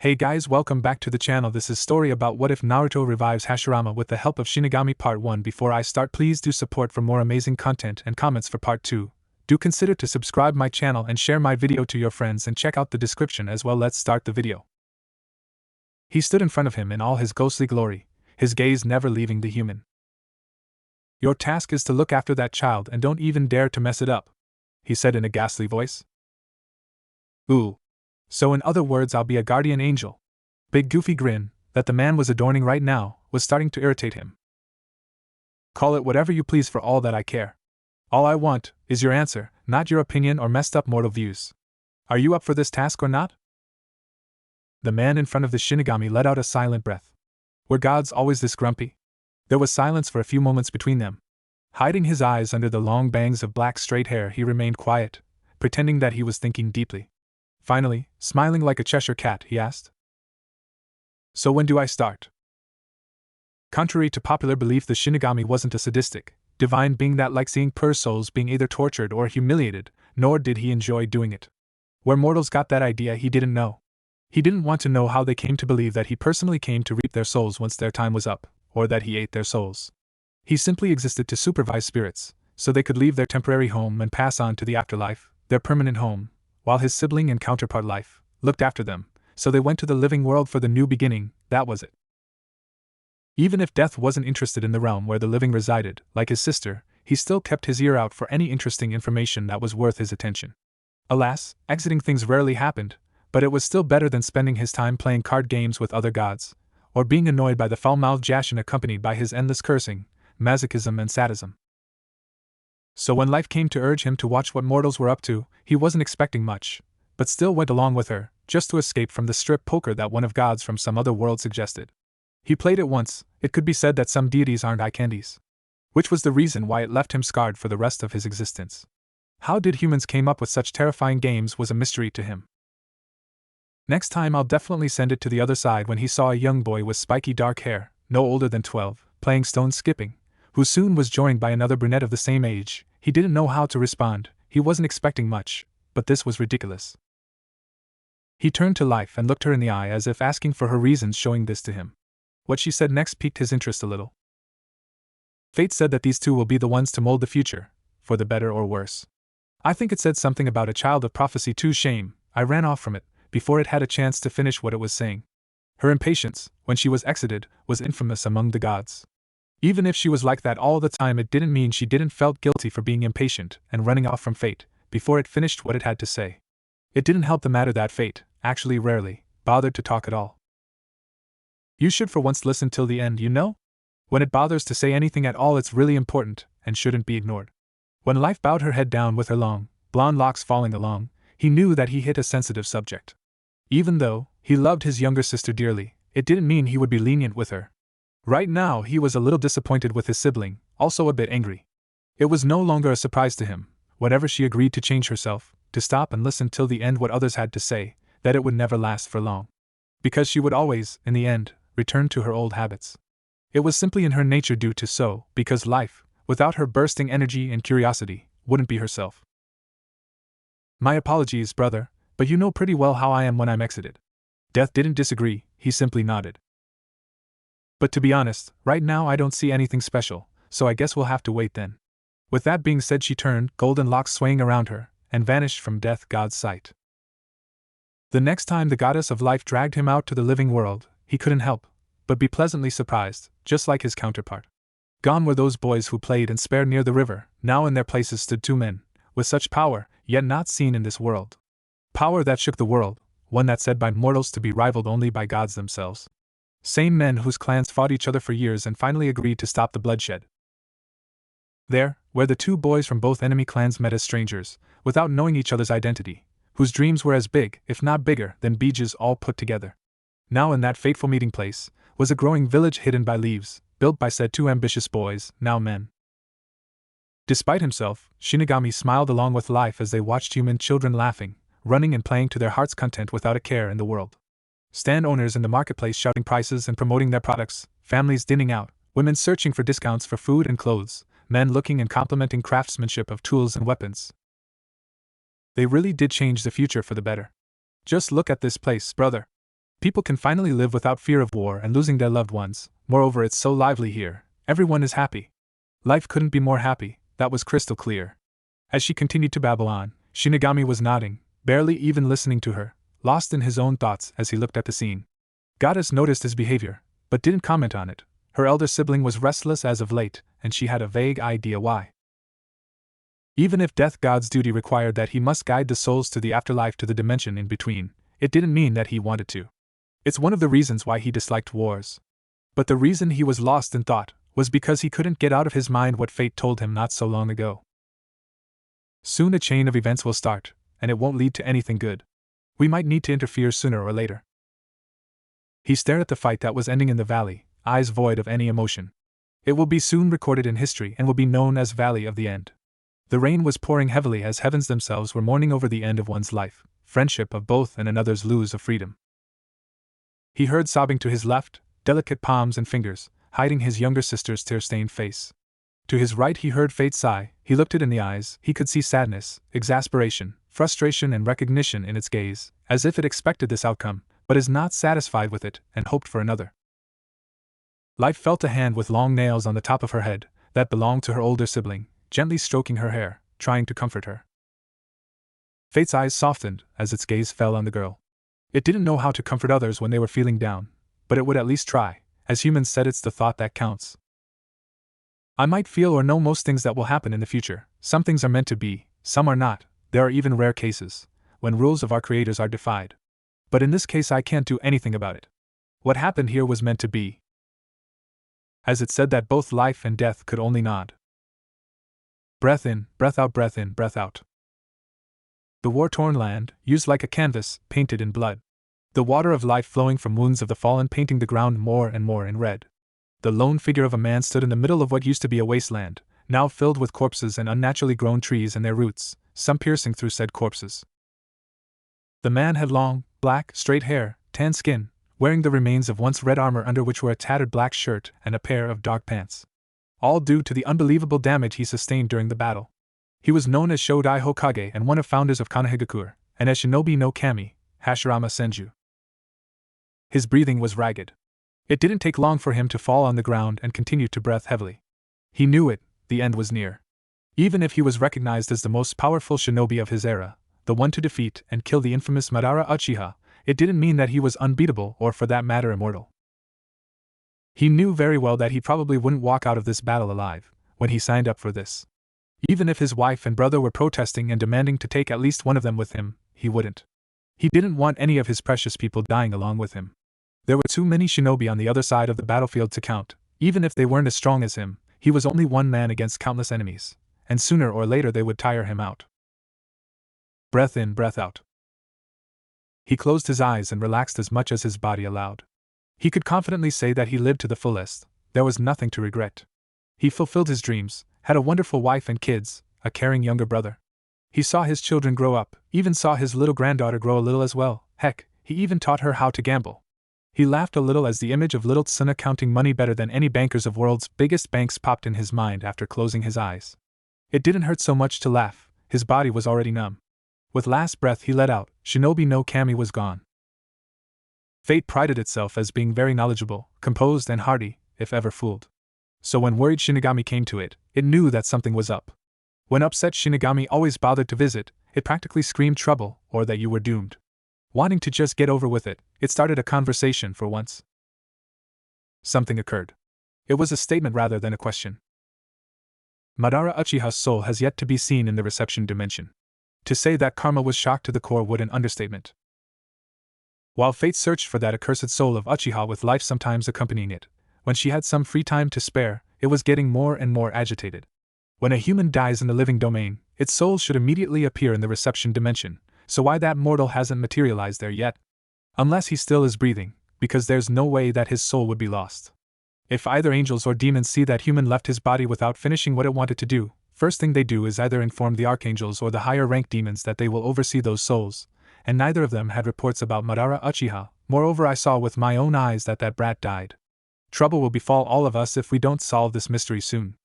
Hey guys, welcome back to the channel. This is story about what if Naruto revives Hashirama with the help of Shinigami part 1. Before I start, please do support for more amazing content and comments for part 2. Do consider to subscribe my channel and share my video to your friends and check out the description as well. Let's start the video. He stood in front of him in all his ghostly glory, his gaze never leaving the human. Your task is to look after that child and don't even dare to mess it up, he said in a ghastly voice. Ooh. So in other words, I'll be a guardian angel. Big goofy grin, that the man was adorning right now, was starting to irritate him. Call it whatever you please, for all that I care. All I want is your answer, not your opinion or messed up mortal views. Are you up for this task or not? The man in front of the Shinigami let out a silent breath. Were gods always this grumpy? There was silence for a few moments between them. Hiding his eyes under the long bangs of black straight hair, he remained quiet, pretending that he was thinking deeply. Finally, smiling like a Cheshire cat, he asked, "So when do I start?" Contrary to popular belief, the Shinigami wasn't a sadistic, divine being that liked seeing poor souls being either tortured or humiliated, nor did he enjoy doing it. Where mortals got that idea, he didn't know. He didn't want to know how they came to believe that he personally came to reap their souls once their time was up, or that he ate their souls. He simply existed to supervise spirits, so they could leave their temporary home and pass on to the afterlife, their permanent home, while his sibling and counterpart life looked after them, so they went to the living world for the new beginning. That was it. Even if Death wasn't interested in the realm where the living resided, like his sister, he still kept his ear out for any interesting information that was worth his attention. Alas, exiting things rarely happened, but it was still better than spending his time playing card games with other gods, or being annoyed by the foul-mouthed Jashin accompanied by his endless cursing, masochism and sadism. So when life came to urge him to watch what mortals were up to, he wasn't expecting much, but still went along with her, just to escape from the strip poker that one of gods from some other world suggested. He played it once. It could be said that some deities aren't eye candies. Which was the reason why it left him scarred for the rest of his existence. How did humans came up with such terrifying games was a mystery to him. Next time I'll definitely send it to the other side. When he saw a young boy with spiky dark hair, no older than 12, playing stone skipping, who soon was joined by another brunette of the same age, he didn't know how to respond. He wasn't expecting much, but this was ridiculous. He turned to Life and looked her in the eye as if asking for her reasons showing this to him. What she said next piqued his interest a little. Fate said that these two will be the ones to mold the future, for the better or worse. I think it said something about a child of prophecy too. Shame, I ran off from it, before it had a chance to finish what it was saying. Her impatience, when she was exited, was infamous among the gods. Even if she was like that all the time, it didn't mean she didn't felt guilty for being impatient and running off from fate, before it finished what it had to say. It didn't help the matter that fate, actually rarely, bothered to talk at all. You should for once listen till the end, you know? When it bothers to say anything at all, it's really important, and shouldn't be ignored. When Life bowed her head down with her long, blonde locks falling along, he knew that he hit a sensitive subject. Even though he loved his younger sister dearly, it didn't mean he would be lenient with her. Right now he was a little disappointed with his sibling, also a bit angry. It was no longer a surprise to him, whenever she agreed to change herself, to stop and listen till the end what others had to say, that it would never last for long. Because she would always, in the end, return to her old habits. It was simply in her nature due to so, because Life, without her bursting energy and curiosity, wouldn't be herself. My apologies, brother, but you know pretty well how I am when I'm exited. Death didn't disagree, he simply nodded. But to be honest, right now I don't see anything special, so I guess we'll have to wait then. With that being said, she turned, golden locks swaying around her, and vanished from Death God's sight. The next time the goddess of life dragged him out to the living world, he couldn't help but be pleasantly surprised, just like his counterpart. Gone were those boys who played and spared near the river. Now in their places stood two men, with such power, yet not seen in this world. Power that shook the world, one that said by mortals to be rivaled only by gods themselves. Same men whose clans fought each other for years and finally agreed to stop the bloodshed. There, where the two boys from both enemy clans met as strangers, without knowing each other's identity, whose dreams were as big, if not bigger, than beaches all put together. Now in that fateful meeting place, was a growing village hidden by leaves, built by said two ambitious boys, now men. Despite himself, Shinigami smiled along with Life as they watched human children laughing, running and playing to their heart's content without a care in the world. Stand owners in the marketplace shouting prices and promoting their products, families dining out, women searching for discounts for food and clothes, men looking and complimenting craftsmanship of tools and weapons. They really did change the future for the better. Just look at this place, brother. People can finally live without fear of war and losing their loved ones. Moreover, it's so lively here. Everyone is happy. Life couldn't be more happy, that was crystal clear. As she continued to babble on, Shinigami was nodding, barely even listening to her, lost in his own thoughts as he looked at the scene. Goddess noticed his behavior, but didn't comment on it. Her elder sibling was restless as of late, and she had a vague idea why. Even if Death God's duty required that he must guide the souls to the afterlife, to the dimension in between, it didn't mean that he wanted to. It's one of the reasons why he disliked wars. But the reason he was lost in thought was because he couldn't get out of his mind what fate told him not so long ago. Soon a chain of events will start, and it won't lead to anything good. We might need to interfere sooner or later. He stared at the fight that was ending in the valley, eyes void of any emotion. It will be soon recorded in history and will be known as Valley of the End. The rain was pouring heavily as heavens themselves were mourning over the end of one's life, friendship of both and another's lose of freedom. He heard sobbing to his left, delicate palms and fingers, hiding his younger sister's tear-stained face. To his right he heard Fate sigh. He looked it in the eyes. He could see sadness, exasperation, frustration and recognition in its gaze, as if it expected this outcome, but is not satisfied with it, and hoped for another. Life felt a hand with long nails on the top of her head, that belonged to her older sibling, gently stroking her hair, trying to comfort her. Fate's eyes softened as its gaze fell on the girl. It didn't know how to comfort others when they were feeling down, but it would at least try. As humans said, it's the thought that counts. I might feel or know most things that will happen in the future. Some things are meant to be, some are not. There are even rare cases when rules of our creators are defied. But in this case I can't do anything about it. What happened here was meant to be. As it said that both life and death could only nod. Breath in, breath out, breath in, breath out. The war-torn land, used like a canvas, painted in blood. The water of life flowing from wounds of the fallen, painting the ground more and more in red. The lone figure of a man stood in the middle of what used to be a wasteland, now filled with corpses and unnaturally grown trees and their roots, some piercing through said corpses. The man had long, black, straight hair, tan skin, wearing the remains of once red armor under which were a tattered black shirt and a pair of dark pants. All due to the unbelievable damage he sustained during the battle. He was known as Shodai Hokage and one of founders of Konohagakure, and as Shinobi no Kami, Hashirama Senju. His breathing was ragged. It didn't take long for him to fall on the ground and continue to breath heavily. He knew it, the end was near. Even if he was recognized as the most powerful shinobi of his era, the one to defeat and kill the infamous Madara Uchiha, it didn't mean that he was unbeatable or for that matter immortal. He knew very well that he probably wouldn't walk out of this battle alive, when he signed up for this. Even if his wife and brother were protesting and demanding to take at least one of them with him, he wouldn't. He didn't want any of his precious people dying along with him. There were too many shinobi on the other side of the battlefield to count. Even if they weren't as strong as him, he was only one man against countless enemies, and sooner or later they would tire him out. Breath in, breath out. He closed his eyes and relaxed as much as his body allowed. He could confidently say that he lived to the fullest. There was nothing to regret. He fulfilled his dreams, had a wonderful wife and kids, a caring younger brother. He saw his children grow up, even saw his little granddaughter grow a little as well. Heck, he even taught her how to gamble. He laughed a little as the image of little Tsuna counting money better than any bankers of world's biggest banks popped in his mind after closing his eyes. It didn't hurt so much to laugh, his body was already numb. With last breath he let out, Shinobi no Kami was gone. Fate prided itself as being very knowledgeable, composed and hardy, if ever fooled. So when worried Shinigami came to it, it knew that something was up. When upset Shinigami always bothered to visit, it practically screamed trouble, or that you were doomed. Wanting to just get over with it, it started a conversation for once. Something occurred. It was a statement rather than a question. Madara Uchiha's soul has yet to be seen in the reception dimension. To say that karma was shocked to the core would an understatement. While fate searched for that accursed soul of Uchiha with life sometimes accompanying it, when she had some free time to spare, it was getting more and more agitated. When a human dies in the living domain, its soul should immediately appear in the reception dimension, so why that mortal hasn't materialized there yet? Unless he still is breathing, because there's no way that his soul would be lost. If either angels or demons see that human left his body without finishing what it wanted to do, first thing they do is either inform the archangels or the higher rank demons that they will oversee those souls, and neither of them had reports about Madara Uchiha. Moreover, I saw with my own eyes that brat died. Trouble will befall all of us if we don't solve this mystery soon.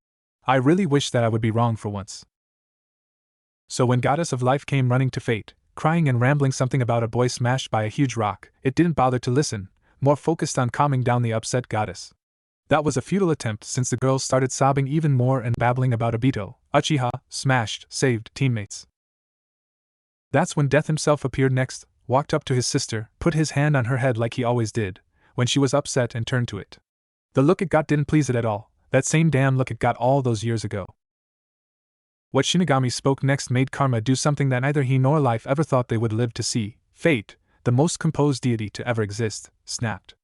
I really wish that I would be wrong for once. So when Goddess of Life came running to Fate, crying and rambling something about a boy smashed by a huge rock. It didn't bother to listen, more focused on calming down the upset goddess. That was a futile attempt since the girls started sobbing even more and babbling about Obito, Uchiha, smashed, saved, teammates. That's when Death himself appeared next, walked up to his sister, put his hand on her head like he always did, when she was upset and turned to it. The look it got didn't please it at all, that same damn look it got all those years ago. What Shinigami spoke next made Karma do something that neither he nor life ever thought they would live to see. Fate, the most composed deity to ever exist, snapped.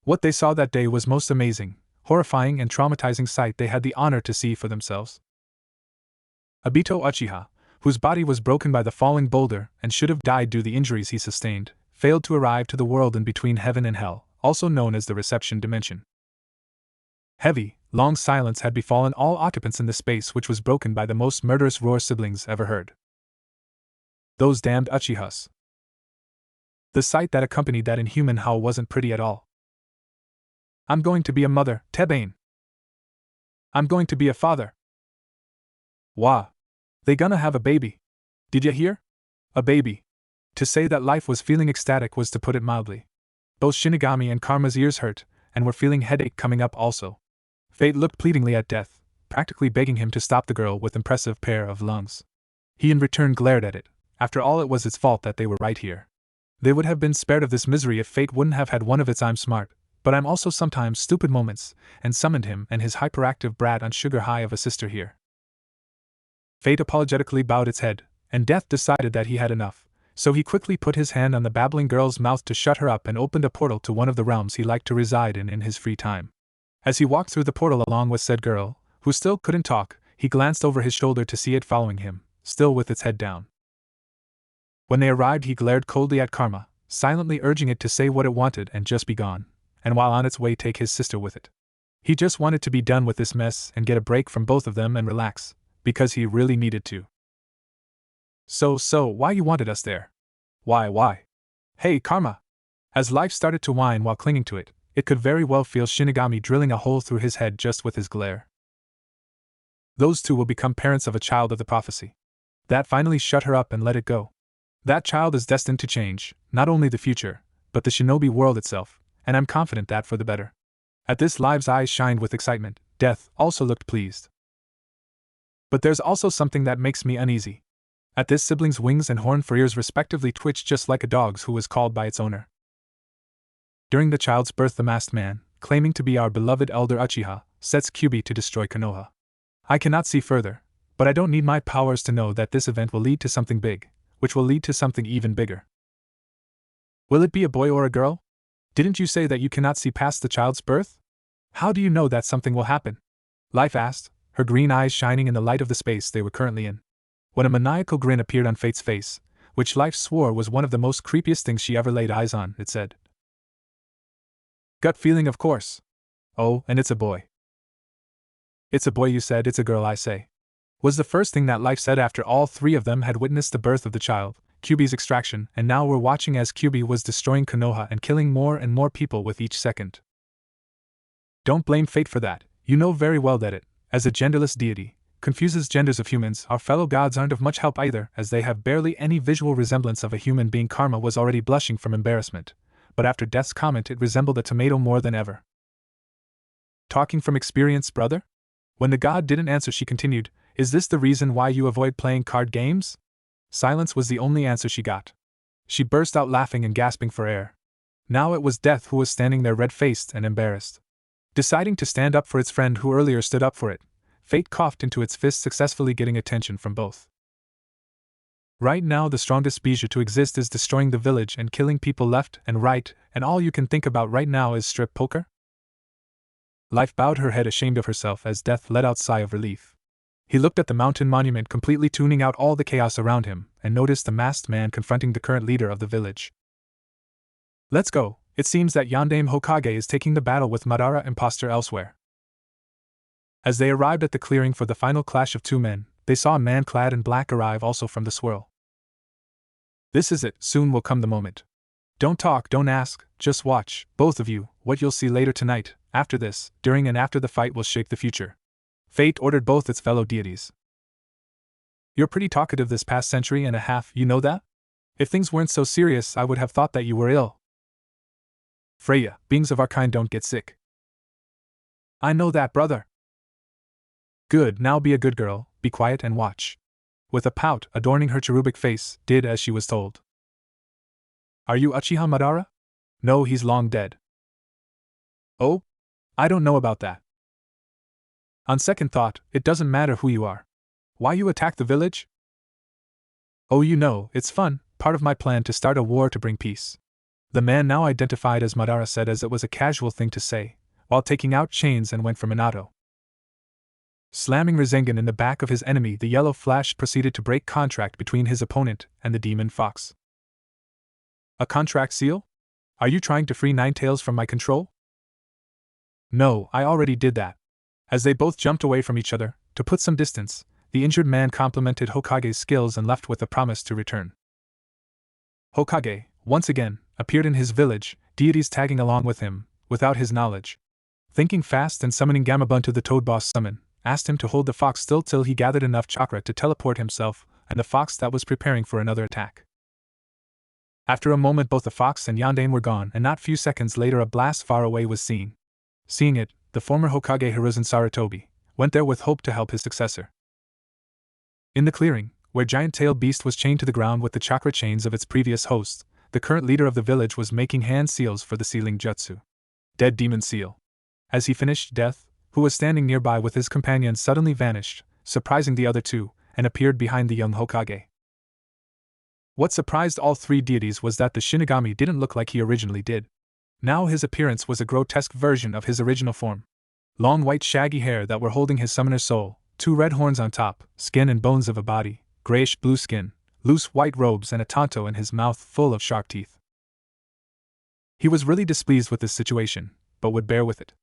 What they saw that day was most amazing, horrifying and traumatizing sight they had the honor to see for themselves. Obito Uchiha, whose body was broken by the falling boulder and should have died due to the injuries he sustained, failed to arrive to the world in between heaven and hell, also known as the reception dimension. Heavy, long silence had befallen all occupants in the space, which was broken by the most murderous roar siblings ever heard. Those damned Uchihas. The sight that accompanied that inhuman howl wasn't pretty at all. I'm going to be a mother, Tebane. I'm going to be a father. Wah. They gonna have a baby. Did ya hear? A baby. To say that life was feeling ecstatic was to put it mildly. Both Shinigami and Karma's ears hurt, and were feeling headache coming up also. Fate looked pleadingly at Death, practically begging him to stop the girl with impressive pair of lungs. He in return glared at it. After all, it was its fault that they were right here. They would have been spared of this misery if Fate wouldn't have had one of its "I'm smart, but I'm also sometimes stupid" moments, and summoned him and his hyperactive brat on sugar high of a sister here. Fate apologetically bowed its head, and Death decided that he had enough, so he quickly put his hand on the babbling girl's mouth to shut her up and opened a portal to one of the realms he liked to reside in his free time. As he walked through the portal along with said girl, who still couldn't talk, he glanced over his shoulder to see it following him, still with its head down. When they arrived, he glared coldly at Karma, silently urging it to say what it wanted and just be gone, and while on its way take his sister with it. He just wanted to be done with this mess and get a break from both of them and relax, because he really needed to. So, why you wanted us there? Why? Hey, Karma! As life started to whine while clinging to it, it could very well feel Shinigami drilling a hole through his head just with his glare. Those two will become parents of a child of the prophecy. That finally shut her up and let it go. That child is destined to change, not only the future, but the shinobi world itself, and I'm confident that for the better. At this, Live's eyes shined with excitement. Death also looked pleased. But there's also something that makes me uneasy. At this, siblings' wings and horn for ears respectively twitched just like a dog's who was called by its owner. During the child's birth, the masked man, claiming to be our beloved elder Uchiha, sets Kyuubi to destroy Konoha. I cannot see further, but I don't need my powers to know that this event will lead to something big, which will lead to something even bigger. Will it be a boy or a girl? Didn't you say that you cannot see past the child's birth? How do you know that something will happen? Life asked, her green eyes shining in the light of the space they were currently in. When a maniacal grin appeared on Fate's face, which Life swore was one of the most creepiest things she ever laid eyes on, it said. Gut feeling, of course. Oh, and it's a boy. It's a boy, you said. It's a girl, I say. Was the first thing that Life said after all three of them had witnessed the birth of the child, Kyuubi's extraction, and now were watching as Kyuubi was destroying Konoha and killing more and more people with each second. Don't blame Fate for that. You know very well that it, as a genderless deity, confuses genders of humans. Our fellow gods aren't of much help either, as they have barely any visual resemblance of a human being. Karma was already blushing from embarrassment, but after Death's comment it resembled a tomato more than ever. Talking from experience, brother? When the god didn't answer, she continued, is this the reason why you avoid playing card games? Silence was the only answer she got. She burst out laughing and gasping for air. Now it was Death who was standing there red-faced and embarrassed. Deciding to stand up for its friend who earlier stood up for it, Fate coughed into its fist, successfully getting attention from both. Right now the strongest bijou to exist is destroying the village and killing people left and right, and all you can think about right now is strip poker? Life bowed her head, ashamed of herself, as Death let out a sigh of relief. He looked at the mountain monument, completely tuning out all the chaos around him, and noticed the masked man confronting the current leader of the village. Let's go. It seems that Yondaime Hokage is taking the battle with Madara imposter elsewhere. As they arrived at the clearing for the final clash of two men, they saw a man clad in black arrive also from the swirl. This is it, soon will come the moment. Don't talk, don't ask, just watch, both of you. What you'll see later tonight, after this, during and after the fight will shape the future. Fate ordered both its fellow deities. You're pretty talkative this past century and a half, you know that? If things weren't so serious, I would have thought that you were ill. Freya, beings of our kind don't get sick. I know that, brother. Good, now be a good girl, be quiet and watch. With a pout adorning her cherubic face, did as she was told. Are you Uchiha Madara? No, he's long dead. Oh? I don't know about that. On second thought, it doesn't matter who you are. Why you attack the village? Oh, you know, it's fun, part of my plan to start a war to bring peace. The man now identified as Madara said as it was a casual thing to say, while taking out chains and went for Minato. Slamming Rasengan in the back of his enemy, the yellow flash proceeded to break contract between his opponent and the demon fox. A contract seal? Are you trying to free Ninetales from my control? No, I already did that. As they both jumped away from each other, to put some distance, the injured man complimented Hokage's skills and left with a promise to return. Hokage, once again, appeared in his village, deities tagging along with him, without his knowledge. Thinking fast and summoning Gamabun to the Toad Boss summon, asked him to hold the fox still till he gathered enough chakra to teleport himself and the fox that was preparing for another attack. After a moment both the fox and Yandane were gone, and not few seconds later a blast far away was seen. Seeing it, the former Hokage Hiruzen Sarutobi went there with hope to help his successor. In the clearing, where giant-tailed beast was chained to the ground with the chakra chains of its previous host, the current leader of the village was making hand seals for the sealing jutsu. Dead demon seal. As he finished, Death, who was standing nearby with his companion, suddenly vanished, surprising the other two, and appeared behind the young Hokage. What surprised all three deities was that the Shinigami didn't look like he originally did. Now his appearance was a grotesque version of his original form. Long white shaggy hair that were holding his summoner's soul, two red horns on top, skin and bones of a body, grayish blue skin, loose white robes and a tanto in his mouth full of sharp teeth. He was really displeased with this situation, but would bear with it.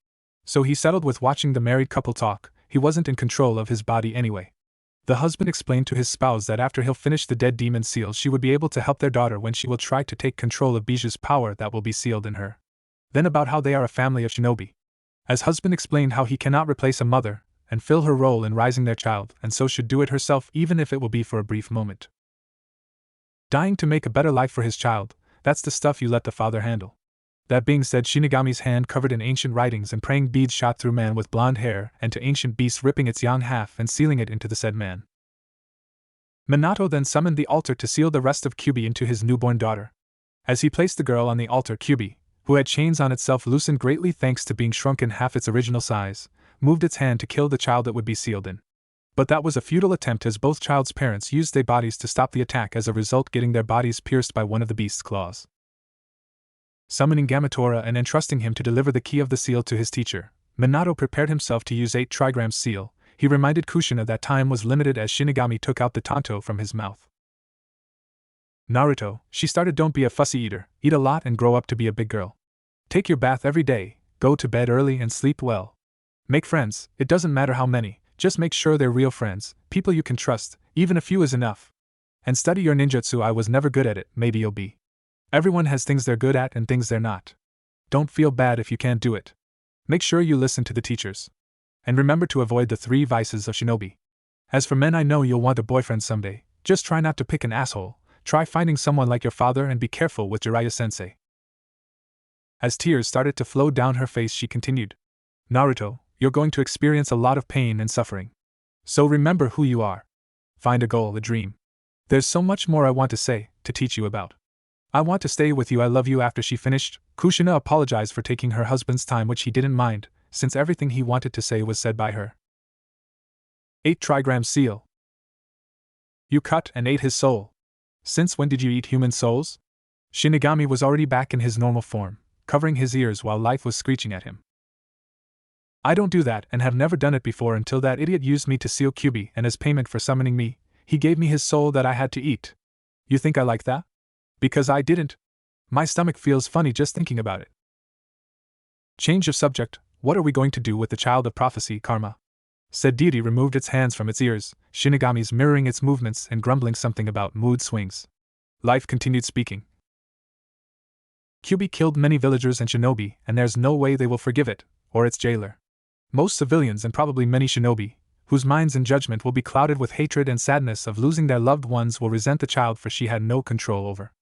So he settled with watching the married couple talk. He wasn't in control of his body anyway. The husband explained to his spouse that after he'll finish the dead demon seal she would be able to help their daughter when she will try to take control of Bijuu's power that will be sealed in her. Then about how they are a family of shinobi. As husband explained how he cannot replace a mother and fill her role in raising their child, and so should do it herself even if it will be for a brief moment. Dying to make a better life for his child, that's the stuff you let the father handle. That being said, Shinigami's hand covered in ancient writings and praying beads shot through man with blonde hair and to ancient beast ripping its yang half and sealing it into the said man. Minato then summoned the altar to seal the rest of Kyubi into his newborn daughter. As he placed the girl on the altar, Kyubi, who had chains on itself loosened greatly thanks to being shrunken half its original size, moved its hand to kill the child it would be sealed in. But that was a futile attempt as both child's parents used their bodies to stop the attack, as a result getting their bodies pierced by one of the beast's claws. Summoning Gamatora and entrusting him to deliver the key of the seal to his teacher, Minato prepared himself to use 8 trigrams seal. He reminded Kushina that time was limited as Shinigami took out the tanto from his mouth. Naruto, she started, don't be a fussy eater, eat a lot and grow up to be a big girl. Take your bath every day, go to bed early and sleep well. Make friends, it doesn't matter how many, just make sure they're real friends, people you can trust, even a few is enough. And study your ninjutsu. I was never good at it, maybe you'll be. Everyone has things they're good at and things they're not. Don't feel bad if you can't do it. Make sure you listen to the teachers. And remember to avoid the 3 vices of shinobi. As for men, I know you'll want a boyfriend someday, just try not to pick an asshole, try finding someone like your father and be careful with Jiraiya-sensei. As tears started to flow down her face, she continued, Naruto, you're going to experience a lot of pain and suffering. So remember who you are. Find a goal, a dream. There's so much more I want to say, to teach you about. I want to stay with you, I love you. After she finished, Kushina apologized for taking her husband's time, which he didn't mind, since everything he wanted to say was said by her. 8 trigram seal. You cut and ate his soul. Since when did you eat human souls? Shinigami was already back in his normal form, covering his ears while life was screeching at him. I don't do that and have never done it before until that idiot used me to seal Kyubi, and as payment for summoning me, he gave me his soul that I had to eat. You think I like that? Because I didn't. My stomach feels funny just thinking about it. Change of subject, what are we going to do with the child of prophecy, Karma? Said deity removed its hands from its ears, Shinigami's mirroring its movements and grumbling something about mood swings. Life continued speaking. Kyubi killed many villagers and shinobi, and there's no way they will forgive it, or its jailer. Most civilians and probably many shinobi, whose minds and judgment will be clouded with hatred and sadness of losing their loved ones, will resent the child for she had no control over.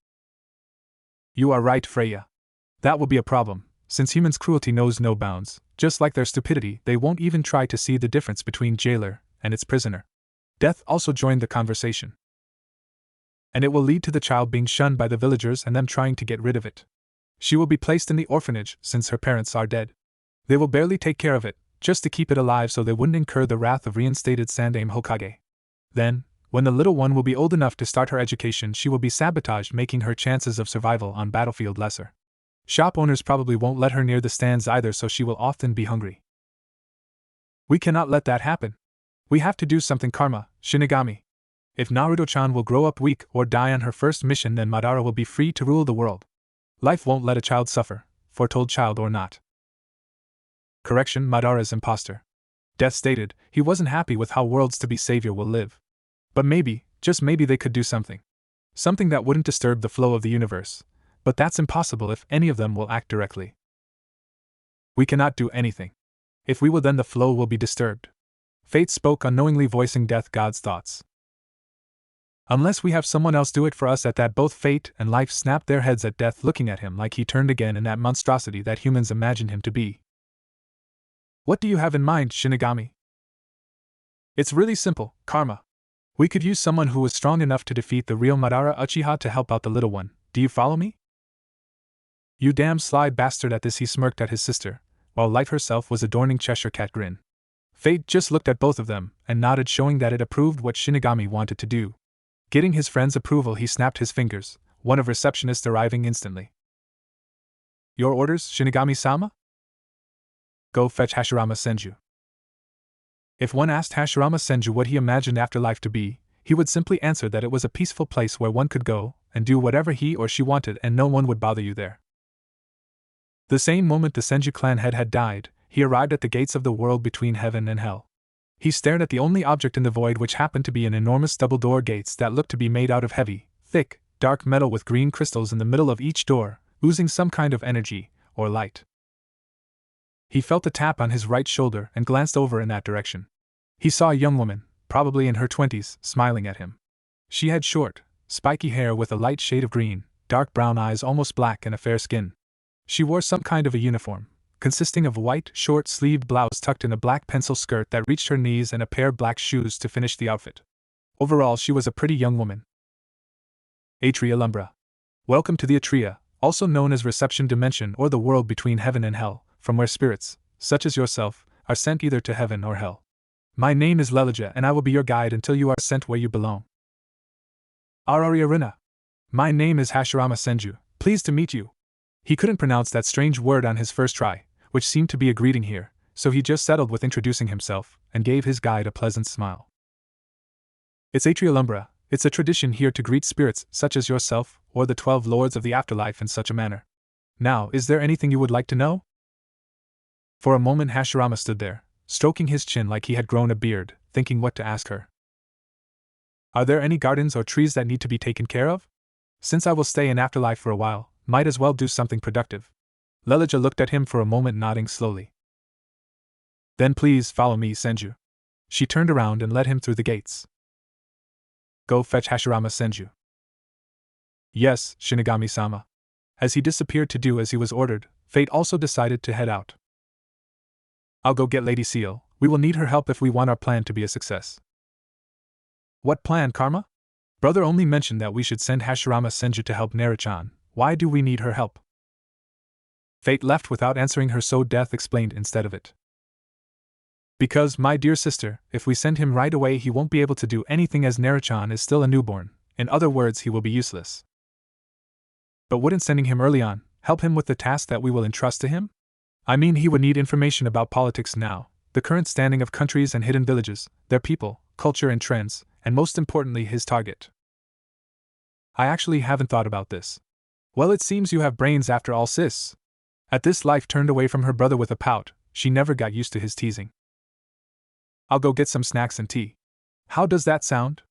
You are right, Freya. That will be a problem, since humans' cruelty knows no bounds. Just like their stupidity, they won't even try to see the difference between jailer and its prisoner. Death also joined the conversation. And it will lead to the child being shunned by the villagers and them trying to get rid of it. She will be placed in the orphanage since her parents are dead. They will barely take care of it, just to keep it alive so they wouldn't incur the wrath of reinstated Sandaime Hokage. Then, when the little one will be old enough to start her education, she will be sabotaged, making her chances of survival on battlefield lesser. Shop owners probably won't let her near the stands either, so she will often be hungry. We cannot let that happen. We have to do something, Karma, Shinigami. If Naruto-chan will grow up weak or die on her first mission, then Madara will be free to rule the world. Life won't let a child suffer, foretold child or not. Correction, Madara's imposter. Death stated he wasn't happy with how worlds to be savior will live. But maybe, just maybe, they could do something. Something that wouldn't disturb the flow of the universe. But that's impossible if any of them will act directly. We cannot do anything. If we will, then the flow will be disturbed. Fate spoke, unknowingly voicing Death God's thoughts. Unless we have someone else do it for us. At that, both Fate and Life snapped their heads at Death, looking at him like he turned again in that monstrosity that humans imagined him to be. What do you have in mind, Shinigami? It's really simple, Karma. We could use someone who was strong enough to defeat the real Madara Uchiha to help out the little one. Do you follow me? You damn sly bastard. At this he smirked at his sister, while Life herself was adorning Cheshire Cat grin. Fate just looked at both of them and nodded, showing that it approved what Shinigami wanted to do. Getting his friend's approval, he snapped his fingers, one of receptionist arriving instantly. Your orders, Shinigami-sama? Go fetch Hashirama Senju. If one asked Hashirama Senju what he imagined afterlife to be, he would simply answer that it was a peaceful place where one could go and do whatever he or she wanted and no one would bother you there. The same moment the Senju clan head had died, he arrived at the gates of the world between heaven and hell. He stared at the only object in the void, which happened to be an enormous double-door gates that looked to be made out of heavy, thick, dark metal with green crystals in the middle of each door, oozing some kind of energy or light. He felt a tap on his right shoulder and glanced over in that direction. He saw a young woman, probably in her 20s, smiling at him. She had short, spiky hair with a light shade of green, dark brown eyes almost black, and a fair skin. She wore some kind of a uniform, consisting of a white, short-sleeved blouse tucked in a black pencil skirt that reached her knees and a pair of black shoes to finish the outfit. Overall, she was a pretty young woman. Atria Lumbra. Welcome to the Atria, also known as Reception Dimension or the world between heaven and hell, from where spirits, such as yourself, are sent either to heaven or hell. My name is Lelija and I will be your guide until you are sent where you belong. Arariarina. My name is Hashirama Senju, pleased to meet you. He couldn't pronounce that strange word on his first try, which seemed to be a greeting here, so he just settled with introducing himself and gave his guide a pleasant smile. It's Atria Lumbra. It's a tradition here to greet spirits such as yourself or the 12 lords of the afterlife in such a manner. Now, is there anything you would like to know? For a moment Hashirama stood there, stroking his chin like he had grown a beard, thinking what to ask her. Are there any gardens or trees that need to be taken care of? Since I will stay in afterlife for a while, might as well do something productive. Lelija looked at him for a moment, nodding slowly. Then please follow me, Senju. She turned around and led him through the gates. Go fetch Hashirama Senju. Yes, Shinigami-sama. As he disappeared to do as he was ordered, Fate also decided to head out. I'll go get Lady Seal. We will need her help if we want our plan to be a success. What plan, Karma? Brother only mentioned that we should send Hashirama Senju to help Naruto-chan. Why do we need her help? Fate left without answering her, so Death explained instead of it. Because, my dear sister, if we send him right away he won't be able to do anything as Naruto-chan is still a newborn. In other words, he will be useless. But wouldn't sending him early on help him with the task that we will entrust to him? I mean, he would need information about politics now, the current standing of countries and hidden villages, their people, culture and trends, and most importantly his target. I actually haven't thought about this. Well, it seems you have brains after all, sis. At this, Life turned away from her brother with a pout. She never got used to his teasing. I'll go get some snacks and tea. How does that sound?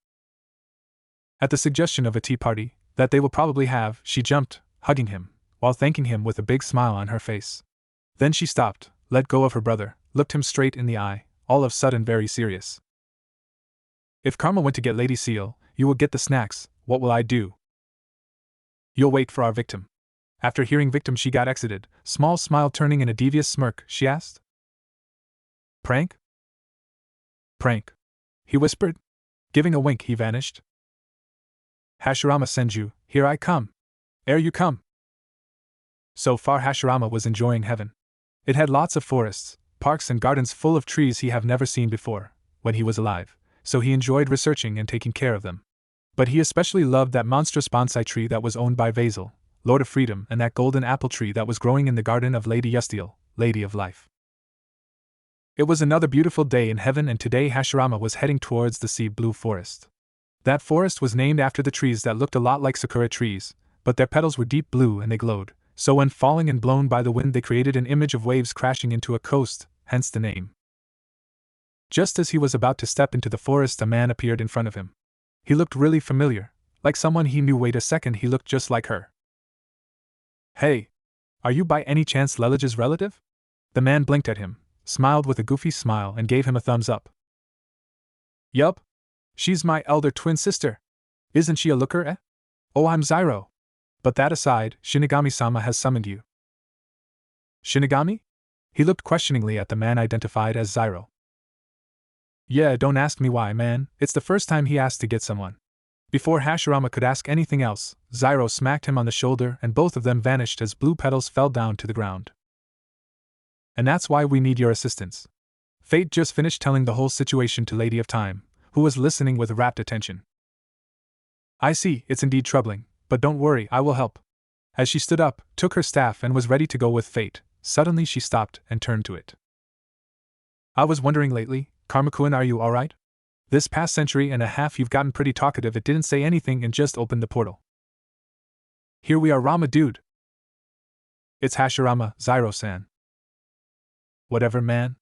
At the suggestion of a tea party, that they will probably have, she jumped, hugging him, while thanking him with a big smile on her face. Then she stopped, let go of her brother, looked him straight in the eye, all of a sudden very serious. If Karma went to get Lady Seal, you will get the snacks. What will I do? You'll wait for our victim. After hearing victim, she got exited, small smile turning in a devious smirk, she asked. Prank? Prank, he whispered. Giving a wink, he vanished. Hashirama sends you, here I come. Ere you come. So far Hashirama was enjoying heaven. It had lots of forests, parks and gardens full of trees he have never seen before, when he was alive, so he enjoyed researching and taking care of them. But he especially loved that monstrous bonsai tree that was owned by Vasil, Lord of Freedom, and that golden apple tree that was growing in the garden of Lady Yustiel, Lady of Life. It was another beautiful day in heaven, and today Hashirama was heading towards the sea blue forest. That forest was named after the trees that looked a lot like sakura trees, but their petals were deep blue and they glowed, so when falling and blown by the wind they created an image of waves crashing into a coast, hence the name. Just as he was about to step into the forest, a man appeared in front of him. He looked really familiar, like someone he knew. Wait a second, he looked just like her. Hey! Are you by any chance Lelige's relative? The man blinked at him, smiled with a goofy smile, and gave him a thumbs up. Yup. She's my elder twin sister. Isn't she a looker, eh? Oh, I'm Zyro. But that aside, Shinigami-sama has summoned you. Shinigami? He looked questioningly at the man identified as Zyro. Yeah, don't ask me why, man, it's the first time he asked to get someone. Before Hashirama could ask anything else, Zyro smacked him on the shoulder and both of them vanished as blue petals fell down to the ground. And that's why we need your assistance. Fate just finished telling the whole situation to Lady of Time, who was listening with rapt attention. I see, it's indeed troubling, but don't worry, I will help. As she stood up, took her staff and was ready to go with Fate, suddenly she stopped and turned to it. I was wondering lately, Karmakun, are you alright? This past century and a half you've gotten pretty talkative. It didn't say anything and just opened the portal. Here we are, Rama dude. It's Hashirama, Zyro-san. Whatever, man.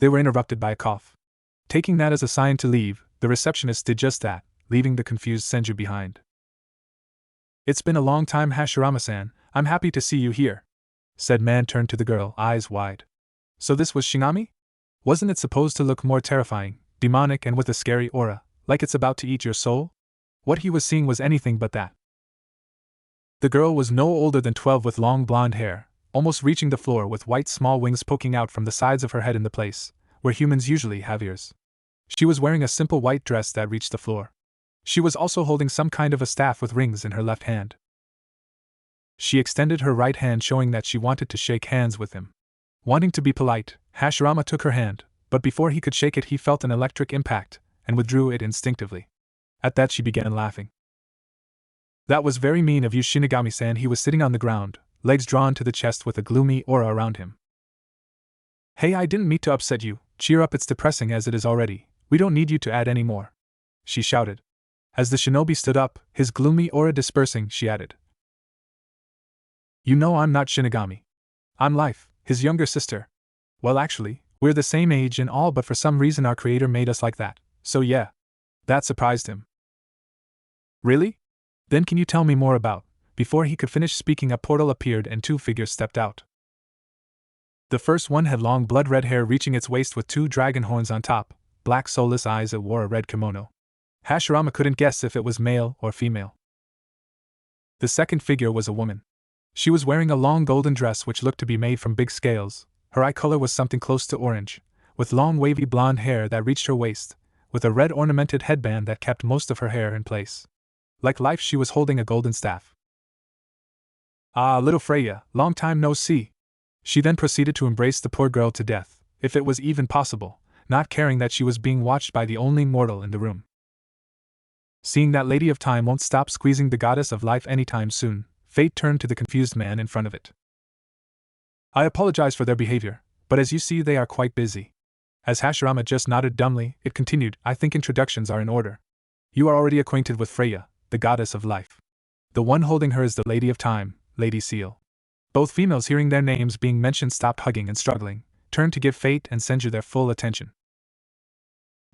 They were interrupted by a cough. Taking that as a sign to leave, the receptionist did just that, leaving the confused Senju behind. It's been a long time, Hashirama-san, I'm happy to see you here. Said man turned to the girl, eyes wide. So this was Shinigami? Wasn't it supposed to look more terrifying, demonic and with a scary aura, like it's about to eat your soul? What he was seeing was anything but that. The girl was no older than 12 with long blonde hair, almost reaching the floor with white small wings poking out from the sides of her head in the place where humans usually have ears. She was wearing a simple white dress that reached the floor. She was also holding some kind of a staff with rings in her left hand. She extended her right hand, showing that she wanted to shake hands with him. Wanting to be polite, Hashirama took her hand, but before he could shake it he felt an electric impact, and withdrew it instinctively. At that she began laughing. That was very mean of you, Shinigami-san. He was sitting on the ground, legs drawn to the chest with a gloomy aura around him. Hey, I didn't mean to upset you. Cheer up, it's depressing as it is already. We don't need you to add any more. She shouted. As the shinobi stood up, his gloomy aura dispersing, she added. You know I'm not Shinigami. I'm Life, his younger sister. Well, actually, we're the same age and all, but for some reason our creator made us like that, so yeah. That surprised him. Really? Then can you tell me more about? Before he could finish speaking, a portal appeared and two figures stepped out. The first one had long blood-red hair reaching its waist with two dragon horns on top, black soulless eyes. It wore a red kimono. Hashirama couldn't guess if it was male or female. The second figure was a woman. She was wearing a long golden dress which looked to be made from big scales. Her eye color was something close to orange, with long wavy blonde hair that reached her waist, with a red ornamented headband that kept most of her hair in place. Like Life, she was holding a golden staff. Ah, little Freya, long time no see. She then proceeded to embrace the poor girl to death, if it was even possible, not caring that she was being watched by the only mortal in the room. Seeing that Lady of Time won't stop squeezing the Goddess of Life anytime soon, Fate turned to the confused man in front of it. I apologize for their behavior, but as you see they are quite busy. As Hashirama just nodded dumbly, it continued, I think introductions are in order. You are already acquainted with Freya, the Goddess of Life. The one holding her is the Lady of Time, Lady Seal. Both females, hearing their names being mentioned, stopped hugging and struggling, turned to give Fate and Senju their full attention.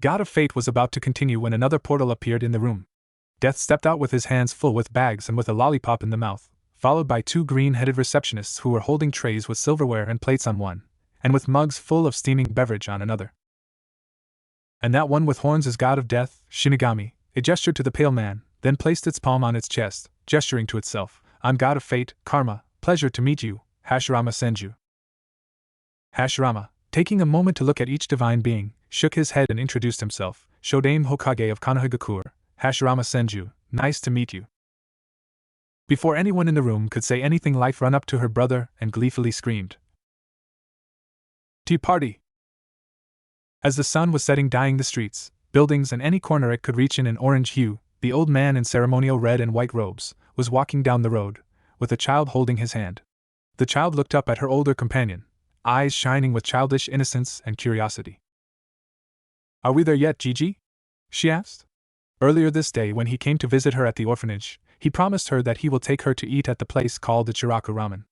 God of Fate was about to continue when another portal appeared in the room. Death stepped out with his hands full with bags and with a lollipop in the mouth, followed by two green-headed receptionists who were holding trays with silverware and plates on one, and with mugs full of steaming beverage on another. And that one with horns is god of death, Shinigami. It gestured to the pale man, then placed its palm on its chest, gesturing to itself. I'm god of fate, karma, pleasure to meet you, Hashirama Senju. Hashirama, taking a moment to look at each divine being, shook his head and introduced himself. Shodaime Hokage of Konohagakure, Hashirama Senju, nice to meet you. Before anyone in the room could say anything, Life ran up to her brother and gleefully screamed. Tea party! As the sun was setting, dyeing the streets, buildings, and any corner it could reach in an orange hue, the old man in ceremonial red and white robes was walking down the road, with a child holding his hand. The child looked up at her older companion, eyes shining with childish innocence and curiosity. Are we there yet, Gigi? She asked. Earlier this day, when he came to visit her at the orphanage, he promised her that he will take her to eat at the place called the Chiraku Ramen.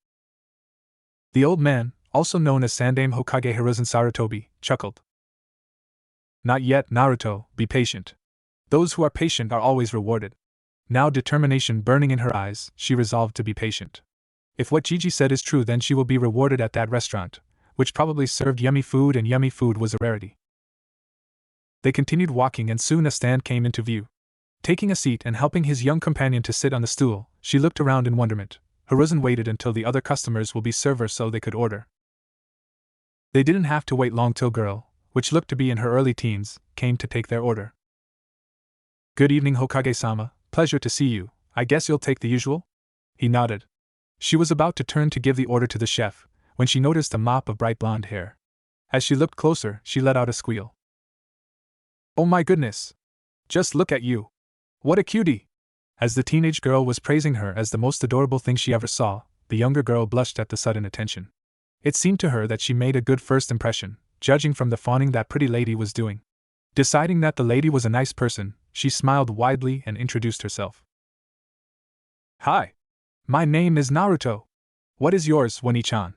The old man, also known as Sandaime Hokage Hiruzen Sarutobi, chuckled. Not yet, Naruto, be patient. Those who are patient are always rewarded. Now, determination burning in her eyes, she resolved to be patient. If what Gigi said is true, then she will be rewarded at that restaurant, which probably served yummy food, and yummy food was a rarity. They continued walking, and soon a stand came into view. Taking a seat and helping his young companion to sit on the stool, she looked around in wonderment. Hiruzen waited until the other customers will be served so they could order. They didn't have to wait long till girl, which looked to be in her early teens, came to take their order. Good evening, Hokage-sama, pleasure to see you. I guess you'll take the usual? He nodded. She was about to turn to give the order to the chef, when she noticed a mop of bright blonde hair. As she looked closer, she let out a squeal. Oh my goodness! Just look at you! What a cutie! As the teenage girl was praising her as the most adorable thing she ever saw, the younger girl blushed at the sudden attention. It seemed to her that she made a good first impression, judging from the fawning that pretty lady was doing. Deciding that the lady was a nice person, she smiled widely and introduced herself. Hi! My name is Naruto. What is yours, Wani-chan?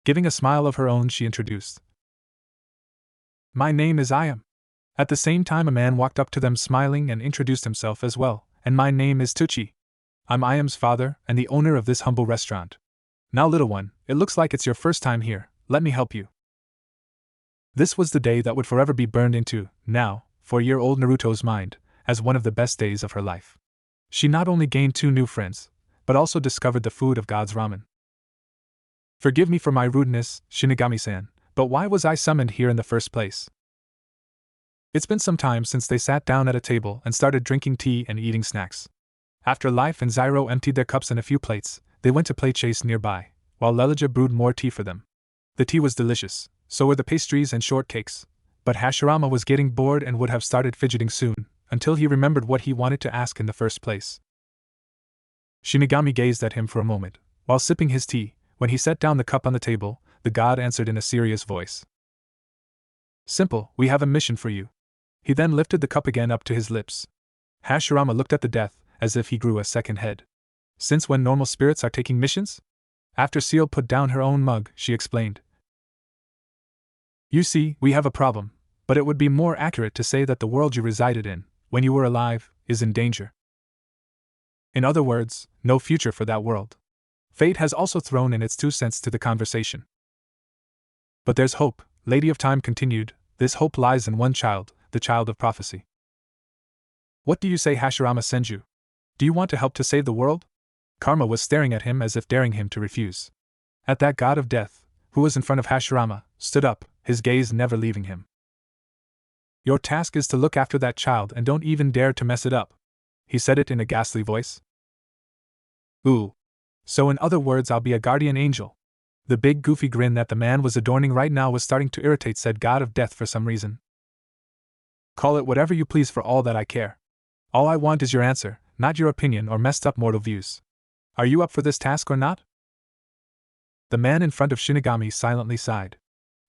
Giving a smile of her own, she introduced. My name is Ayam. At the same time, a man walked up to them smiling and introduced himself as well. And my name is Tucci. I'm Ayam's father and the owner of this humble restaurant. Now, little one, it looks like it's your first time here. Let me help you. This was the day that would forever be burned into, now, 4-year-old Naruto's mind, as one of the best days of her life. She not only gained 2 new friends, but also discovered the food of God's ramen. Forgive me for my rudeness, Shinigami-san, but why was I summoned here in the first place? It's been some time since they sat down at a table and started drinking tea and eating snacks. After Life and Zyro emptied their cups and a few plates, they went to play chase nearby, while Lelija brewed more tea for them. The tea was delicious, so were the pastries and shortcakes, but Hashirama was getting bored and would have started fidgeting soon, until he remembered what he wanted to ask in the first place. Shinigami gazed at him for a moment, while sipping his tea. When he set down the cup on the table, the god answered in a serious voice. Simple, we have a mission for you. He then lifted the cup again up to his lips. Hashirama looked at the death, as if he grew a second head. Since when normal spirits are taking missions? After Seal put down her own mug, she explained. You see, we have a problem, but it would be more accurate to say that the world you resided in, when you were alive, is in danger. In other words, no future for that world. Fate has also thrown in its 2 cents to the conversation. But there's hope, Lady of Time continued. This hope lies in one child, the child of prophecy. What do you say, Hashirama Senju? Do you want to help to save the world? Karma was staring at him as if daring him to refuse. At that god of death, who was in front of Hashirama, stood up, his gaze never leaving him. Your task is to look after that child and don't even dare to mess it up. He said it in a ghastly voice. Ooh. So in other words, I'll be a guardian angel. The big goofy grin that the man was adorning right now was starting to irritate said god of death for some reason. Call it whatever you please, for all that I care. All I want is your answer, not your opinion or messed up mortal views. Are you up for this task or not? The man in front of Shinigami silently sighed.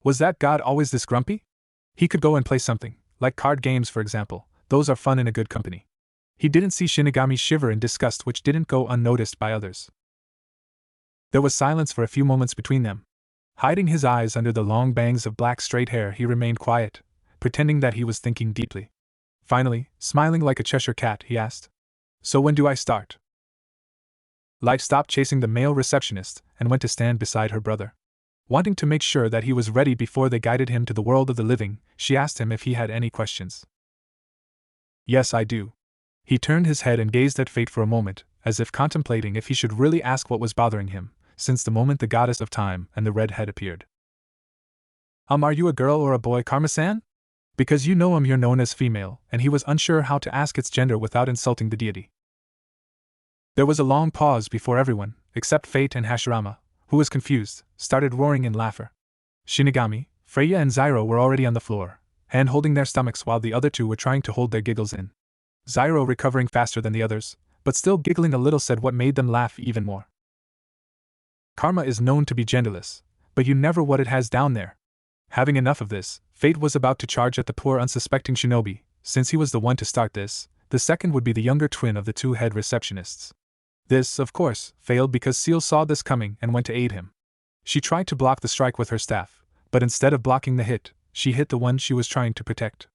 Was that god always this grumpy? He could go and play something, like card games for example, those are fun in a good company. He didn't see Shinigami shiver in disgust, which didn't go unnoticed by others. There was silence for a few moments between them. Hiding his eyes under the long bangs of black straight hair, he remained quiet, pretending that he was thinking deeply. Finally, smiling like a Cheshire cat, he asked, So when do I start? Life stopped chasing the male receptionist and went to stand beside her brother. Wanting to make sure that he was ready before they guided him to the world of the living, she asked him if he had any questions. Yes, I do. He turned his head and gazed at Fate for a moment, as if contemplating if he should really ask what was bothering him, since the moment the goddess of time and the red head appeared. Are you a girl or a boy, Karma-san? Because you know you're known as female, and he was unsure how to ask its gender without insulting the deity. There was a long pause before everyone, except Fate and Hashirama, who was confused, started roaring in laughter. Shinigami, Freya and Zyro were already on the floor, hand-holding their stomachs while the other two were trying to hold their giggles in. Zyro, recovering faster than the others, but still giggling a little, said what made them laugh even more. Karma is known to be genderless, but you never what it has down there. Having enough of this, Fate was about to charge at the poor unsuspecting shinobi. Since he was the one to start this, the second would be the younger twin of the two head receptionists. This, of course, failed because Seal saw this coming and went to aid him. She tried to block the strike with her staff, but instead of blocking the hit, she hit the one she was trying to protect.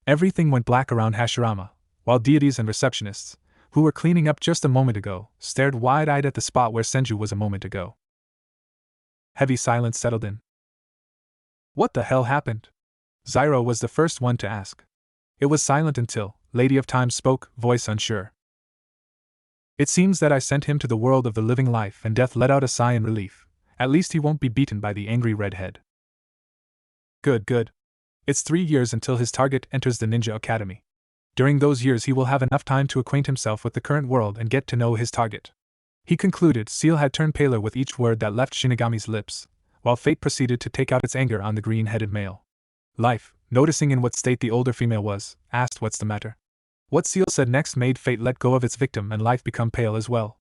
Everything went black around Hashirama, while deities and receptionists, who were cleaning up just a moment ago, stared wide-eyed at the spot where Senju was a moment ago. Heavy silence settled in. What the hell happened? Zyro was the first one to ask. It was silent until Lady of Time spoke, voice unsure. It seems that I sent him to the world of the living. Life and Death let out a sigh in relief. At least he won't be beaten by the angry redhead. Good. It's 3 years until his target enters the Ninja Academy. During those years he will have enough time to acquaint himself with the current world and get to know his target. He concluded. Seal had turned paler with each word that left Shinigami's lips, while Fate proceeded to take out its anger on the green-headed male. Life, noticing in what state the older female was, asked what's the matter. What Seal said next made Fate let go of its victim and Life become pale as well.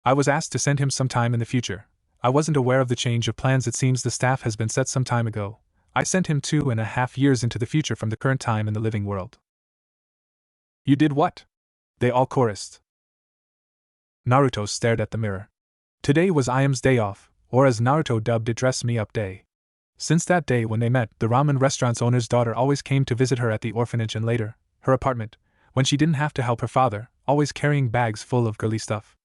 I was asked to send him some time in the future. I wasn't aware of the change of plans. It seems the staff has been set some time ago. I sent him 2.5 years into the future from the current time in the living world. You did what? They all chorused. Naruto stared at the mirror. Today was Iam's day off, or as Naruto dubbed it, dress me up day. Since that day when they met, the ramen restaurant's owner's daughter always came to visit her at the orphanage and later, her apartment, when she didn't have to help her father, always carrying bags full of girly stuff.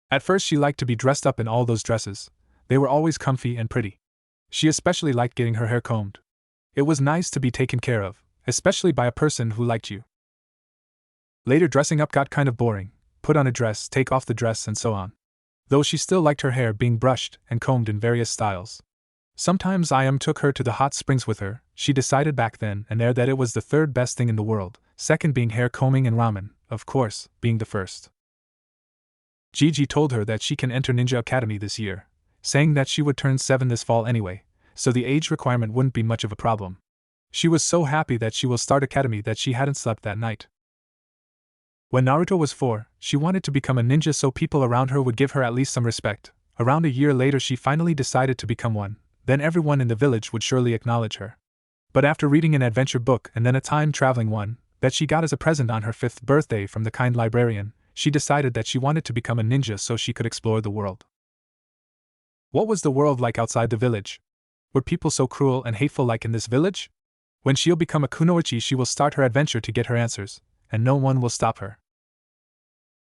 At first she liked to be dressed up in all those dresses. They were always comfy and pretty. She especially liked getting her hair combed. It was nice to be taken care of, especially by a person who liked you. Later dressing up got kind of boring. Put on a dress, take off the dress, and so on. Though she still liked her hair being brushed and combed in various styles. Sometimes Iam took her to the hot springs with her. She decided back then and there that it was the third best thing in the world, second being hair combing and ramen, of course, being the first. Gigi told her that she can enter Ninja Academy this year, saying that she would turn 7 this fall anyway, so the age requirement wouldn't be much of a problem. She was so happy that she will start academy that she hadn't slept that night. When Naruto was 4, she wanted to become a ninja so people around her would give her at least some respect. Around a year later she finally decided to become one, then everyone in the village would surely acknowledge her. But after reading an adventure book and then a time-traveling one, that she got as a present on her 5th birthday from the kind librarian, she decided that she wanted to become a ninja so she could explore the world. What was the world like outside the village? Were people so cruel and hateful like in this village? When she'll become a kunoichi she will start her adventure to get her answers, and no one will stop her.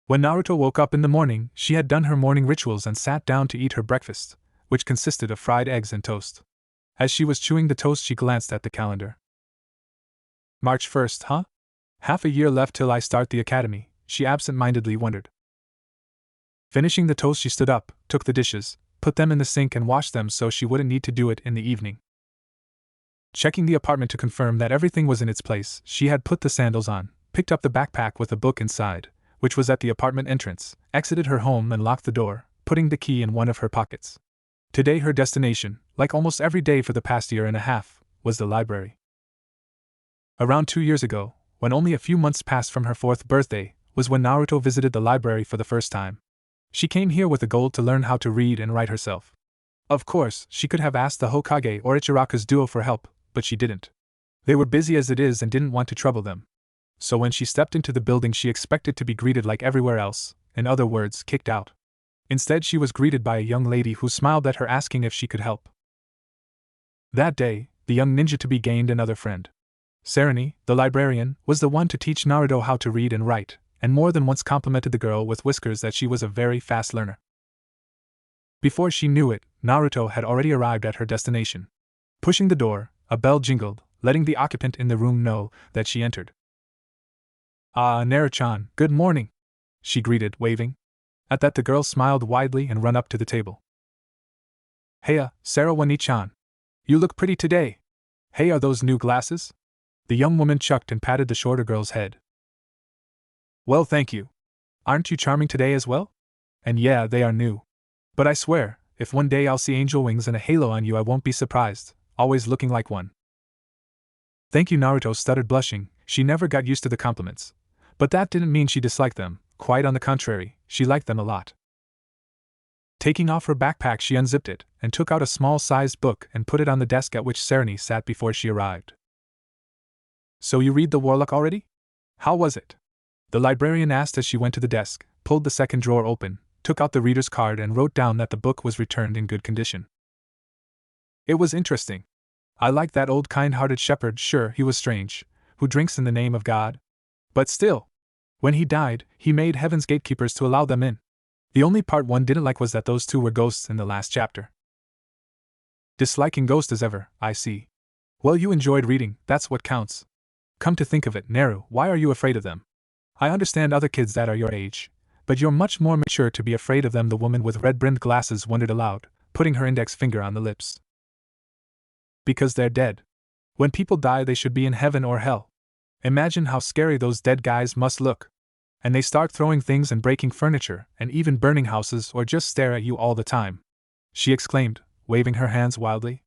When Naruto woke up in the morning, she had done her morning rituals and sat down to eat her breakfast, which consisted of fried eggs and toast. As she was chewing the toast she glanced at the calendar. March 1st, huh? Half a year left till I start the academy, she absent-mindedly wondered. Finishing the toast she stood up, took the dishes, put them in the sink and washed them so she wouldn't need to do it in the evening. Checking the apartment to confirm that everything was in its place, she had put the sandals on, picked up the backpack with a book inside, which was at the apartment entrance, exited her home and locked the door, putting the key in one of her pockets. Today her destination, like almost every day for the past year and a half, was the library. Around 2 years ago, when only a few months passed from her 4th birthday, was when Naruto visited the library for the first time. She came here with the goal to learn how to read and write herself. Of course, she could have asked the Hokage or Ichiraka's duo for help, but she didn't. They were busy as it is and didn't want to trouble them. So when she stepped into the building she expected to be greeted like everywhere else, in other words, kicked out. Instead she was greeted by a young lady who smiled at her asking if she could help. That day, the young ninja-to-be gained another friend. Sarani, the librarian, was the one to teach Naruto how to read and write, and more than once complimented the girl with whiskers that she was a very fast learner. Before she knew it, Naruto had already arrived at her destination. Pushing the door, a bell jingled, letting the occupant in the room know that she entered. "Ah, Naru-chan, good morning," she greeted, waving. At that the girl smiled widely and ran up to the table. "Heya, Sarawani-chan. You look pretty today. Hey, are those new glasses?" The young woman chucked and patted the shorter girl's head. "Well, thank you. Aren't you charming today as well? And yeah, they are new. But I swear, if one day I'll see angel wings and a halo on you, I won't be surprised, always looking like one." "Thank you," Naruto stuttered, blushing. She never got used to the compliments. But that didn't mean she disliked them, quite on the contrary, she liked them a lot. Taking off her backpack, she unzipped it, and took out a small-sized book and put it on the desk at which Sarani sat before she arrived. "So you read The Warlock already? How was it?" the librarian asked as she went to the desk, pulled the second drawer open, took out the reader's card and wrote down that the book was returned in good condition. "It was interesting. I liked that old kind-hearted shepherd, sure he was strange, who drinks in the name of God. But still, when he died, he made heaven's gatekeepers to allow them in. The only part one didn't like was that those two were ghosts in the last chapter." "Disliking ghosts as ever, I see. Well, you enjoyed reading, that's what counts. Come to think of it, Naru, why are you afraid of them? I understand other kids that are your age, but you're much more mature to be afraid of them," the woman with red-brimmed glasses wondered aloud, putting her index finger on the lips. "Because they're dead. When people die, they should be in heaven or hell. Imagine how scary those dead guys must look. And they start throwing things and breaking furniture, and even burning houses, or just stare at you all the time," she exclaimed, waving her hands wildly.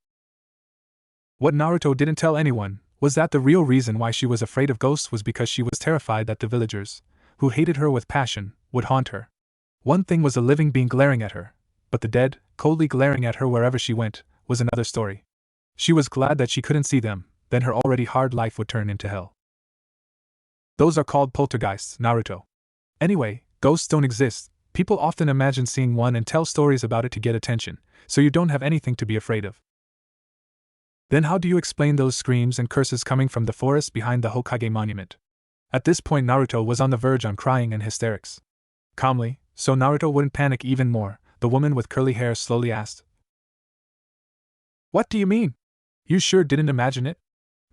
What Naruto didn't tell anyone was that the real reason why she was afraid of ghosts was because she was terrified that the villagers, who hated her with passion, would haunt her. One thing was a living being glaring at her, but the dead, coldly glaring at her wherever she went, was another story. She was glad that she couldn't see them, then her already hard life would turn into hell. "Those are called poltergeists, Naruto. Anyway, ghosts don't exist. People often imagine seeing one and tell stories about it to get attention, so you don't have anything to be afraid of." "Then how do you explain those screams and curses coming from the forest behind the Hokage monument?" At this point Naruto was on the verge on crying and hysterics. Calmly, so Naruto wouldn't panic even more, the woman with curly hair slowly asked. "What do you mean? You sure didn't imagine it?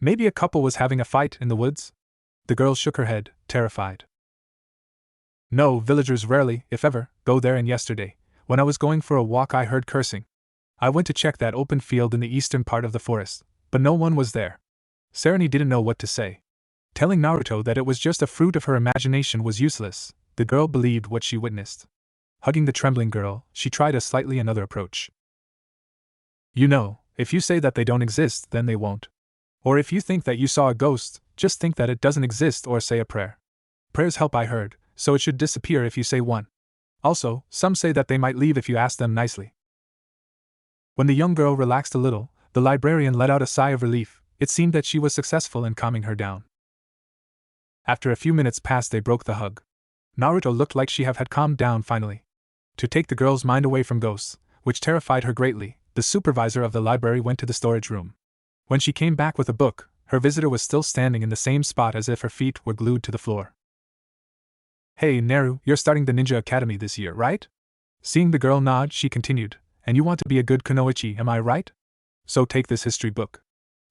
Maybe a couple was having a fight in the woods?" The girl shook her head, terrified. "No, villagers rarely, if ever, go there, and yesterday, when I was going for a walk, I heard cursing. I went to check that open field in the eastern part of the forest, but no one was there." Sarani didn't know what to say. Telling Naruto that it was just a fruit of her imagination was useless. The girl believed what she witnessed. Hugging the trembling girl, she tried a slightly another approach. "You know, if you say that they don't exist, then they won't. Or if you think that you saw a ghost, just think that it doesn't exist or say a prayer. Prayers help, I heard, so it should disappear if you say one. Also, some say that they might leave if you ask them nicely." When the young girl relaxed a little, the librarian let out a sigh of relief. It seemed that she was successful in calming her down. After a few minutes passed, they broke the hug. Naruto looked like she had calmed down finally. To take the girl's mind away from ghosts, which terrified her greatly, the supervisor of the library went to the storage room. When she came back with a book, her visitor was still standing in the same spot as if her feet were glued to the floor. "Hey, Naru, you're starting the ninja academy this year, right?" Seeing the girl nod, she continued, "And you want to be a good kunoichi, am I right? So take this history book.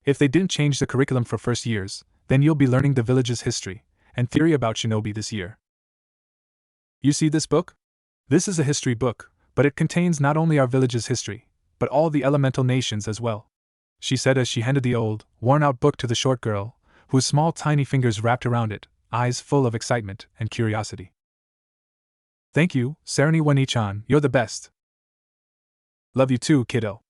If they didn't change the curriculum for first years, then you'll be learning the village's history and theory about shinobi this year. You see this book? This is a history book, but it contains not only our village's history, but all the elemental nations as well," she said as she handed the old, worn-out book to the short girl, whose small tiny fingers wrapped around it, eyes full of excitement and curiosity. "Thank you, Sarani-chan, you're the best. Love you too, kiddo."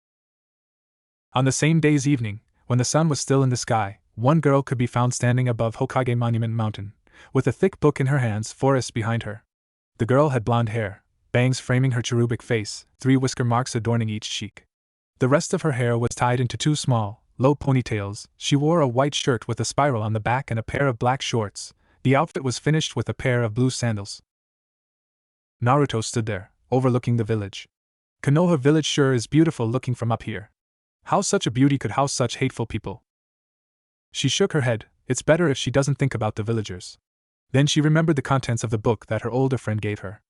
On the same day's evening, when the sun was still in the sky, one girl could be found standing above Hokage Monument Mountain, with a thick book in her hands, forest behind her. The girl had blonde hair, bangs framing her cherubic face, 3 whisker marks adorning each cheek. The rest of her hair was tied into 2 small, low ponytails. She wore a white shirt with a spiral on the back and a pair of black shorts. The outfit was finished with a pair of blue sandals. Naruto stood there, overlooking the village. "Konoha village sure is beautiful looking from up here. How such a beauty could house such hateful people?" She shook her head. It's better if she doesn't think about the villagers. Then she remembered the contents of the book that her older friend gave her.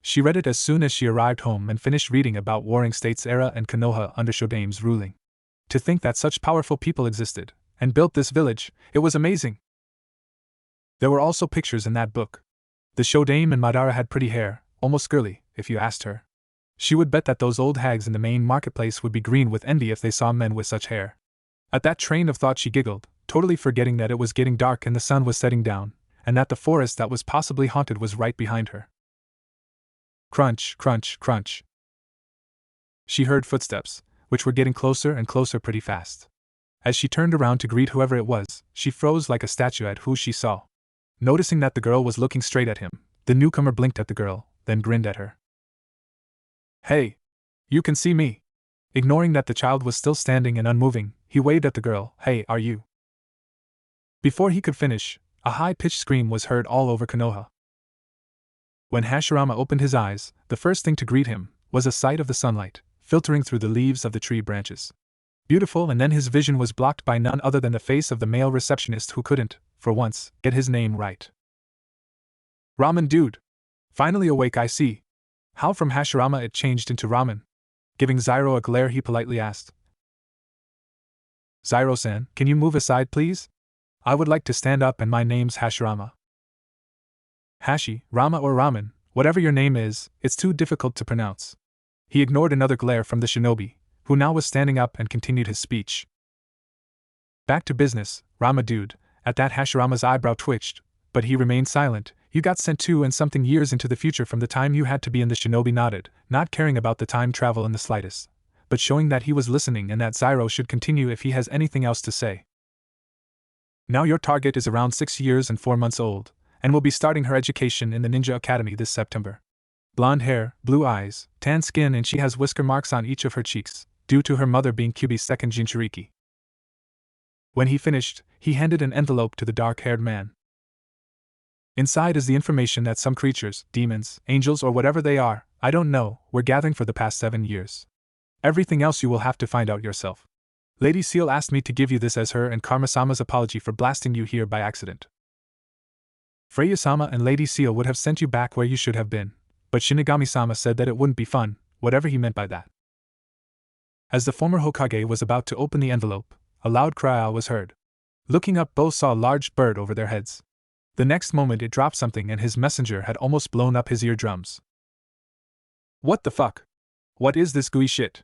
She read it as soon as she arrived home and finished reading about Warring States era and Konoha under Shodame's ruling. To think that such powerful people existed, and built this village, it was amazing. There were also pictures in that book. The Shodame and Madara had pretty hair, almost girly, if you asked her. She would bet that those old hags in the main marketplace would be green with envy if they saw men with such hair. At that train of thought she giggled, totally forgetting that it was getting dark and the sun was setting down, and that the forest that was possibly haunted was right behind her. Crunch, crunch, crunch. She heard footsteps, which were getting closer and closer pretty fast. As she turned around to greet whoever it was, she froze like a statue at who she saw. Noticing that the girl was looking straight at him, the newcomer blinked at the girl, then grinned at her. Hey! You can see me! Ignoring that the child was still standing and unmoving, he waved at the girl. Hey, are you? Before he could finish, a high-pitched scream was heard all over Konoha. When Hashirama opened his eyes, the first thing to greet him was a sight of the sunlight, filtering through the leaves of the tree branches. Beautiful, and then his vision was blocked by none other than the face of the male receptionist who couldn't, for once, get his name right. Ramen dude! Finally awake, I see. How from Hashirama it changed into ramen? Giving Zyro a glare, he politely asked. Zyro-san, can you move aside, please? I would like to stand up, and my name's Hashirama. Hashi, Rama or Ramen, whatever your name is, it's too difficult to pronounce. He ignored another glare from the shinobi, who now was standing up, and continued his speech. Back to business, Rama dude. At that Hashirama's eyebrow twitched, but he remained silent. You got sent 2 and something years into the future from the time you had to be in. The shinobi nodded, not caring about the time travel in the slightest, but showing that he was listening and that Zyro should continue if he has anything else to say. Now your target is around 6 years and 4 months old, and will be starting her education in the Ninja Academy this September. Blonde hair, blue eyes, tan skin, and she has whisker marks on each of her cheeks, due to her mother being Kyuubi's second Jinchuriki. When he finished, he handed an envelope to the dark-haired man. Inside is the information that some creatures, demons, angels, or whatever they are, I don't know, were gathering for the past 7 years. Everything else you will have to find out yourself. Lady Seal asked me to give you this as her and Karma-sama's apology for blasting you here by accident. Freya-sama and Lady Seal would have sent you back where you should have been, but Shinigami-sama said that it wouldn't be fun, whatever he meant by that. As the former Hokage was about to open the envelope, a loud cry was heard. Looking up, both saw a large bird over their heads. The next moment it dropped something and his messenger had almost blown up his eardrums. What the fuck? What is this gooey shit?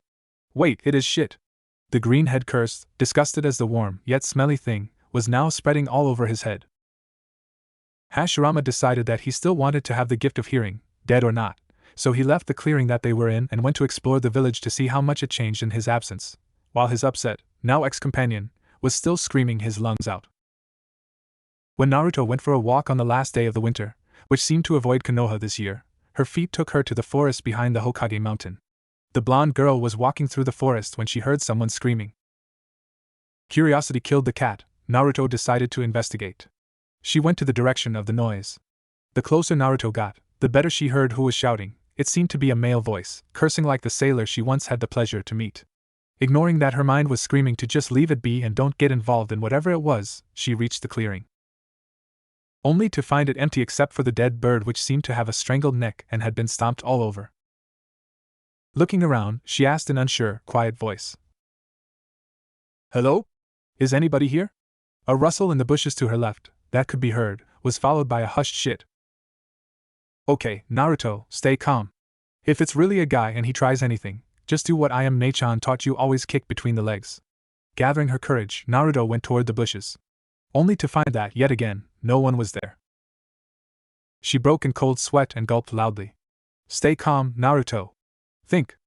Wait, it is shit. The greenhead cursed, disgusted as the warm, yet smelly thing, was now spreading all over his head. Hashirama decided that he still wanted to have the gift of hearing, dead or not, so he left the clearing that they were in and went to explore the village to see how much it changed in his absence, while his upset, now ex-companion, was still screaming his lungs out. When Naruto went for a walk on the last day of the winter, which seemed to avoid Konoha this year, her feet took her to the forest behind the Hokage mountain. The blonde girl was walking through the forest when she heard someone screaming. Curiosity killed the cat. Naruto decided to investigate. She went to the direction of the noise. The closer Naruto got, the better she heard who was shouting. It seemed to be a male voice, cursing like the sailor she once had the pleasure to meet. Ignoring that her mind was screaming to just leave it be and don't get involved in whatever it was, she reached the clearing. Only to find it empty except for the dead bird, which seemed to have a strangled neck and had been stomped all over. Looking around, she asked in an unsure, quiet voice. Hello? Is anybody here? A rustle in the bushes to her left, that could be heard, was followed by a hushed shit. Okay, Naruto, stay calm. If it's really a guy and he tries anything, just do what I am Nei-chan taught you, always kick between the legs. Gathering her courage, Naruto went toward the bushes. Only to find that, yet again, no one was there. She broke in cold sweat and gulped loudly. Stay calm, Naruto. Think.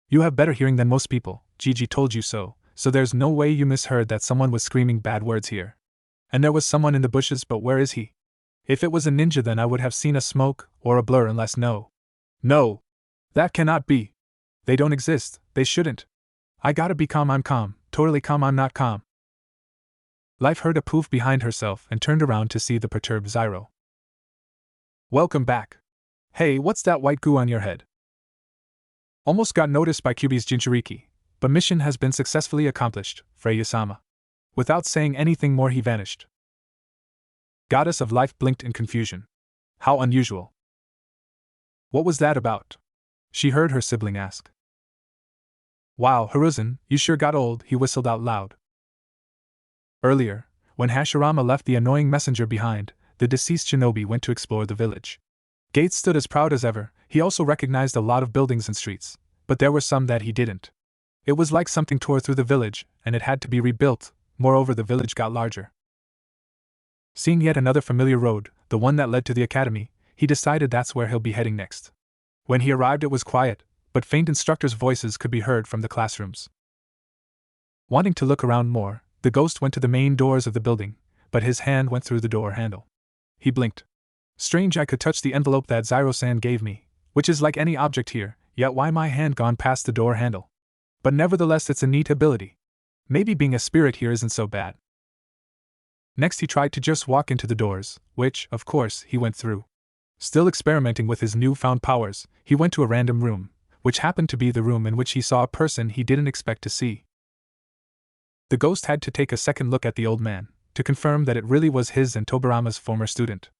You have better hearing than most people, Gigi told you so there's no way you misheard that someone was screaming bad words here. And there was someone in the bushes, but where is he? If it was a ninja, then I would have seen a smoke or a blur, unless no. No! That cannot be! They don't exist, they shouldn't. I gotta be calm, I'm calm, totally calm, I'm not calm. Life heard a poof behind herself and turned around to see the perturbed Zyro. Welcome back. Hey, what's that white goo on your head? Almost got noticed by Kyuubi's Jinchuriki, but mission has been successfully accomplished, Freya-sama. Without saying anything more, he vanished. Goddess of Life blinked in confusion. How unusual. What was that about? She heard her sibling ask. Wow, Hiruzen, you sure got old, he whistled out loud. Earlier, when Hashirama left the annoying messenger behind, the deceased shinobi went to explore the village. Gates stood as proud as ever. He also recognized a lot of buildings and streets, but there were some that he didn't. It was like something tore through the village, and it had to be rebuilt. Moreover, the village got larger. Seeing yet another familiar road, the one that led to the academy, he decided that's where he'll be heading next. When he arrived, it was quiet, but faint instructors' voices could be heard from the classrooms. Wanting to look around more, the ghost went to the main doors of the building, but his hand went through the door handle. He blinked. Strange, I could touch the envelope that Zyro-san gave me, which is like any object here, yet why my hand gone past the door handle? But nevertheless, it's a neat ability. Maybe being a spirit here isn't so bad. Next he tried to just walk into the doors, which, of course, he went through. Still experimenting with his newfound powers, he went to a random room, which happened to be the room in which he saw a person he didn't expect to see. The ghost had to take a second look at the old man, to confirm that it really was his and Tobirama's former student.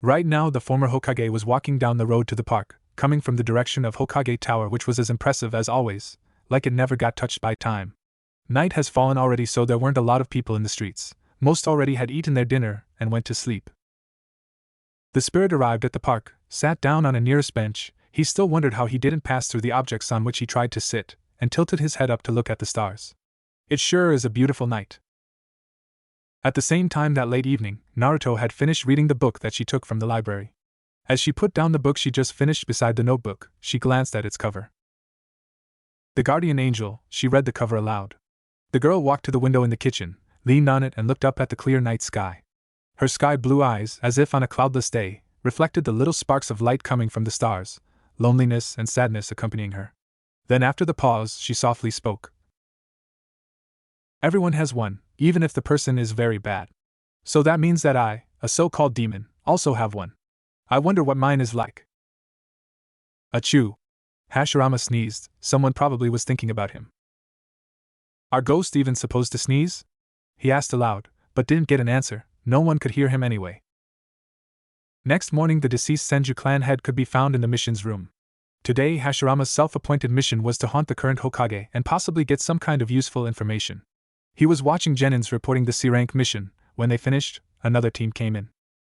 Right now the former Hokage was walking down the road to the park, coming from the direction of Hokage Tower, which was as impressive as always, like it never got touched by time. Night has fallen already, so there weren't a lot of people in the streets. Most already had eaten their dinner and went to sleep. The spirit arrived at the park, sat down on a nearest bench. He still wondered how he didn't pass through the objects on which he tried to sit, and tilted his head up to look at the stars. It sure is a beautiful night. At the same time that late evening, Naruto had finished reading the book that she took from the library. As she put down the book she just finished beside the notebook, she glanced at its cover. The Guardian Angel, she read the cover aloud. The girl walked to the window in the kitchen, leaned on it and looked up at the clear night sky. Her sky-blue eyes, as if on a cloudless day, reflected the little sparks of light coming from the stars, loneliness and sadness accompanying her. Then after the pause, she softly spoke. Everyone has one, even if the person is very bad. So that means that I, a so-called demon, also have one. I wonder what mine is like. Achoo! Hashirama sneezed. Someone probably was thinking about him. Are ghosts even supposed to sneeze? He asked aloud, but didn't get an answer. No one could hear him anyway. Next morning the deceased Senju clan head could be found in the mission's room. Today Hashirama's self-appointed mission was to haunt the current Hokage and possibly get some kind of useful information. He was watching Genins reporting the C-rank mission. When they finished, another team came in.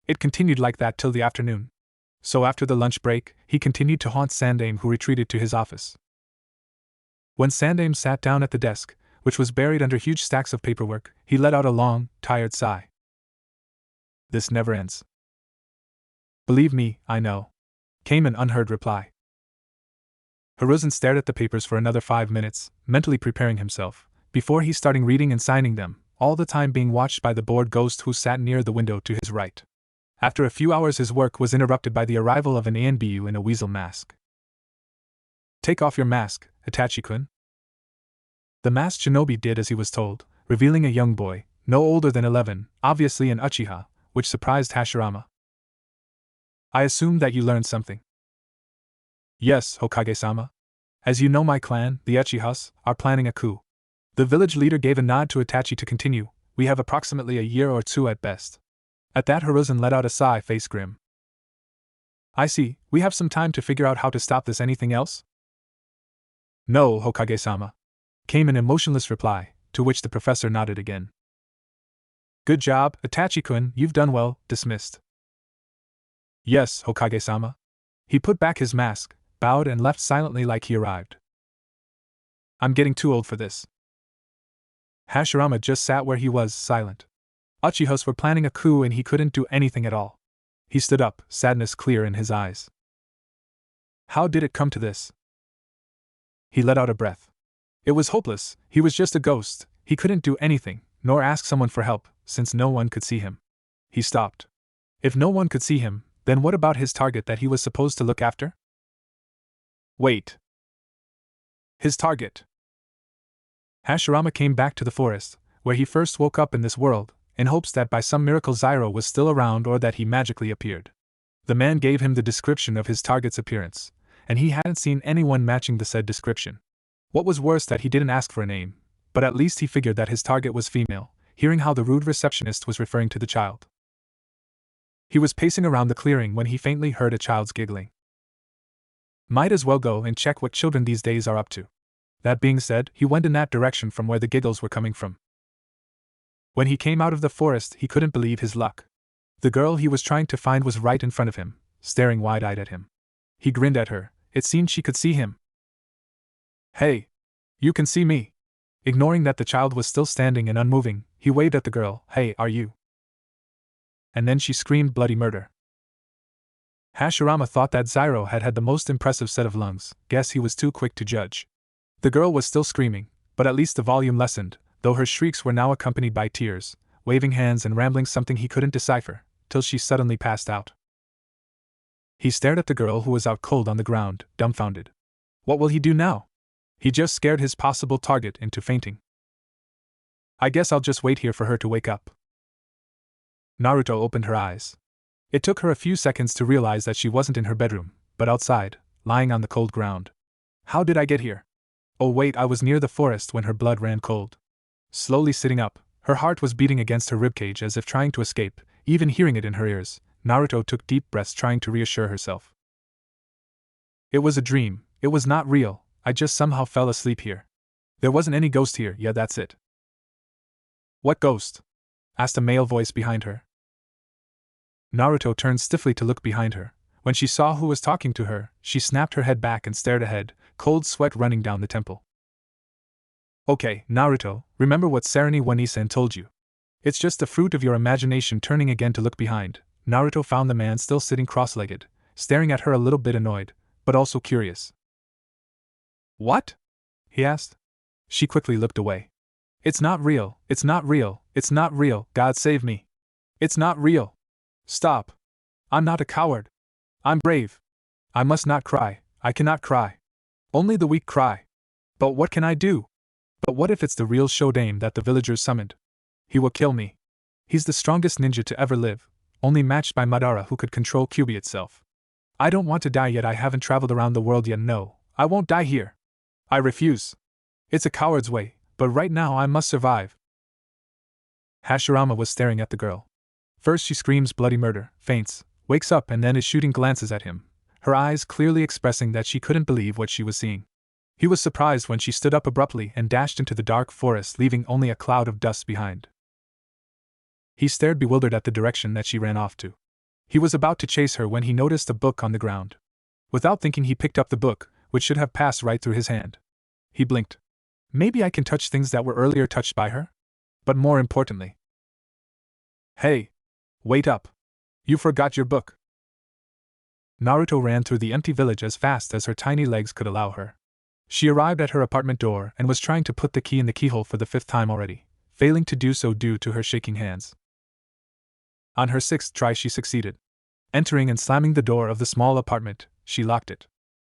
It continued like that till the afternoon. So after the lunch break, he continued to haunt Sandame, who retreated to his office. When Sandame sat down at the desk, which was buried under huge stacks of paperwork, he let out a long, tired sigh. This never ends. Believe me, I know, came an unheard reply. Hiruzen stared at the papers for another 5 minutes, mentally preparing himself, before he started reading and signing them, all the time being watched by the bored ghost who sat near the window to his right. After a few hours his work was interrupted by the arrival of an ANBU in a weasel mask. Take off your mask, Itachi-kun. The masked shinobi did as he was told, revealing a young boy, no older than 11, obviously an Uchiha, which surprised Hashirama. I assume that you learned something. Yes, Hokage-sama. As you know, my clan, the Uchihas, are planning a coup. The village leader gave a nod to Itachi to continue. We have approximately a year or two at best. At that Hiruzen let out a sigh, face grim. I see, we have some time to figure out how to stop this. Anything else? No, Hokage-sama, came an emotionless reply, to which the professor nodded again. Good job, Itachi-kun, you've done well. Dismissed. Yes, Hokage-sama. He put back his mask, bowed and left silently like he arrived. I'm getting too old for this. Hashirama just sat where he was, silent. Uchihas were planning a coup and he couldn't do anything at all. He stood up, sadness clear in his eyes. How did it come to this? He let out a breath. It was hopeless. He was just a ghost. He couldn't do anything, nor ask someone for help, since no one could see him. He stopped. If no one could see him, then what about his target that he was supposed to look after? Wait. His target. Hashirama came back to the forest, where he first woke up in this world, in hopes that by some miracle Zyro was still around or that he magically appeared. The man gave him the description of his target's appearance, and he hadn't seen anyone matching the said description. What was worse, that he didn't ask for a name, but at least he figured that his target was female, hearing how the rude receptionist was referring to the child. He was pacing around the clearing when he faintly heard a child's giggling. Might as well go and check what children these days are up to. That being said, he went in that direction from where the giggles were coming from. When he came out of the forest, he couldn't believe his luck. The girl he was trying to find was right in front of him, staring wide-eyed at him. He grinned at her. It seemed she could see him. "Hey! You can see me!" Ignoring that the child was still standing and unmoving, he waved at the girl. "Hey, are you?" And then she screamed bloody murder. Hashirama thought that Zyro had had the most impressive set of lungs. Guess he was too quick to judge. The girl was still screaming, but at least the volume lessened, though her shrieks were now accompanied by tears, waving hands and rambling something he couldn't decipher, till she suddenly passed out. He stared at the girl who was out cold on the ground, dumbfounded. What will he do now? He just scared his possible target into fainting. I guess I'll just wait here for her to wake up. Naruto opened her eyes. It took her a few seconds to realize that she wasn't in her bedroom, but outside, lying on the cold ground. How did I get here? Oh wait, I was near the forest when her blood ran cold. Slowly sitting up, her heart was beating against her ribcage as if trying to escape, even hearing it in her ears. Naruto took deep breaths trying to reassure herself. It was a dream, it was not real, I just somehow fell asleep here. There wasn't any ghost here, yeah, that's it. What ghost? Asked a male voice behind her. Naruto turned stiffly to look behind her. When she saw who was talking to her, she snapped her head back and stared ahead, cold sweat running down the temple. Okay, Naruto, remember what Sarani One-Nisan told you. It's just the fruit of your imagination. Turning again to look behind, Naruto found the man still sitting cross-legged, staring at her a little bit annoyed, but also curious. What? He asked. She quickly looked away. It's not real, it's not real, it's not real, God save me. It's not real. Stop. I'm not a coward. I'm brave. I must not cry, I cannot cry. Only the weak cry. But what can I do? But what if it's the real Shodaime that the villagers summoned? He will kill me. He's the strongest ninja to ever live, only matched by Madara, who could control Kyuubi itself. I don't want to die yet. I haven't traveled around the world yet. No, I won't die here. I refuse. It's a coward's way, but right now I must survive. Hashirama was staring at the girl. First she screams bloody murder, faints, wakes up, and then is shooting glances at him, her eyes clearly expressing that she couldn't believe what she was seeing. He was surprised when she stood up abruptly and dashed into the dark forest, leaving only a cloud of dust behind. He stared bewildered at the direction that she ran off to. He was about to chase her when he noticed a book on the ground. Without thinking, he picked up the book, which should have passed right through his hand. He blinked. Maybe I can touch things that were earlier touched by her? But more importantly. Hey! Wait up! You forgot your book! Naruto ran through the empty village as fast as her tiny legs could allow her. She arrived at her apartment door and was trying to put the key in the keyhole for the 5th time already, failing to do so due to her shaking hands. On her 6th try she succeeded. Entering and slamming the door of the small apartment, she locked it.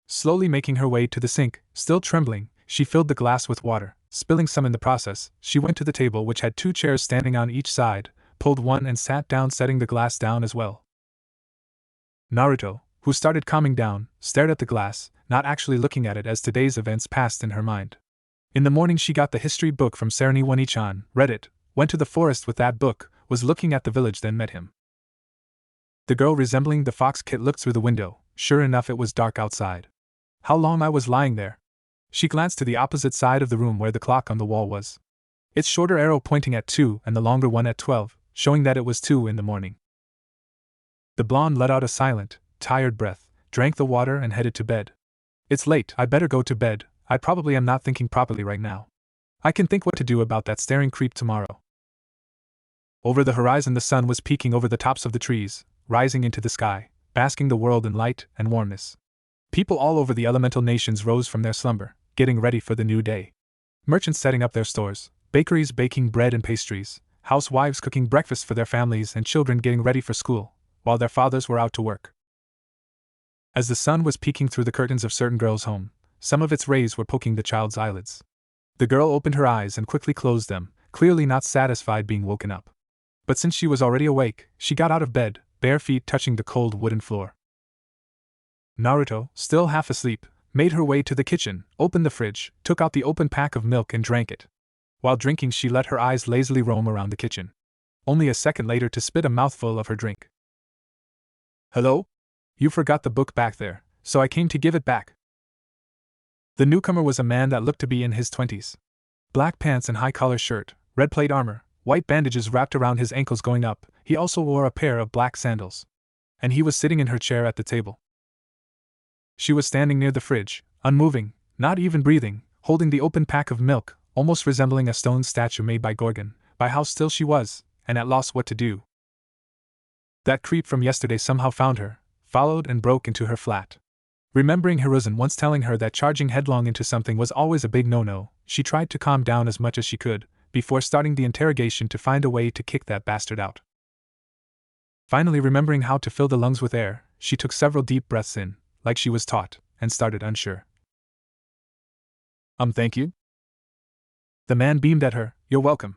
Slowly making her way to the sink, still trembling, she filled the glass with water, spilling some in the process. She went to the table, which had 2 chairs standing on each side, pulled one and sat down, setting the glass down as well. Naruto, who started calming down, stared at the glass, not actually looking at it as today's events passed in her mind. In the morning she got the history book from Sarani One-Nisan, read it, went to the forest with that book, was looking at the village, then met him. The girl resembling the fox kit looked through the window. Sure enough, it was dark outside. How long I was lying there? She glanced to the opposite side of the room where the clock on the wall was. Its shorter arrow pointing at 2 and the longer one at 12, showing that it was 2 in the morning. The blonde let out a silent, tired breath, drank the water and headed to bed. It's late, I better go to bed. I probably am not thinking properly right now. I can think what to do about that staring creep tomorrow. Over the horizon the sun was peeking over the tops of the trees, rising into the sky, basking the world in light and warmness. People all over the elemental nations rose from their slumber, getting ready for the new day. Merchants setting up their stores, bakeries baking bread and pastries, housewives cooking breakfast for their families, and children getting ready for school, while their fathers were out to work. As the sun was peeking through the curtains of certain girls' home, some of its rays were poking the child's eyelids. The girl opened her eyes and quickly closed them, clearly not satisfied being woken up. But since she was already awake, she got out of bed, bare feet touching the cold wooden floor. Naruto, still half asleep, made her way to the kitchen, opened the fridge, took out the open pack of milk and drank it. While drinking, she let her eyes lazily roam around the kitchen. Only a second later to spit a mouthful of her drink. Hello? You forgot the book back there, so I came to give it back. The newcomer was a man that looked to be in his 20s. Black pants and high-collar shirt, red plate armor, white bandages wrapped around his ankles going up. He also wore a pair of black sandals. And he was sitting in her chair at the table. She was standing near the fridge, unmoving, not even breathing, holding the open pack of milk, almost resembling a stone statue made by Gorgon, by how still she was, and at loss what to do. That creep from yesterday somehow found her, followed and broke into her flat. Remembering Hiruzen once telling her that charging headlong into something was always a big no-no, she tried to calm down as much as she could, before starting the interrogation to find a way to kick that bastard out. Finally remembering how to fill the lungs with air, she took several deep breaths in, like she was taught, and started unsure. Thank you? The man beamed at her. You're welcome.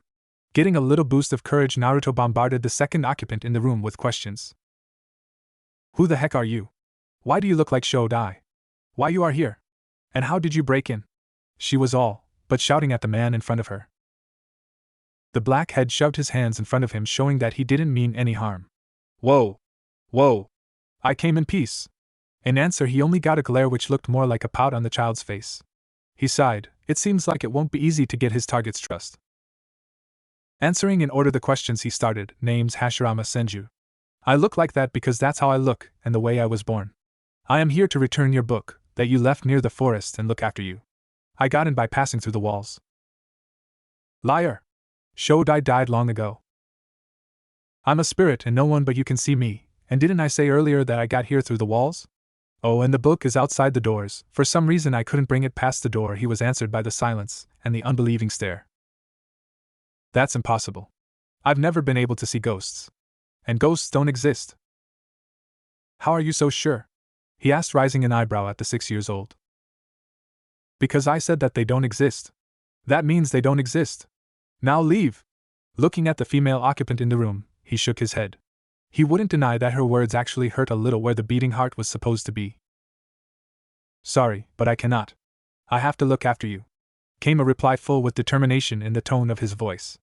Getting a little boost of courage, Naruto bombarded the second occupant in the room with questions. Who the heck are you? Why do you look like Shodai? Why you are here? And how did you break in? She was all but shouting at the man in front of her. The blackhead shoved his hands in front of him, showing that he didn't mean any harm. Whoa! Whoa! I came in peace. In answer, he only got a glare which looked more like a pout on the child's face. He sighed. It seems like it won't be easy to get his target's trust. Answering in order the questions he started. Name's Hashirama Senju. I look like that because that's how I look, and the way I was born. I am here to return your book, that you left near the forest, and look after you. I got in by passing through the walls. Liar! Shodai died long ago. I'm a spirit and no one but you can see me, and didn't I say earlier that I got here through the walls? Oh, and the book is outside the doors. For some reason I couldn't bring it past the door. He was answered by the silence and the unbelieving stare. That's impossible. I've never been able to see ghosts. And ghosts don't exist. How are you so sure? He asked, raising an eyebrow at the 6 years old. Because I said that they don't exist. That means they don't exist. Now leave. Looking at the female occupant in the room, he shook his head. He wouldn't deny that her words actually hurt a little where the beating heart was supposed to be. Sorry, but I cannot. I have to look after you. Came a reply full with determination in the tone of his voice.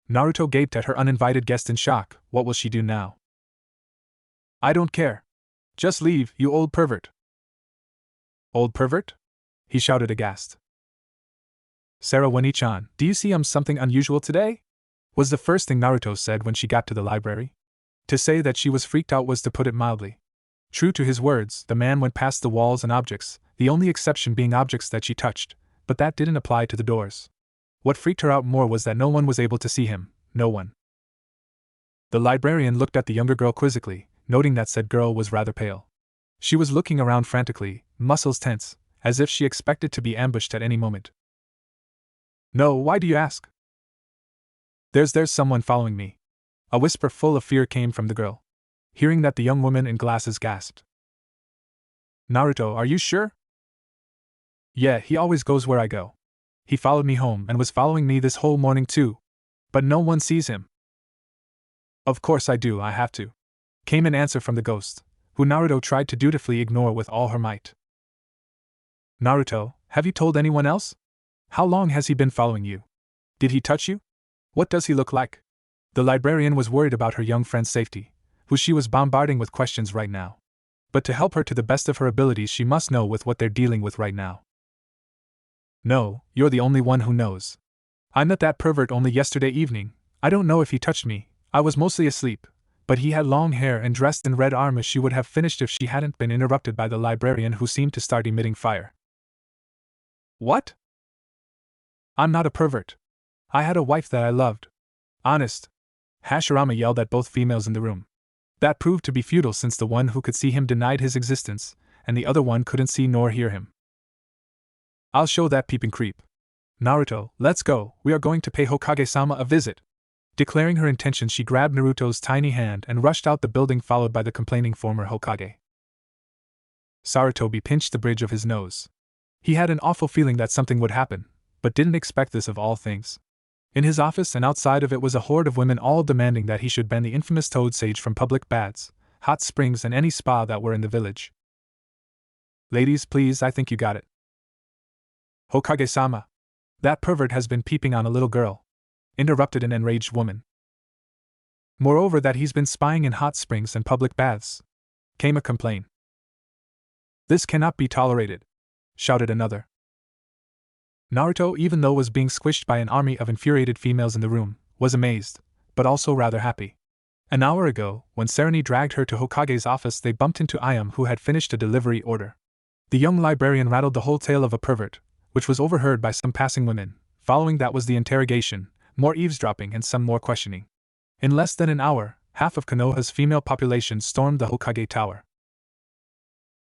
Naruto gaped at her uninvited guest in shock. What will she do now? I don't care. Just leave, you old pervert. Old pervert? He shouted aghast. Sarah Wani-chan, do you see something unusual today? Was the first thing Naruto said when she got to the library. To say that she was freaked out was to put it mildly. True to his words, the man went past the walls and objects, the only exception being objects that she touched, but that didn't apply to the doors. What freaked her out more was that no one was able to see him, no one. The librarian looked at the younger girl quizzically, noting that said girl was rather pale. She was looking around frantically, muscles tense, as if she expected to be ambushed at any moment. No, why do you ask? There's someone following me. A whisper full of fear came from the girl. Hearing that, the young woman in glasses gasped. Naruto, are you sure? Yeah, he always goes where I go. He followed me home and was following me this whole morning too. But no one sees him. Of course I do, I have to. Came an answer from the ghost, who Naruto tried to dutifully ignore with all her might. Naruto, have you told anyone else? How long has he been following you? Did he touch you? What does he look like? The librarian was worried about her young friend's safety, who she was bombarding with questions right now. But to help her to the best of her abilities, she must know with what they're dealing with right now. No, you're the only one who knows. I met that pervert only yesterday evening. I don't know if he touched me. I was mostly asleep, but he had long hair and dressed in red armor. She would have finished if she hadn't been interrupted by the librarian, who seemed to start emitting fire. What? I'm not a pervert. I had a wife that I loved. Honest. Hashirama yelled at both females in the room. That proved to be futile since the one who could see him denied his existence, and the other one couldn't see nor hear him. I'll show that peeping creep. Naruto, let's go, we are going to pay Hokage-sama a visit. Declaring her intention, she grabbed Naruto's tiny hand and rushed out the building, followed by the complaining former Hokage. Sarutobi pinched the bridge of his nose. He had an awful feeling that something would happen, but didn't expect this of all things. In his office and outside of it was a horde of women, all demanding that he should ban the infamous Toad Sage from public baths, hot springs, and any spa that were in the village. Ladies, please, I think you got it. Hokage-sama. That pervert has been peeping on a little girl, interrupted an enraged woman. Moreover, that he's been spying in hot springs and public baths. came a complaint. "This cannot be tolerated," shouted another. Naruto, even though was being squished by an army of infuriated females in the room, was amazed, but also rather happy. An hour ago, when Sarani dragged her to Hokage's office, they bumped into Ayam, who had finished a delivery order. The young librarian rattled the whole tale of a pervert, which was overheard by some passing women. Following that was the interrogation, more eavesdropping and some more questioning. In less than an hour, half of Konoha's female population stormed the Hokage Tower.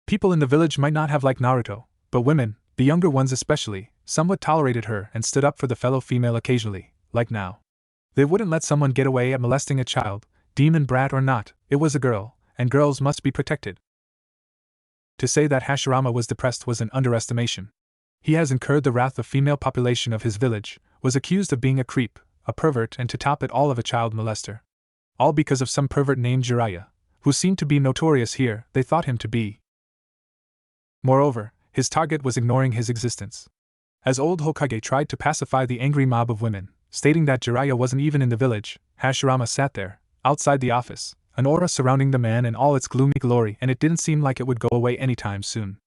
People in the village might not have liked Naruto, but women, the younger ones especially, somewhat tolerated her and stood up for the fellow female occasionally, like now. They wouldn't let someone get away at molesting a child, demon brat or not. It was a girl, and girls must be protected. To say that Hashirama was depressed was an underestimation. He has incurred the wrath of female population of his village, was accused of being a creep, a pervert, and to top it all of a child molester. All because of some pervert named Jiraiya, who seemed to be notorious here, they thought him to be. Moreover, his target was ignoring his existence. As old Hokage tried to pacify the angry mob of women, stating that Jiraiya wasn't even in the village, Hashirama sat there, outside the office, an aura surrounding the man in all its gloomy glory, and it didn't seem like it would go away anytime soon.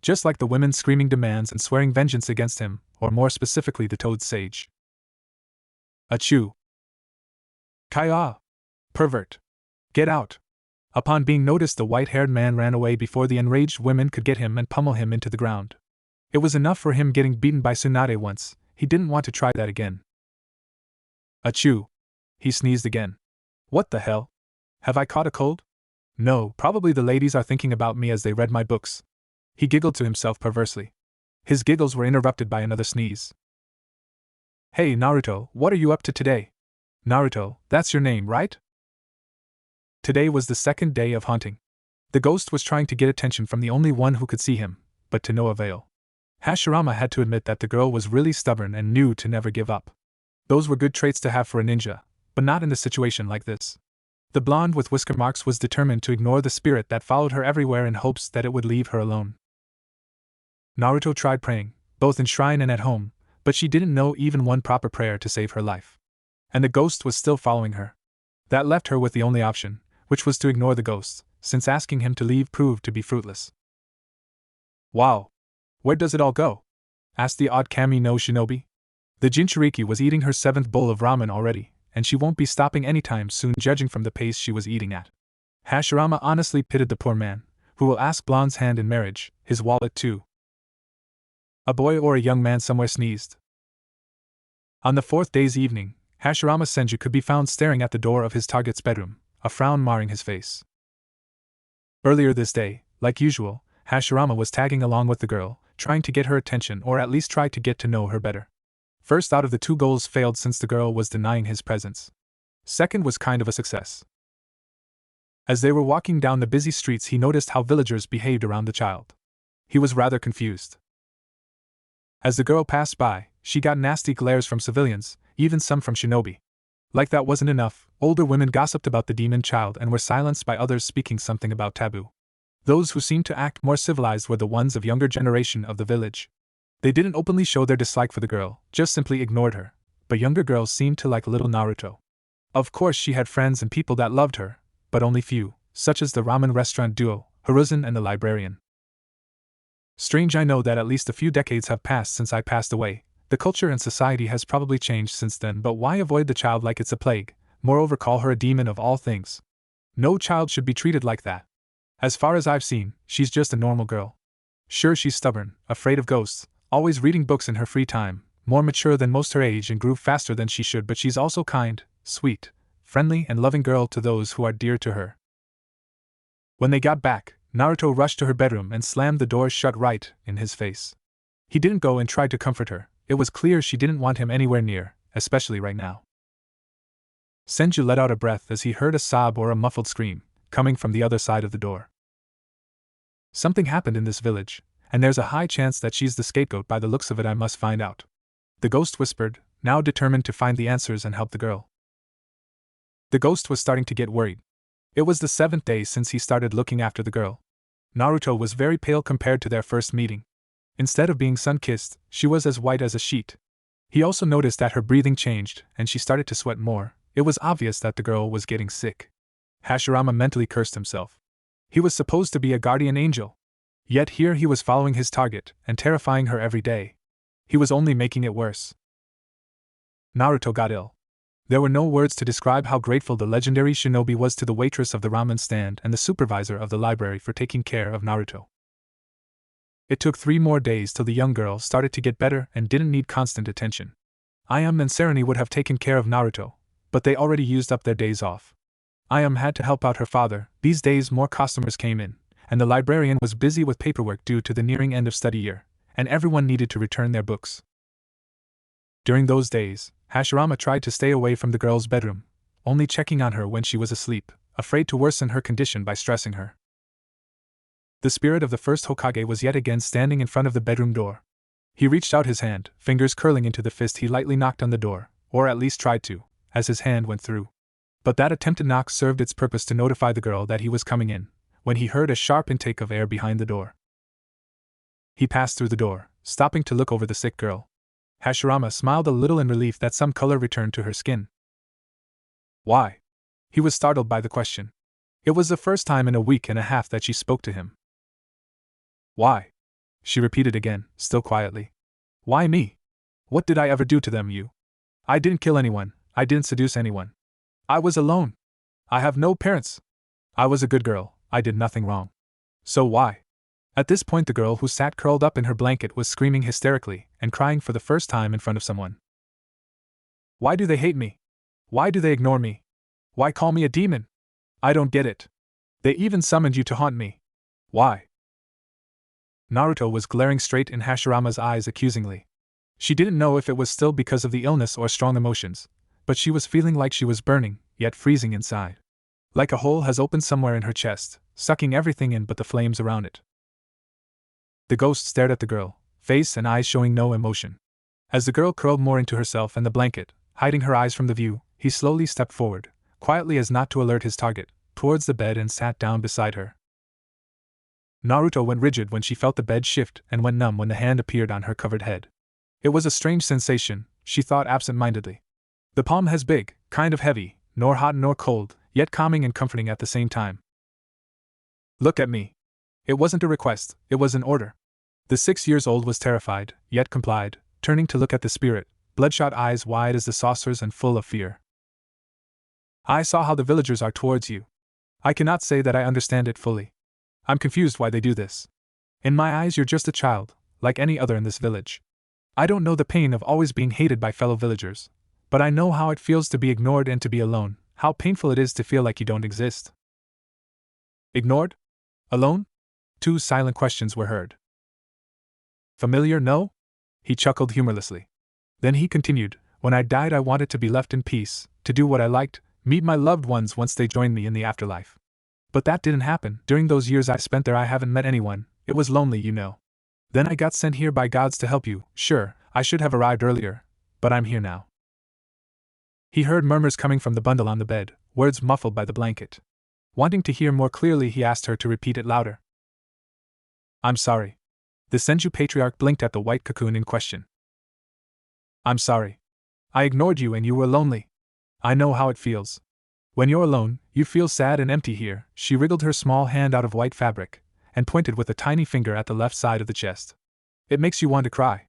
Just like the women screaming demands and swearing vengeance against him, or more specifically the Toad Sage. Achoo! Kaya! Pervert! Get out! Upon being noticed, the white-haired man ran away before the enraged women could get him and pummel him into the ground. It was enough for him getting beaten by Tsunade once. He didn't want to try that again. Achoo! He sneezed again. What the hell? Have I caught a cold? No, probably the ladies are thinking about me as they read my books. He giggled to himself perversely. His giggles were interrupted by another sneeze. Hey Naruto, what are you up to today? Naruto, that's your name, right? Today was the second day of haunting. The ghost was trying to get attention from the only one who could see him, but to no avail. Hashirama had to admit that the girl was really stubborn and knew to never give up. Those were good traits to have for a ninja, but not in a situation like this. The blonde with whisker marks was determined to ignore the spirit that followed her everywhere in hopes that it would leave her alone. Naruto tried praying, both in shrine and at home, but she didn't know even one proper prayer to save her life. And the ghost was still following her. That left her with the only option, which was to ignore the ghost, since asking him to leave proved to be fruitless. Wow! Where does it all go? Asked the odd Kami no Shinobi. The Jinchuriki was eating her 7th bowl of ramen already, and she won't be stopping anytime soon judging from the pace she was eating at. Hashirama honestly pitied the poor man, who will ask Blonde's hand in marriage, his wallet too. A boy or a young man somewhere sneezed. On the 4th day's evening, Hashirama Senju could be found staring at the door of his target's bedroom, a frown marring his face. Earlier this day, like usual, Hashirama was tagging along with the girl, trying to get her attention or at least try to get to know her better. First out of the 2 goals failed since the girl was denying his presence. Second was kind of a success. As they were walking down the busy streets, he noticed how villagers behaved around the child. He was rather confused. As the girl passed by, she got nasty glares from civilians, even some from shinobi. Like that wasn't enough, older women gossiped about the demon child and were silenced by others speaking something about taboo. Those who seemed to act more civilized were the ones of younger generation of the village. They didn't openly show their dislike for the girl, just simply ignored her, but younger girls seemed to like little Naruto. Of course she had friends and people that loved her, but only few, such as the ramen restaurant duo, Hiruzen and the librarian. Strange, I know that at least a few decades have passed since I passed away. The culture and society has probably changed since then, but why avoid the child like it's a plague, moreover call her a demon of all things? No child should be treated like that. As far as I've seen, she's just a normal girl. Sure, she's stubborn, afraid of ghosts, always reading books in her free time, more mature than most her age and grew faster than she should, but she's also kind, sweet, friendly and loving girl to those who are dear to her. When they got back, Naruto rushed to her bedroom and slammed the door shut right in his face. He didn't go and try to comfort her. It was clear she didn't want him anywhere near, especially right now. Senju let out a breath as he heard a sob or a muffled scream, coming from the other side of the door. Something happened in this village, and there's a high chance that she's the scapegoat. By the looks of it, I must find out. The ghost whispered, now determined to find the answers and help the girl. The ghost was starting to get worried. It was the 7th day since he started looking after the girl. Naruto was very pale compared to their first meeting. Instead of being sun-kissed, she was as white as a sheet. He also noticed that her breathing changed, and she started to sweat more. It was obvious that the girl was getting sick. Hashirama mentally cursed himself. He was supposed to be a guardian angel. Yet here he was following his target and terrifying her every day. He was only making it worse. Naruto got ill. There were no words to describe how grateful the legendary shinobi was to the waitress of the ramen stand and the supervisor of the library for taking care of Naruto. It took 3 more days till the young girl started to get better and didn't need constant attention. Ayame and Sarani would have taken care of Naruto, but they already used up their days off. Ayame had to help out her father. These days more customers came in, and the librarian was busy with paperwork due to the nearing end of study year, and everyone needed to return their books. During those days, Hashirama tried to stay away from the girl's bedroom, only checking on her when she was asleep, afraid to worsen her condition by stressing her. The spirit of the first Hokage was yet again standing in front of the bedroom door. He reached out his hand, fingers curling into the fist. He lightly knocked on the door, or at least tried to, as his hand went through. But that attempted knock served its purpose to notify the girl that he was coming in, when he heard a sharp intake of air behind the door. He passed through the door, stopping to look over the sick girl. Hashirama smiled a little in relief that some color returned to her skin. Why? He was startled by the question. It was the first time in a week and a half that she spoke to him. Why? She repeated again, still quietly. Why me? What did I ever do to them, you? I didn't kill anyone, I didn't seduce anyone. I was alone. I have no parents. I was a good girl, I did nothing wrong. So why? At this point the girl who sat curled up in her blanket was screaming hysterically and crying for the first time in front of someone. Why do they hate me? Why do they ignore me? Why call me a demon? I don't get it. They even summoned you to haunt me. Why? Naruto was glaring straight in Hashirama's eyes accusingly. She didn't know if it was still because of the illness or strong emotions, but she was feeling like she was burning, yet freezing inside. Like a hole has opened somewhere in her chest, sucking everything in but the flames around it. The ghost stared at the girl, face and eyes showing no emotion. As the girl curled more into herself and the blanket, hiding her eyes from the view, he slowly stepped forward, quietly as not to alert his target, towards the bed and sat down beside her. Naruto went rigid when she felt the bed shift and went numb when the hand appeared on her covered head. It was a strange sensation, she thought absent-mindedly. The palm has big, kind of heavy, nor hot nor cold, yet calming and comforting at the same time. Look at me. It wasn't a request, it was an order. The 6-year-old was terrified, yet complied, turning to look at the spirit, bloodshot eyes wide as the saucers and full of fear. I saw how the villagers are towards you. I cannot say that I understand it fully. I'm confused why they do this. In my eyes you're just a child, like any other in this village. I don't know the pain of always being hated by fellow villagers, but I know how it feels to be ignored and to be alone, how painful it is to feel like you don't exist. Ignored? Alone? 2 silent questions were heard. Familiar, no? He chuckled humorlessly. Then he continued, when I died I wanted to be left in peace, to do what I liked, meet my loved ones once they joined me in the afterlife. But that didn't happen. During those years I spent there I haven't met anyone, it was lonely, you know. Then I got sent here by gods to help you. Sure, I should have arrived earlier, but I'm here now. He heard murmurs coming from the bundle on the bed, words muffled by the blanket. Wanting to hear more clearly he asked her to repeat it louder. I'm sorry. The Senju patriarch blinked at the white cocoon in question. I'm sorry. I ignored you and you were lonely. I know how it feels. When you're alone, you feel sad and empty here. She wriggled her small hand out of white fabric, and pointed with a tiny finger at the left side of the chest. It makes you want to cry.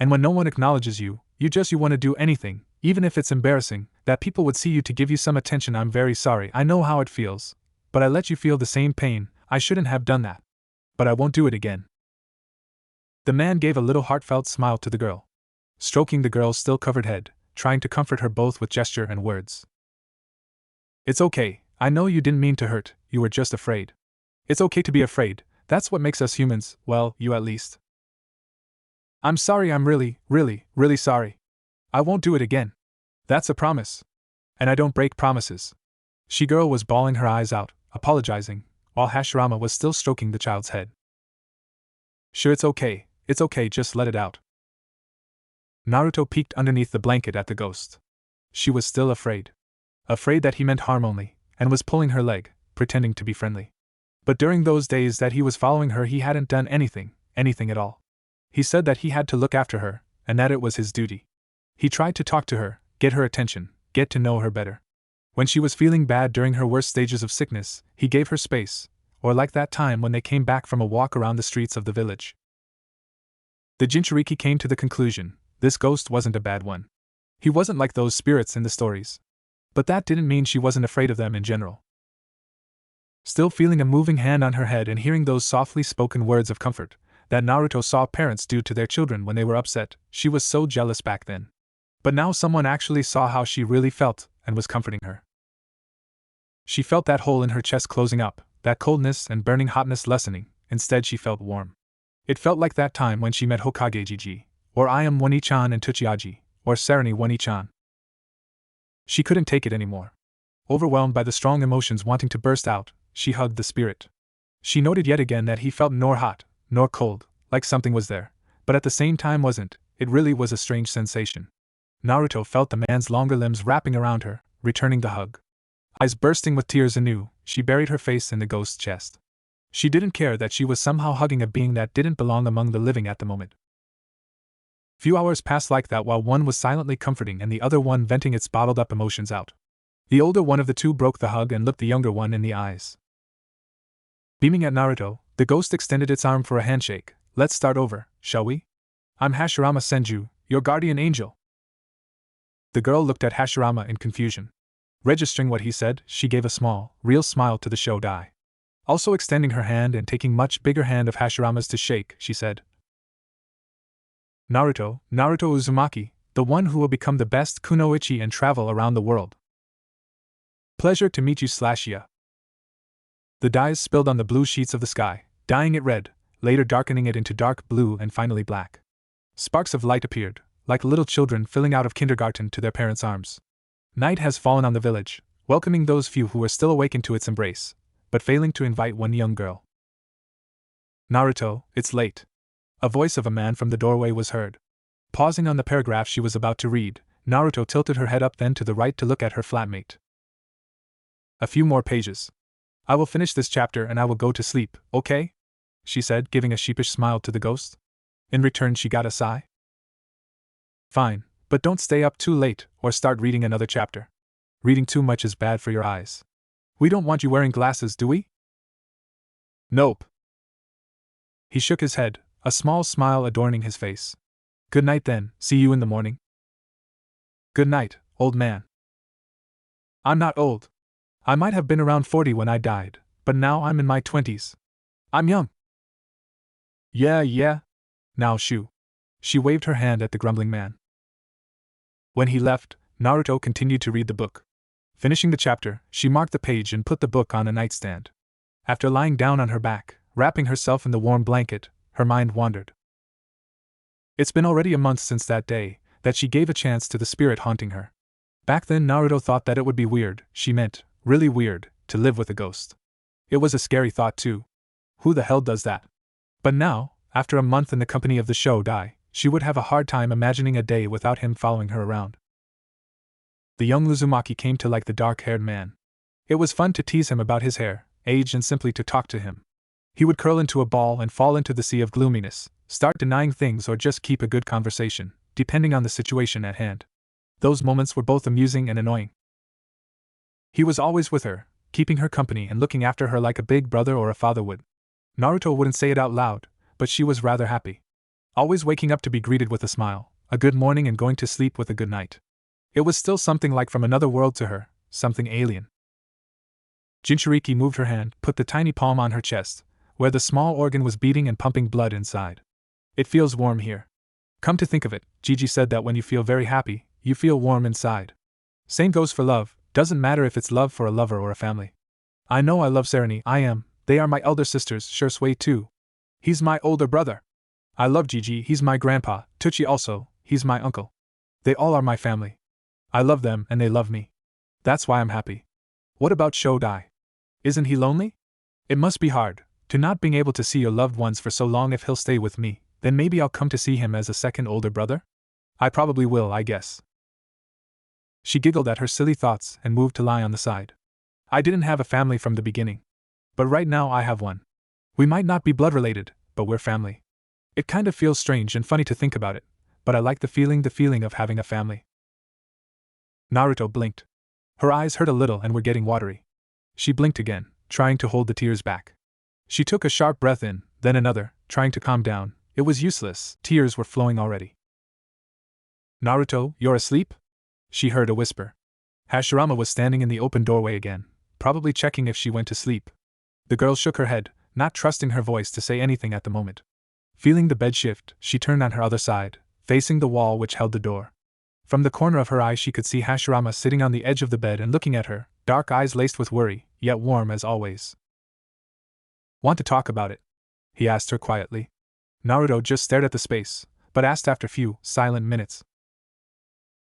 And when no one acknowledges you, you want to do anything, even if it's embarrassing, that people would see you to give you some attention. I'm very sorry, I know how it feels. But I let you feel the same pain, I shouldn't have done that. But I won't do it again. The man gave a little heartfelt smile to the girl, stroking the girl's still covered head, trying to comfort her both with gesture and words. It's okay, I know you didn't mean to hurt, you were just afraid. It's okay to be afraid, that's what makes us humans, well, you at least. I'm sorry, I'm really sorry. I won't do it again. That's a promise. And I don't break promises. She-girl was bawling her eyes out, apologizing, while Hashirama was still stroking the child's head. Sure, it's okay, just let it out. Naruto peeked underneath the blanket at the ghost. She was still afraid. Afraid that he meant harm only, and was pulling her leg, pretending to be friendly. But during those days that he was following her he hadn't done anything at all. He said that he had to look after her, and that it was his duty. He tried to talk to her, get her attention, get to know her better. When she was feeling bad during her worst stages of sickness, he gave her space, or like that time when they came back from a walk around the streets of the village. The Jinchuriki came to the conclusion, this ghost wasn't a bad one. He wasn't like those spirits in the stories. But that didn't mean she wasn't afraid of them in general. Still feeling a moving hand on her head and hearing those softly spoken words of comfort that Naruto saw parents do to their children when they were upset, she was so jealous back then. But now someone actually saw how she really felt and was comforting her. She felt that hole in her chest closing up, that coldness and burning hotness lessening. Instead she felt warm. It felt like that time when she met Hokage Jiji, or Ayame Oni-chan and Tsuchiyaji, or Sarani Oni-chan. She couldn't take it anymore. Overwhelmed by the strong emotions wanting to burst out, she hugged the spirit. She noted yet again that he felt nor hot, nor cold, like something was there, but at the same time wasn't. It really was a strange sensation. Naruto felt the man's longer limbs wrapping around her, returning the hug. Eyes bursting with tears anew, she buried her face in the ghost's chest. She didn't care that she was somehow hugging a being that didn't belong among the living at the moment. Few hours passed like that while one was silently comforting and the other one venting its bottled-up emotions out. The older one of the two broke the hug and looked the younger one in the eyes. Beaming at Naruto, the ghost extended its arm for a handshake. Let's start over, shall we? I'm Hashirama Senju, your guardian angel. The girl looked at Hashirama in confusion. Registering what he said, she gave a small, real smile to the Shodai. Also extending her hand and taking much bigger hand of Hashirama's to shake, she said, Naruto Uzumaki, the one who will become the best kunoichi and travel around the world. Pleasure to meet you /ya. The dyes spilled on the blue sheets of the sky, dyeing it red, later darkening it into dark blue and finally black. Sparks of light appeared, like little children filling out of kindergarten to their parents' arms. Night has fallen on the village, welcoming those few who were still awake into its embrace, but failing to invite one young girl. Naruto, it's late. A voice of a man from the doorway was heard. Pausing on the paragraph she was about to read, Naruto tilted her head up then to the right to look at her flatmate. A few more pages. I will finish this chapter and I will go to sleep, okay? She said, giving a sheepish smile to the ghost. In return she got a sigh. Fine, but don't stay up too late or start reading another chapter. Reading too much is bad for your eyes. We don't want you wearing glasses, do we? Nope. He shook his head, a small smile adorning his face. Good night then, see you in the morning. Good night, old man. I'm not old. I might have been around 40 when I died, but now I'm in my 20s. I'm young. Yeah. Now shoo. She waved her hand at the grumbling man. When he left, Naruto continued to read the book. Finishing the chapter, she marked the page and put the book on a nightstand. After lying down on her back, wrapping herself in the warm blanket, her mind wandered. It's been already a month since that day that she gave a chance to the spirit haunting her. Back then Naruto thought that it would be weird, she meant, really weird, to live with a ghost. It was a scary thought too. Who the hell does that? But now, after a month in the company of the Shodai, she would have a hard time imagining a day without him following her around. The young Uzumaki came to like the dark-haired man. It was fun to tease him about his hair, age and simply to talk to him. He would curl into a ball and fall into the sea of gloominess, start denying things or just keep a good conversation, depending on the situation at hand. Those moments were both amusing and annoying. He was always with her, keeping her company and looking after her like a big brother or a father would. Naruto wouldn't say it out loud, but she was rather happy. Always waking up to be greeted with a smile, a good morning and going to sleep with a good night. It was still something like from another world to her, something alien. Jinchuriki moved her hand, put the tiny palm on her chest, where the small organ was beating and pumping blood inside. It feels warm here. Come to think of it, Gigi said that when you feel very happy, you feel warm inside. Same goes for love, doesn't matter if it's love for a lover or a family. I know I love Sarani, they are my elder sisters, Shursui too. He's my older brother. I love Gigi, he's my grandpa, Tucci also, he's my uncle. They all are my family. I love them and they love me. That's why I'm happy. What about Shodai? Isn't he lonely? It must be hard, to not being able to see your loved ones for so long. If he'll stay with me, then maybe I'll come to see him as a second older brother? I probably will, I guess. She giggled at her silly thoughts and moved to lie on the side. I didn't have a family from the beginning. But right now I have one. We might not be blood related, but we're family. It kind of feels strange and funny to think about it, but I like the feeling of having a family. Naruto blinked. Her eyes hurt a little and were getting watery. She blinked again, trying to hold the tears back. She took a sharp breath in, then another, trying to calm down. It was useless, tears were flowing already. Naruto, you're asleep? She heard a whisper. Hashirama was standing in the open doorway again, probably checking if she went to sleep. The girl shook her head, not trusting her voice to say anything at the moment. Feeling the bed shift, she turned on her other side, facing the wall which held the door. From the corner of her eye she could see Hashirama sitting on the edge of the bed and looking at her, dark eyes laced with worry, yet warm as always. Want to talk about it? He asked her quietly. Naruto just stared at the space, but asked after few, silent minutes.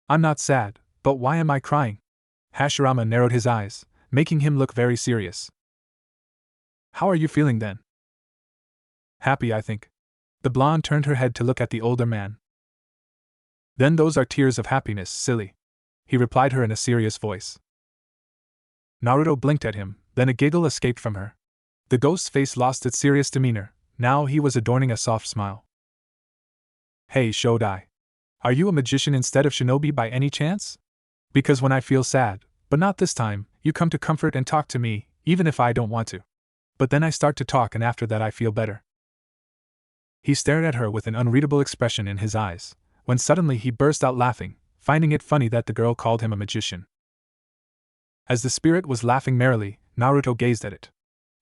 I'm not sad, but why am I crying? Hashirama narrowed his eyes, making him look very serious. How are you feeling then? Happy, I think. The blonde turned her head to look at the older man. Then those are tears of happiness, silly. He replied her in a serious voice. Naruto blinked at him, then a giggle escaped from her. The ghost's face lost its serious demeanor, now he was adorning a soft smile. Hey Shodai. Are you a magician instead of shinobi by any chance? Because when I feel sad, but not this time, you come to comfort and talk to me, even if I don't want to. But then I start to talk and after that I feel better. He stared at her with an unreadable expression in his eyes, when suddenly he burst out laughing, finding it funny that the girl called him a magician. As the spirit was laughing merrily, Naruto gazed at it.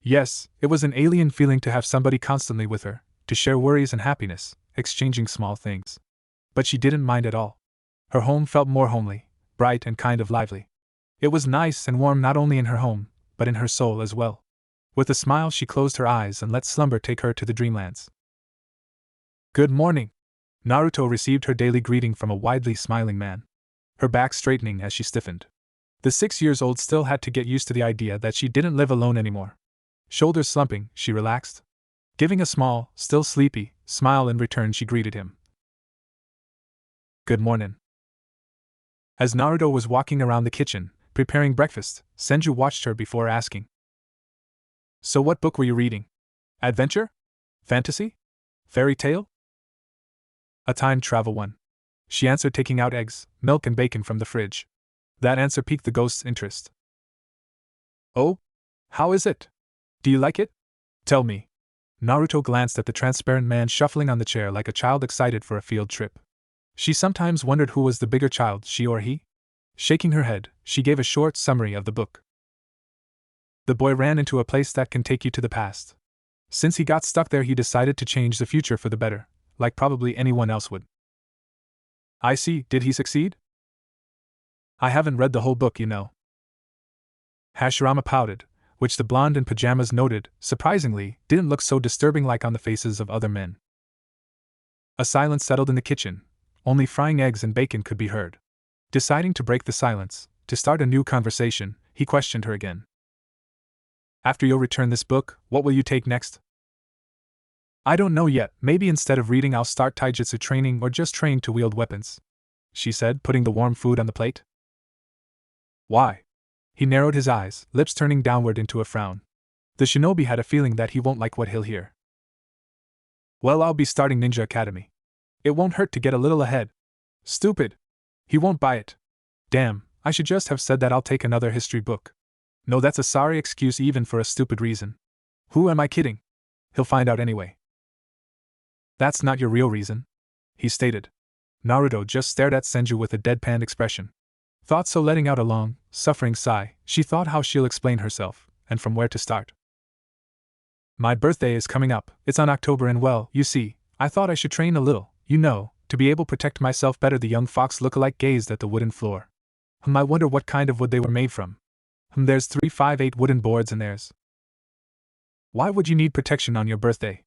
Yes, it was an alien feeling to have somebody constantly with her, to share worries and happiness, exchanging small things. But she didn't mind at all. Her home felt more homely, bright and kind of lively. It was nice and warm not only in her home, but in her soul as well. With a smile she closed her eyes and let slumber take her to the dreamlands. Good morning. Naruto received her daily greeting from a widely smiling man, her back straightening as she stiffened. The 6-year-old still had to get used to the idea that she didn't live alone anymore. Shoulders slumping, she relaxed. Giving a small, still sleepy, smile in return she greeted him. Good morning. As Naruto was walking around the kitchen, preparing breakfast, Senju watched her before asking. So what book were you reading? Adventure? Fantasy? Fairy tale? A time travel one. She answered, taking out eggs, milk and bacon from the fridge. That answer piqued the ghost's interest. Oh? How is it? Do you like it? Tell me. Naruto glanced at the transparent man shuffling on the chair like a child excited for a field trip. She sometimes wondered who was the bigger child, she or he. Shaking her head, she gave a short summary of the book. The boy ran into a place that can take you to the past. Since he got stuck there, he decided to change the future for the better, like probably anyone else would. I see, did he succeed? I haven't read the whole book, you know. Hashirama pouted, which the blonde in pajamas noted, surprisingly, didn't look so disturbing like on the faces of other men. A silence settled in the kitchen, only frying eggs and bacon could be heard. Deciding to break the silence, to start a new conversation, he questioned her again. After you'll return this book, what will you take next? I don't know yet, maybe instead of reading I'll start taijutsu training or just train to wield weapons, she said, putting the warm food on the plate. Why? He narrowed his eyes, lips turning downward into a frown. The shinobi had a feeling that he won't like what he'll hear. Well, I'll be starting Ninja Academy. It won't hurt to get a little ahead. Stupid. He won't buy it. Damn, I should just have said that I'll take another history book. No, that's a sorry excuse even for a stupid reason. Who am I kidding? He'll find out anyway. That's not your real reason, he stated. Naruto just stared at Senju with a deadpan expression. Thought so, letting out a long, suffering sigh, she thought how she'll explain herself, and from where to start. My birthday is coming up, it's on October and well, you see, I thought I should train a little, you know, to be able to protect myself better. The young fox look-alike gazed at the wooden floor. I wonder what kind of wood they were made from. There's 358 wooden boards in theirs. Why would you need protection on your birthday?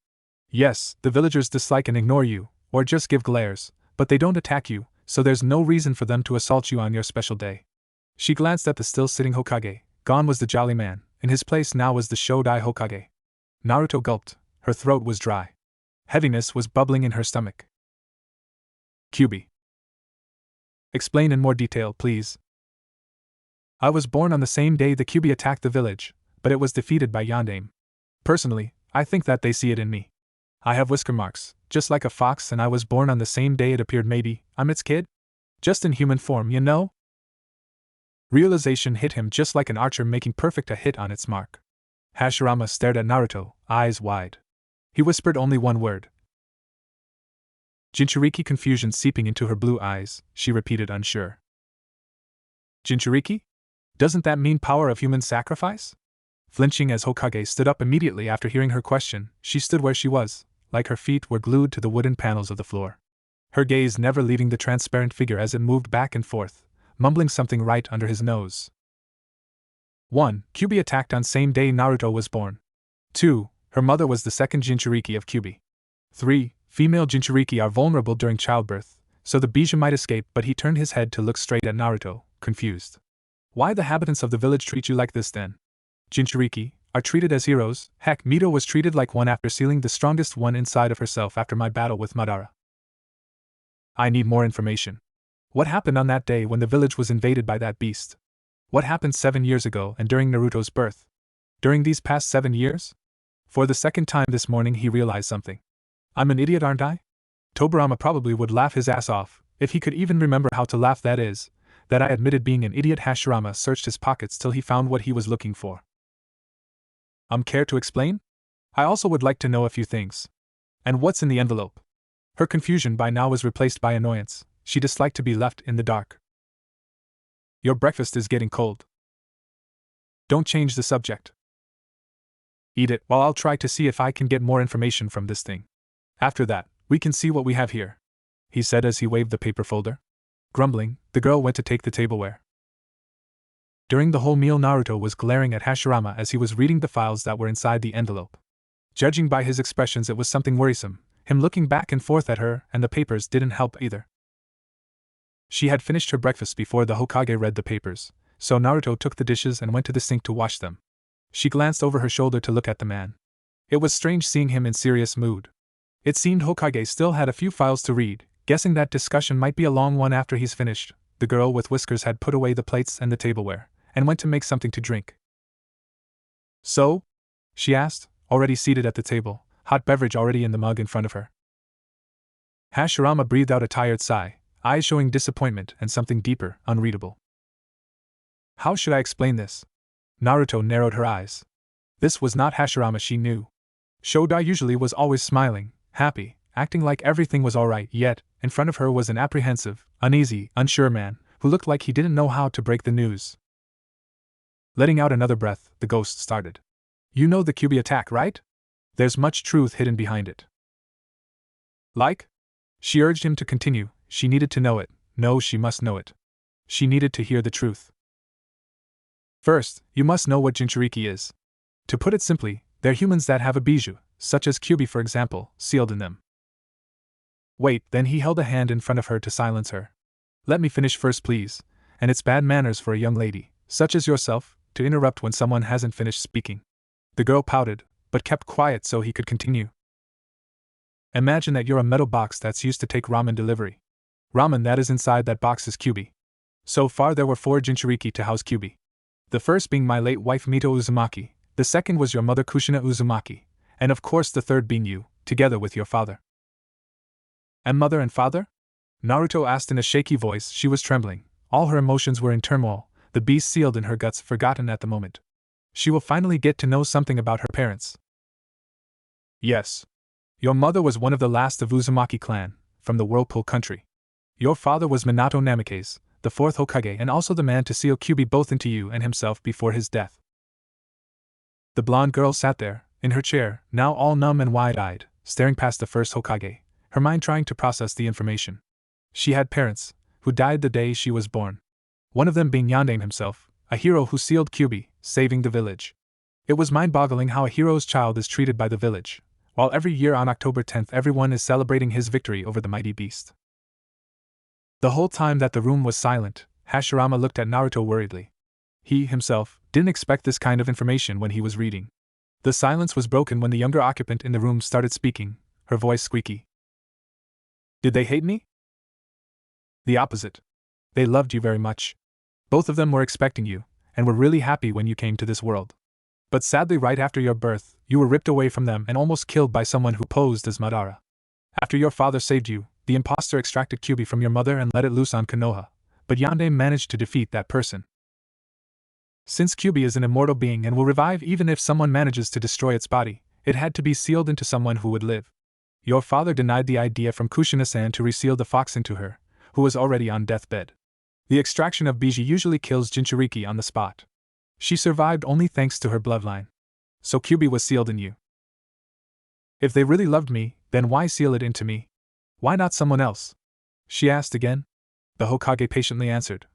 Yes, the villagers dislike and ignore you, or just give glares, but they don't attack you, so there's no reason for them to assault you on your special day. She glanced at the still-sitting Hokage. Gone was the jolly man, in his place now was the Shodai Hokage. Naruto gulped, her throat was dry. Heaviness was bubbling in her stomach. Kyubi. Explain in more detail, please. I was born on the same day the Kyubi attacked the village, but it was defeated by Yondaime. Personally, I think that they see it in me. I have whisker marks, just like a fox, and I was born on the same day it appeared. Maybe I'm its kid? Just in human form, you know? Realization hit him just like an archer making perfect a hit on its mark. Hashirama stared at Naruto, eyes wide. He whispered only one word. Jinchuriki, confusion seeping into her blue eyes, she repeated unsure. Jinchuriki? Doesn't that mean power of human sacrifice? Flinching as Hokage stood up immediately after hearing her question, she stood where she was, like her feet were glued to the wooden panels of the floor. Her gaze never leaving the transparent figure as it moved back and forth, mumbling something right under his nose. 1. Kyuubi attacked on same day Naruto was born. 2. Her mother was the second Jinchuriki of Kyuubi. 3. Female Jinchuriki are vulnerable during childbirth, so the Bijou might escape, but he turned his head to look straight at Naruto, confused. Why the inhabitants of the village treat you like this then? Jinchuriki are treated as heroes. Heck, Mito was treated like one after sealing the strongest one inside of herself after my battle with Madara. I need more information. What happened on that day when the village was invaded by that beast? What happened 7 years ago and during Naruto's birth? During these past 7 years? For the second time this morning he realized something. I'm an idiot, aren't I? Tobirama probably would laugh his ass off, if he could even remember how to laugh, that is, that I admitted being an idiot. Hashirama searched his pockets till he found what he was looking for. Care to explain? I also would like to know a few things. And what's in the envelope? Her confusion by now was replaced by annoyance. She disliked to be left in the dark. Your breakfast is getting cold. Don't change the subject. Eat it while I'll try to see if I can get more information from this thing. After that, we can see what we have here, he said as he waved the paper folder. Grumbling, the girl went to take the tableware. During the whole meal, Naruto was glaring at Hashirama as he was reading the files that were inside the envelope. Judging by his expressions, it was something worrisome. Him looking back and forth at her and the papers didn't help either. She had finished her breakfast before the Hokage read the papers, so Naruto took the dishes and went to the sink to wash them. She glanced over her shoulder to look at the man. It was strange seeing him in serious mood. It seemed Hokage still had a few files to read, guessing that discussion might be a long one after he's finished. The girl with whiskers had put away the plates and the tableware, and went to make something to drink. So? She asked, already seated at the table, hot beverage already in the mug in front of her. Hashirama breathed out a tired sigh, eyes showing disappointment and something deeper, unreadable. How should I explain this? Naruto narrowed her eyes. This was not Hashirama she knew. Shodai usually was always smiling, happy, acting like everything was alright, yet, in front of her was an apprehensive, uneasy, unsure man, who looked like he didn't know how to break the news. Letting out another breath, the ghost started. You know the Kyuubi attack, right? There's much truth hidden behind it. Like? She urged him to continue. She needed to know it. No, she must know it. She needed to hear the truth. First, you must know what Jinchuriki is. To put it simply, they're humans that have a bijou, such as Kyuubi for example, sealed in them. Wait, then he held a hand in front of her to silence her. Let me finish first, please, and it's bad manners for a young lady, such as yourself, to interrupt when someone hasn't finished speaking. The girl pouted, but kept quiet so he could continue. Imagine that you're a metal box that's used to take ramen delivery. Ramen that is inside that box is Kyuubi. So far there were 4 Jinchuriki to house Kyuubi. The first being my late wife Mito Uzumaki, the second was your mother Kushina Uzumaki, and of course the third being you, together with your father. And mother and father? Naruto asked in a shaky voice. She was trembling, all her emotions were in turmoil, the beast sealed in her guts forgotten at the moment. She will finally get to know something about her parents. Yes. Your mother was one of the last of Uzumaki clan, from the Whirlpool country. Your father was Minato Namikaze, the 4th Hokage and also the man to seal Kyuubi both into you and himself before his death. The blonde girl sat there, in her chair, now all numb and wide-eyed, staring past the 1st Hokage, her mind trying to process the information. She had parents, who died the day she was born. One of them being Yondaime himself, a hero who sealed Kyuubi, saving the village. It was mind-boggling how a hero's child is treated by the village, while every year on October 10th everyone is celebrating his victory over the mighty beast. The whole time that the room was silent, Hashirama looked at Naruto worriedly. He, himself, didn't expect this kind of information when he was reading. The silence was broken when the younger occupant in the room started speaking, her voice squeaky. Did they hate me? The opposite. They loved you very much. Both of them were expecting you, and were really happy when you came to this world. But sadly right after your birth, you were ripped away from them and almost killed by someone who posed as Madara. After your father saved you, the impostor extracted Kyuubi from your mother and let it loose on Konoha, but Yondaime managed to defeat that person. Since Kyuubi is an immortal being and will revive even if someone manages to destroy its body, it had to be sealed into someone who would live. Your father denied the idea from Kushina-san to reseal the fox into her, who was already on deathbed. The extraction of Biji usually kills Jinchuriki on the spot. She survived only thanks to her bloodline. So Kyuubi was sealed in you. If they really loved me, then why seal it into me? Why not someone else? She asked again. The Hokage patiently answered.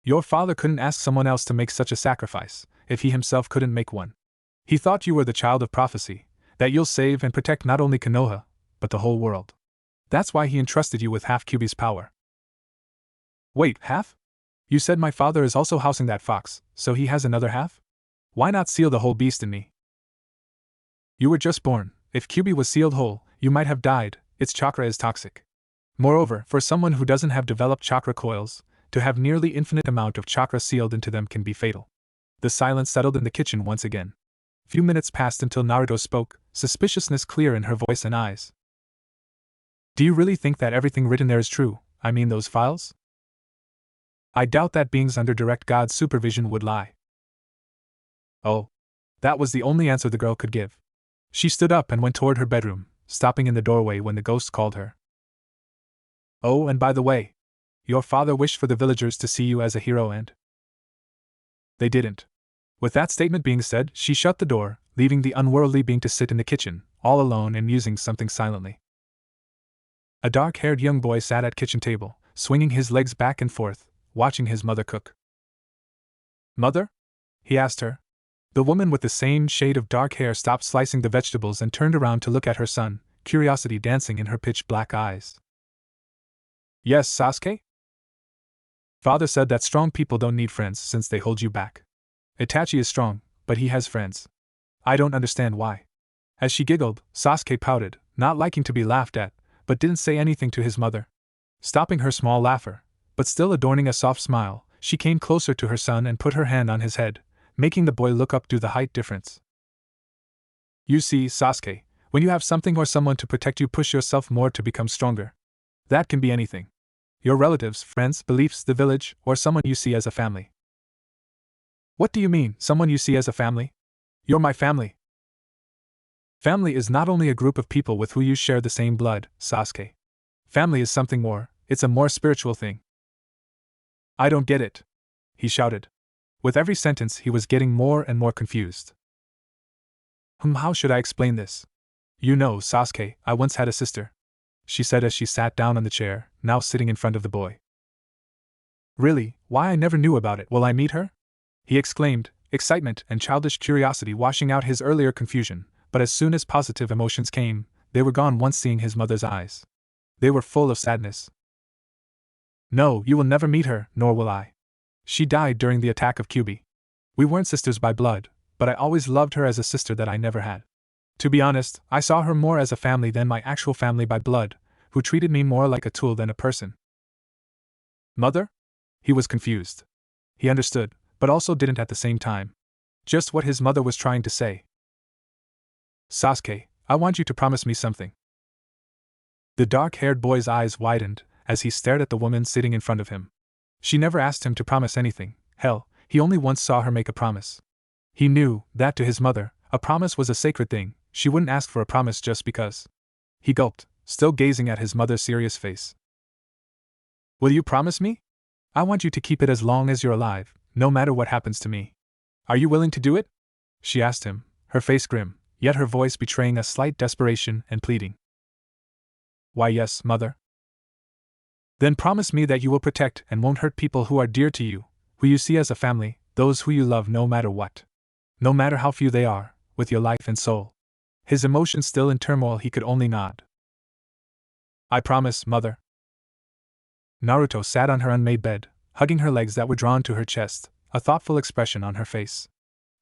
Your father couldn't ask someone else to make such a sacrifice, if he himself couldn't make one. He thought you were the child of prophecy, that you'll save and protect not only Konoha, but the whole world. That's why he entrusted you with half Kyuubi's power. Wait, half? You said my father is also housing that fox, so he has another half? Why not seal the whole beast in me? You were just born. If Kyuubi was sealed whole, you might have died. Its chakra is toxic. Moreover, for someone who doesn't have developed chakra coils, to have nearly infinite amount of chakra sealed into them can be fatal. The silence settled in the kitchen once again. Few minutes passed until Naruto spoke, suspiciousness clear in her voice and eyes. Do you really think that everything written there is true? I mean those files? I doubt that beings under direct God's supervision would lie. Oh. That was the only answer the girl could give. She stood up and went toward her bedroom, stopping in the doorway when the ghost called her. Oh, and by the way, your father wished for the villagers to see you as a hero and they didn't. With that statement being said, she shut the door, leaving the unworldly being to sit in the kitchen, all alone and musing something silently. A dark-haired young boy sat at kitchen table, swinging his legs back and forth, watching his mother cook. Mother? He asked her. The woman with the same shade of dark hair stopped slicing the vegetables and turned around to look at her son, curiosity dancing in her pitch-black eyes. Yes, Sasuke? Father said that strong people don't need friends since they hold you back. Itachi is strong, but he has friends. I don't understand why. As she giggled, Sasuke pouted, not liking to be laughed at, but didn't say anything to his mother. Stopping her small laughter, but still adorning a soft smile, she came closer to her son and put her hand on his head, making the boy look up due to the height difference. You see, Sasuke, when you have something or someone to protect you, push yourself more to become stronger. That can be anything. Your relatives, friends, beliefs, the village, or someone you see as a family. What do you mean, someone you see as a family? You're my family. Family is not only a group of people with who you share the same blood, Sasuke. Family is something more, it's a more spiritual thing. I don't get it, he shouted. With every sentence he was getting more and more confused. How should I explain this? You know, Sasuke, I once had a sister, she said as she sat down on the chair, now sitting in front of the boy. Really, why I never knew about it, will I meet her? He exclaimed, excitement and childish curiosity washing out his earlier confusion, but as soon as positive emotions came, they were gone once seeing his mother's eyes. They were full of sadness. No, you will never meet her, nor will I. She died during the attack of Kyuubi. We weren't sisters by blood, but I always loved her as a sister that I never had. To be honest, I saw her more as a family than my actual family by blood, who treated me more like a tool than a person. Mother? He was confused. He understood, but also didn't at the same time. Just what his mother was trying to say. Sasuke, I want you to promise me something. The dark-haired boy's eyes widened as he stared at the woman sitting in front of him. She never asked him to promise anything. Hell, he only once saw her make a promise. He knew that to his mother, a promise was a sacred thing. She wouldn't ask for a promise just because. He gulped, still gazing at his mother's serious face. Will you promise me? I want you to keep it as long as you're alive, no matter what happens to me. Are you willing to do it? She asked him, her face grim, yet her voice betraying a slight desperation and pleading. Why, yes, mother. Then promise me that you will protect and won't hurt people who are dear to you, who you see as a family, those who you love no matter what. No matter how few they are, with your life and soul. His emotions still in turmoil, he could only nod. I promise, mother. Naruto sat on her unmade bed, hugging her legs that were drawn to her chest, a thoughtful expression on her face.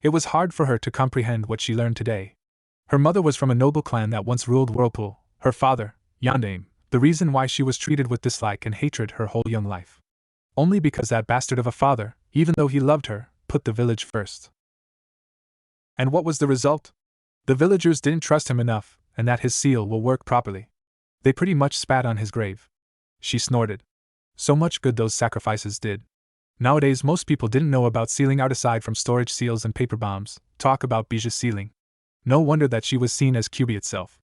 It was hard for her to comprehend what she learned today. Her mother was from a noble clan that once ruled Whirlpool, her father, Yondaime, the reason why she was treated with dislike and hatred her whole young life. Only because that bastard of a father, even though he loved her, put the village first. And what was the result? The villagers didn't trust him enough, and that his seal will work properly. They pretty much spat on his grave. She snorted. So much good those sacrifices did. Nowadays, most people didn't know about sealing art aside from storage seals and paper bombs. Talk about Bijou's sealing. No wonder that she was seen as QB itself.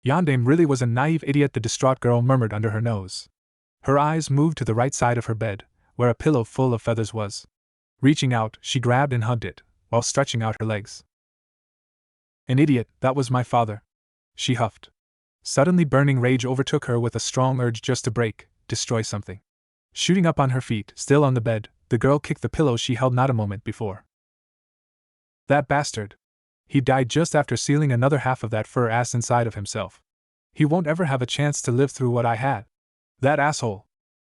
Yandame really was a naive idiot, the distraught girl murmured under her nose. Her eyes moved to the right side of her bed, where a pillow full of feathers was. Reaching out, she grabbed and hugged it, while stretching out her legs. An idiot, that was my father, she huffed. Suddenly burning rage overtook her with a strong urge just to destroy something. Shooting up on her feet, still on the bed, the girl kicked the pillow she held not a moment before. That bastard! He died just after sealing another half of that fur ass inside of himself. He won't ever have a chance to live through what I had. That asshole!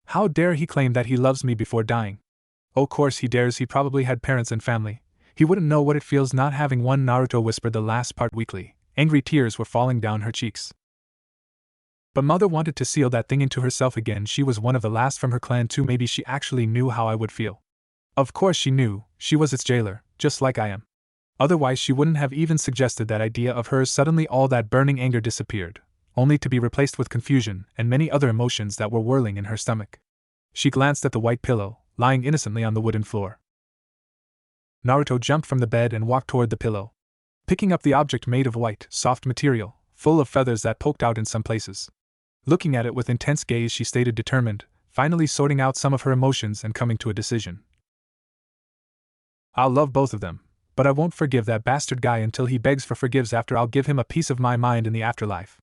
How dare he claim that he loves me before dying? Oh, course he dares. He probably had parents and family. He wouldn't know what it feels not having one. Naruto whispered the last part weakly. Angry tears were falling down her cheeks. But mother wanted to seal that thing into herself again. She was one of the last from her clan too. Maybe she actually knew how I would feel. Of course she knew. She was its jailer, just like I am. Otherwise she wouldn't have even suggested that idea of hers. Suddenly all that burning anger disappeared, only to be replaced with confusion and many other emotions that were whirling in her stomach. She glanced at the white pillow, lying innocently on the wooden floor. Naruto jumped from the bed and walked toward the pillow. Picking up the object made of white, soft material, full of feathers that poked out in some places. Looking at it with intense gaze, she stated determined, finally sorting out some of her emotions and coming to a decision. I'll love both of them, but I won't forgive that bastard guy until he begs for forgives. After I'll give him a piece of my mind in the afterlife.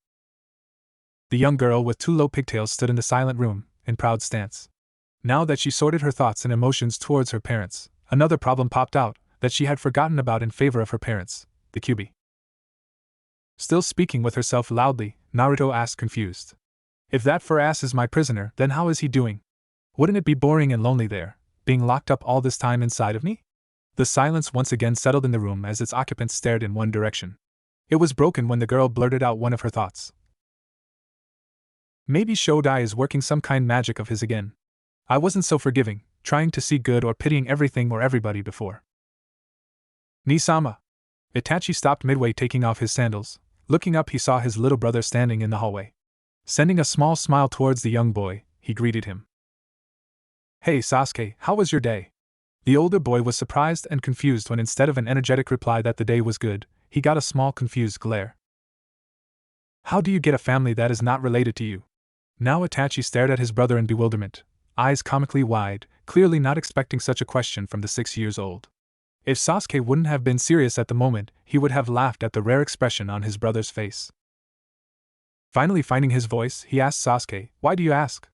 The young girl with two low pigtails stood in the silent room, in proud stance. Now that she sorted her thoughts and emotions towards her parents, another problem popped out that she had forgotten about in favor of her parents, the QB. Still speaking with herself loudly, Naruto asked confused. If that fur ass is my prisoner, then how is he doing? Wouldn't it be boring and lonely there, being locked up all this time inside of me? The silence once again settled in the room as its occupants stared in one direction. It was broken when the girl blurted out one of her thoughts. Maybe Shodai is working some kind magic of his again. I wasn't so forgiving, trying to see good or pitying everything or everybody before. Nisama. Itachi stopped midway taking off his sandals. Looking up, he saw his little brother standing in the hallway. Sending a small smile towards the young boy, he greeted him. Hey Sasuke, how was your day? The older boy was surprised and confused when instead of an energetic reply that the day was good, he got a small confused glare. How do you get a family that is not related to you? Now Itachi stared at his brother in bewilderment, eyes comically wide, clearly not expecting such a question from the 6 years old. If Sasuke wouldn't have been serious at the moment, he would have laughed at the rare expression on his brother's face. Finally finding his voice, he asked Sasuke, why do you ask?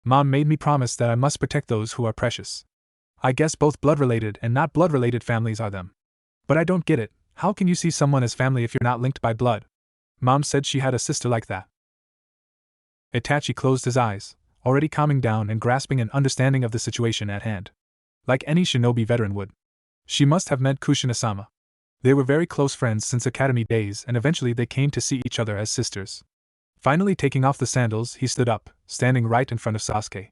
Mom made me promise that I must protect those who are precious. I guess both blood-related and not blood-related families are them. But I don't get it, how can you see someone as family if you're not linked by blood? Mom said she had a sister like that. Itachi closed his eyes, already calming down and grasping an understanding of the situation at hand. Like any shinobi veteran would. She must have meant Kushina-sama. They were very close friends since academy days and eventually they came to see each other as sisters. Finally taking off the sandals, he stood up, standing right in front of Sasuke.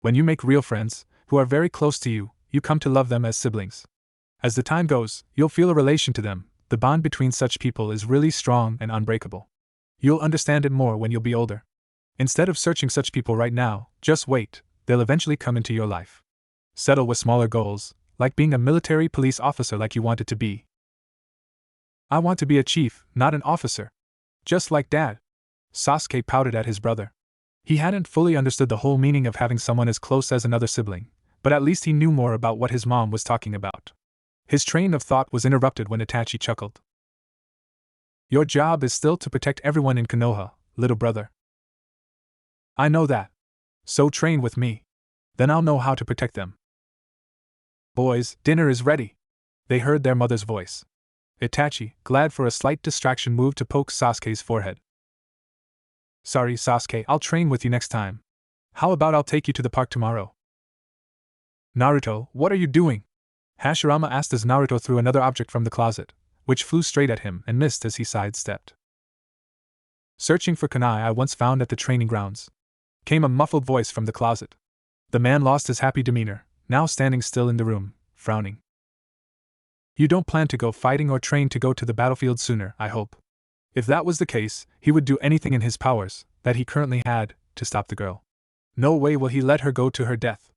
When you make real friends, who are very close to you, you come to love them as siblings. As the time goes, you'll feel a relation to them. The bond between such people is really strong and unbreakable. You'll understand it more when you'll be older. Instead of searching such people right now, just wait, they'll eventually come into your life. Settle with smaller goals, like being a military police officer like you wanted to be. I want to be a chief, not an officer. Just like Dad. Sasuke pouted at his brother. He hadn't fully understood the whole meaning of having someone as close as another sibling, but at least he knew more about what his mom was talking about. His train of thought was interrupted when Itachi chuckled. Your job is still to protect everyone in Konoha, little brother. I know that. So train with me. Then I'll know how to protect them. Boys, dinner is ready. They heard their mother's voice. Itachi, glad for a slight distraction, moved to poke Sasuke's forehead. Sorry, Sasuke, I'll train with you next time. How about I'll take you to the park tomorrow? Naruto, what are you doing? Hashirama asked as Naruto threw another object from the closet, which flew straight at him and missed as he sidestepped. Searching for kunai I once found at the training grounds. Came a muffled voice from the closet. The man lost his happy demeanor, now standing still in the room, frowning. You don't plan to go fighting or train to go to the battlefield sooner, I hope. If that was the case, he would do anything in his powers, that he currently had, to stop the girl. No way will he let her go to her death.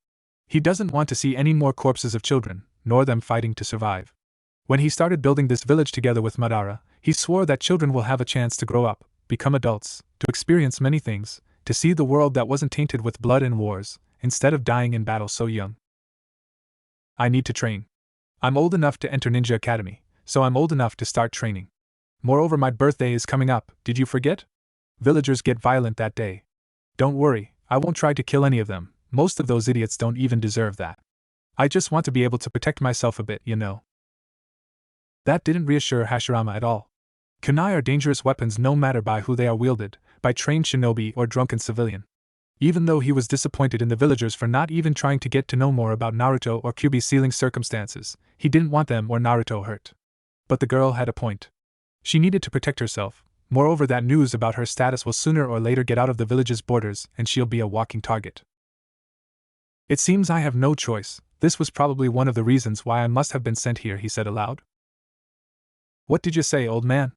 He doesn't want to see any more corpses of children, nor them fighting to survive. When he started building this village together with Madara, he swore that children will have a chance to grow up, become adults, to experience many things, to see the world that wasn't tainted with blood and wars, instead of dying in battle so young. I need to train. I'm old enough to enter Ninja Academy, so I'm old enough to start training. Moreover, my birthday is coming up, did you forget? Villagers get violent that day. Don't worry, I won't try to kill any of them, most of those idiots don't even deserve that. I just want to be able to protect myself a bit, you know. That didn't reassure Hashirama at all. Kunai are dangerous weapons no matter by who they are wielded, by trained shinobi or drunken civilian. Even though he was disappointed in the villagers for not even trying to get to know more about Naruto or Kyuubi's sealing circumstances, he didn't want them or Naruto hurt. But the girl had a point. She needed to protect herself. Moreover, that news about her status will sooner or later get out of the village's borders and she'll be a walking target. It seems I have no choice. This was probably one of the reasons why I must have been sent here, he said aloud. What did you say, old man?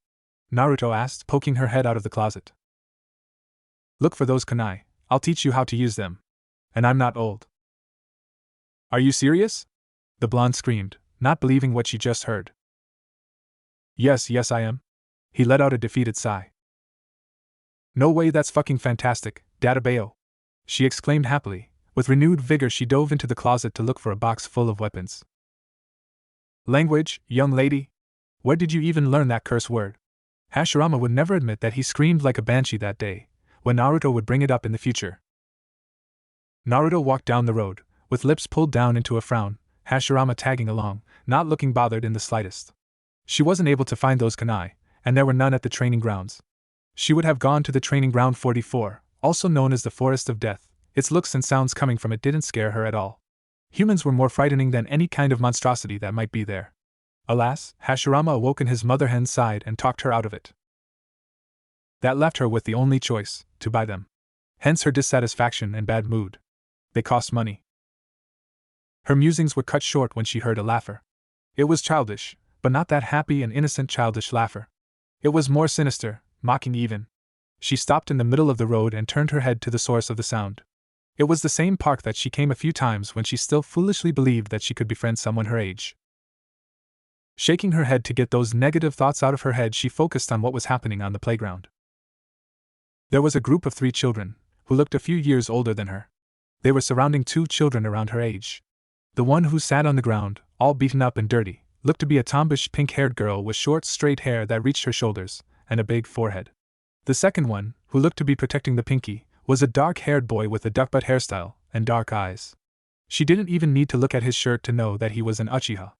Naruto asked, poking her head out of the closet. Look for those kunai. I'll teach you how to use them. And I'm not old. Are you serious? The blonde screamed, not believing what she just heard. Yes, I am. He let out a defeated sigh. No way, that's fucking fantastic, Databeo. She exclaimed happily. With renewed vigor she dove into the closet to look for a box full of weapons. Language, young lady? Where did you even learn that curse word? Hashirama would never admit that he screamed like a banshee that day, when Naruto would bring it up in the future. Naruto walked down the road, with lips pulled down into a frown, Hashirama tagging along, not looking bothered in the slightest. She wasn't able to find those kunai, and there were none at the training grounds. She would have gone to the training ground 44, also known as the Forest of Death. Its looks and sounds coming from it didn't scare her at all. Humans were more frightening than any kind of monstrosity that might be there. Alas, Hashirama awoke in his mother hen's side and talked her out of it. That left her with the only choice, to buy them. Hence her dissatisfaction and bad mood. They cost money. Her musings were cut short when she heard a laugher. It was childish, but not that happy and innocent childish laugher. It was more sinister, mocking even. She stopped in the middle of the road and turned her head to the source of the sound. It was the same park that she came a few times when she still foolishly believed that she could befriend someone her age. Shaking her head to get those negative thoughts out of her head, she focused on what was happening on the playground. There was a group of 3 children, who looked a few years older than her. They were surrounding 2 children around her age. The one who sat on the ground, all beaten up and dirty, looked to be a tomboyish pink-haired girl with short, straight hair that reached her shoulders, and a big forehead. The second one, who looked to be protecting the pinky, was a dark-haired boy with a duck-butt hairstyle and dark eyes. She didn't even need to look at his shirt to know that he was an Uchiha.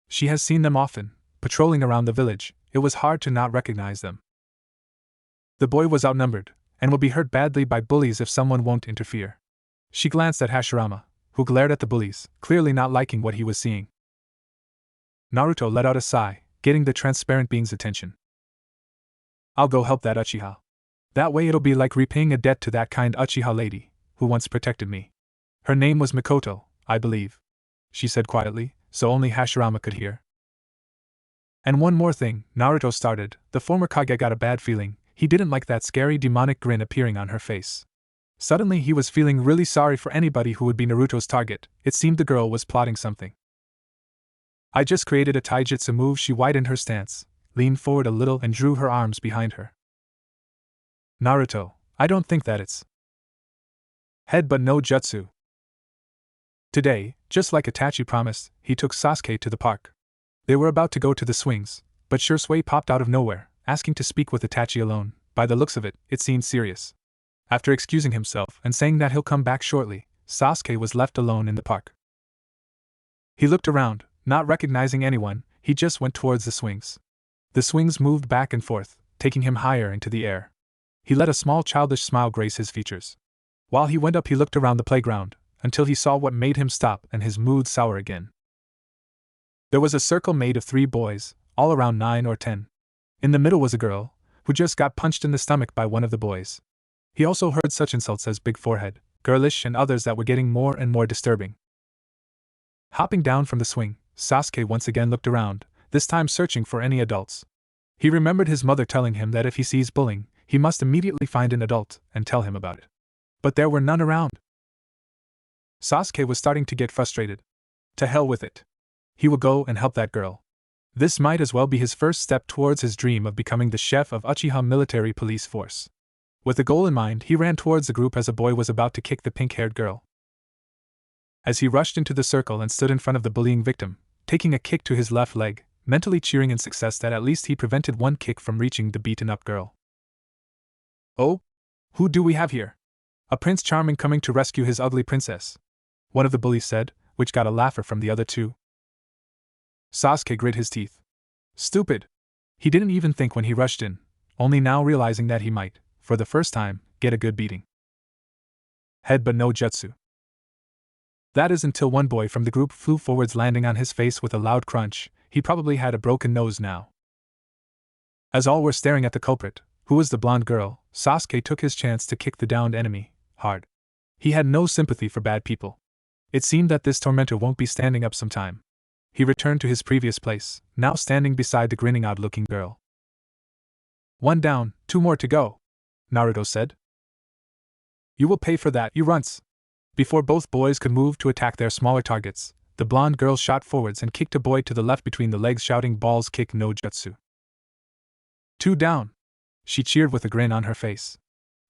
She has seen them often, patrolling around the village. It was hard to not recognize them. The boy was outnumbered, and will be hurt badly by bullies if someone won't interfere. She glanced at Hashirama, who glared at the bullies, clearly not liking what he was seeing. Naruto let out a sigh, getting the transparent being's attention. I'll go help that Uchiha. That way it'll be like repaying a debt to that kind Uchiha lady, who once protected me. Her name was Mikoto, I believe. She said quietly, so only Hashirama could hear. And one more thing, Naruto started. The former Kage got a bad feeling. He didn't like that scary demonic grin appearing on her face. Suddenly he was feeling really sorry for anybody who would be Naruto's target. It seemed the girl was plotting something. I just created a taijutsu move. She widened her stance, leaned forward a little and drew her arms behind her. Naruto, I don't think that it's head but no jutsu. Today, just like Itachi promised, he took Sasuke to the park. They were about to go to the swings, but Shursui popped out of nowhere, asking to speak with Itachi alone. By the looks of it, it seemed serious. After excusing himself and saying that he'll come back shortly, Sasuke was left alone in the park. He looked around, not recognizing anyone. He just went towards the swings. The swings moved back and forth, taking him higher into the air. He let a small childish smile grace his features. While he went up, he looked around the playground, until he saw what made him stop and his mood sour again. There was a circle made of 3 boys, all around 9 or 10. In the middle was a girl, who just got punched in the stomach by one of the boys. He also heard such insults as big forehead, girlish, and others that were getting more and more disturbing. Hopping down from the swing, Sasuke once again looked around, this time searching for any adults. He remembered his mother telling him that if he sees bullying, he must immediately find an adult and tell him about it. But there were none around. Sasuke was starting to get frustrated. To hell with it. He will go and help that girl. This might as well be his first step towards his dream of becoming the chef of Uchiha Military Police Force. With the goal in mind, he ran towards the group as a boy was about to kick the pink-haired girl. As he rushed into the circle and stood in front of the bullying victim, taking a kick to his left leg, mentally cheering in success that at least he prevented one kick from reaching the beaten-up girl. Oh? Who do we have here? A Prince Charming coming to rescue his ugly princess, one of the bullies said, which got a laugher from the other two. Sasuke grit his teeth. Stupid! He didn't even think when he rushed in, only now realizing that he might, for the first time, get a good beating. Head but no jutsu. That is until one boy from the group flew forwards, landing on his face with a loud crunch. He probably had a broken nose now. As all were staring at the culprit, who was the blonde girl, Sasuke took his chance to kick the downed enemy hard. He had no sympathy for bad people. It seemed that this tormentor won't be standing up some time. He returned to his previous place, now standing beside the grinning odd-looking girl. One down, 2 more to go, Naruto said. You will pay for that, you runts. Before both boys could move to attack their smaller targets, the blonde girl shot forwards and kicked a boy to the left between the legs, shouting, "Balls kick no jutsu." 2 down. She cheered with a grin on her face.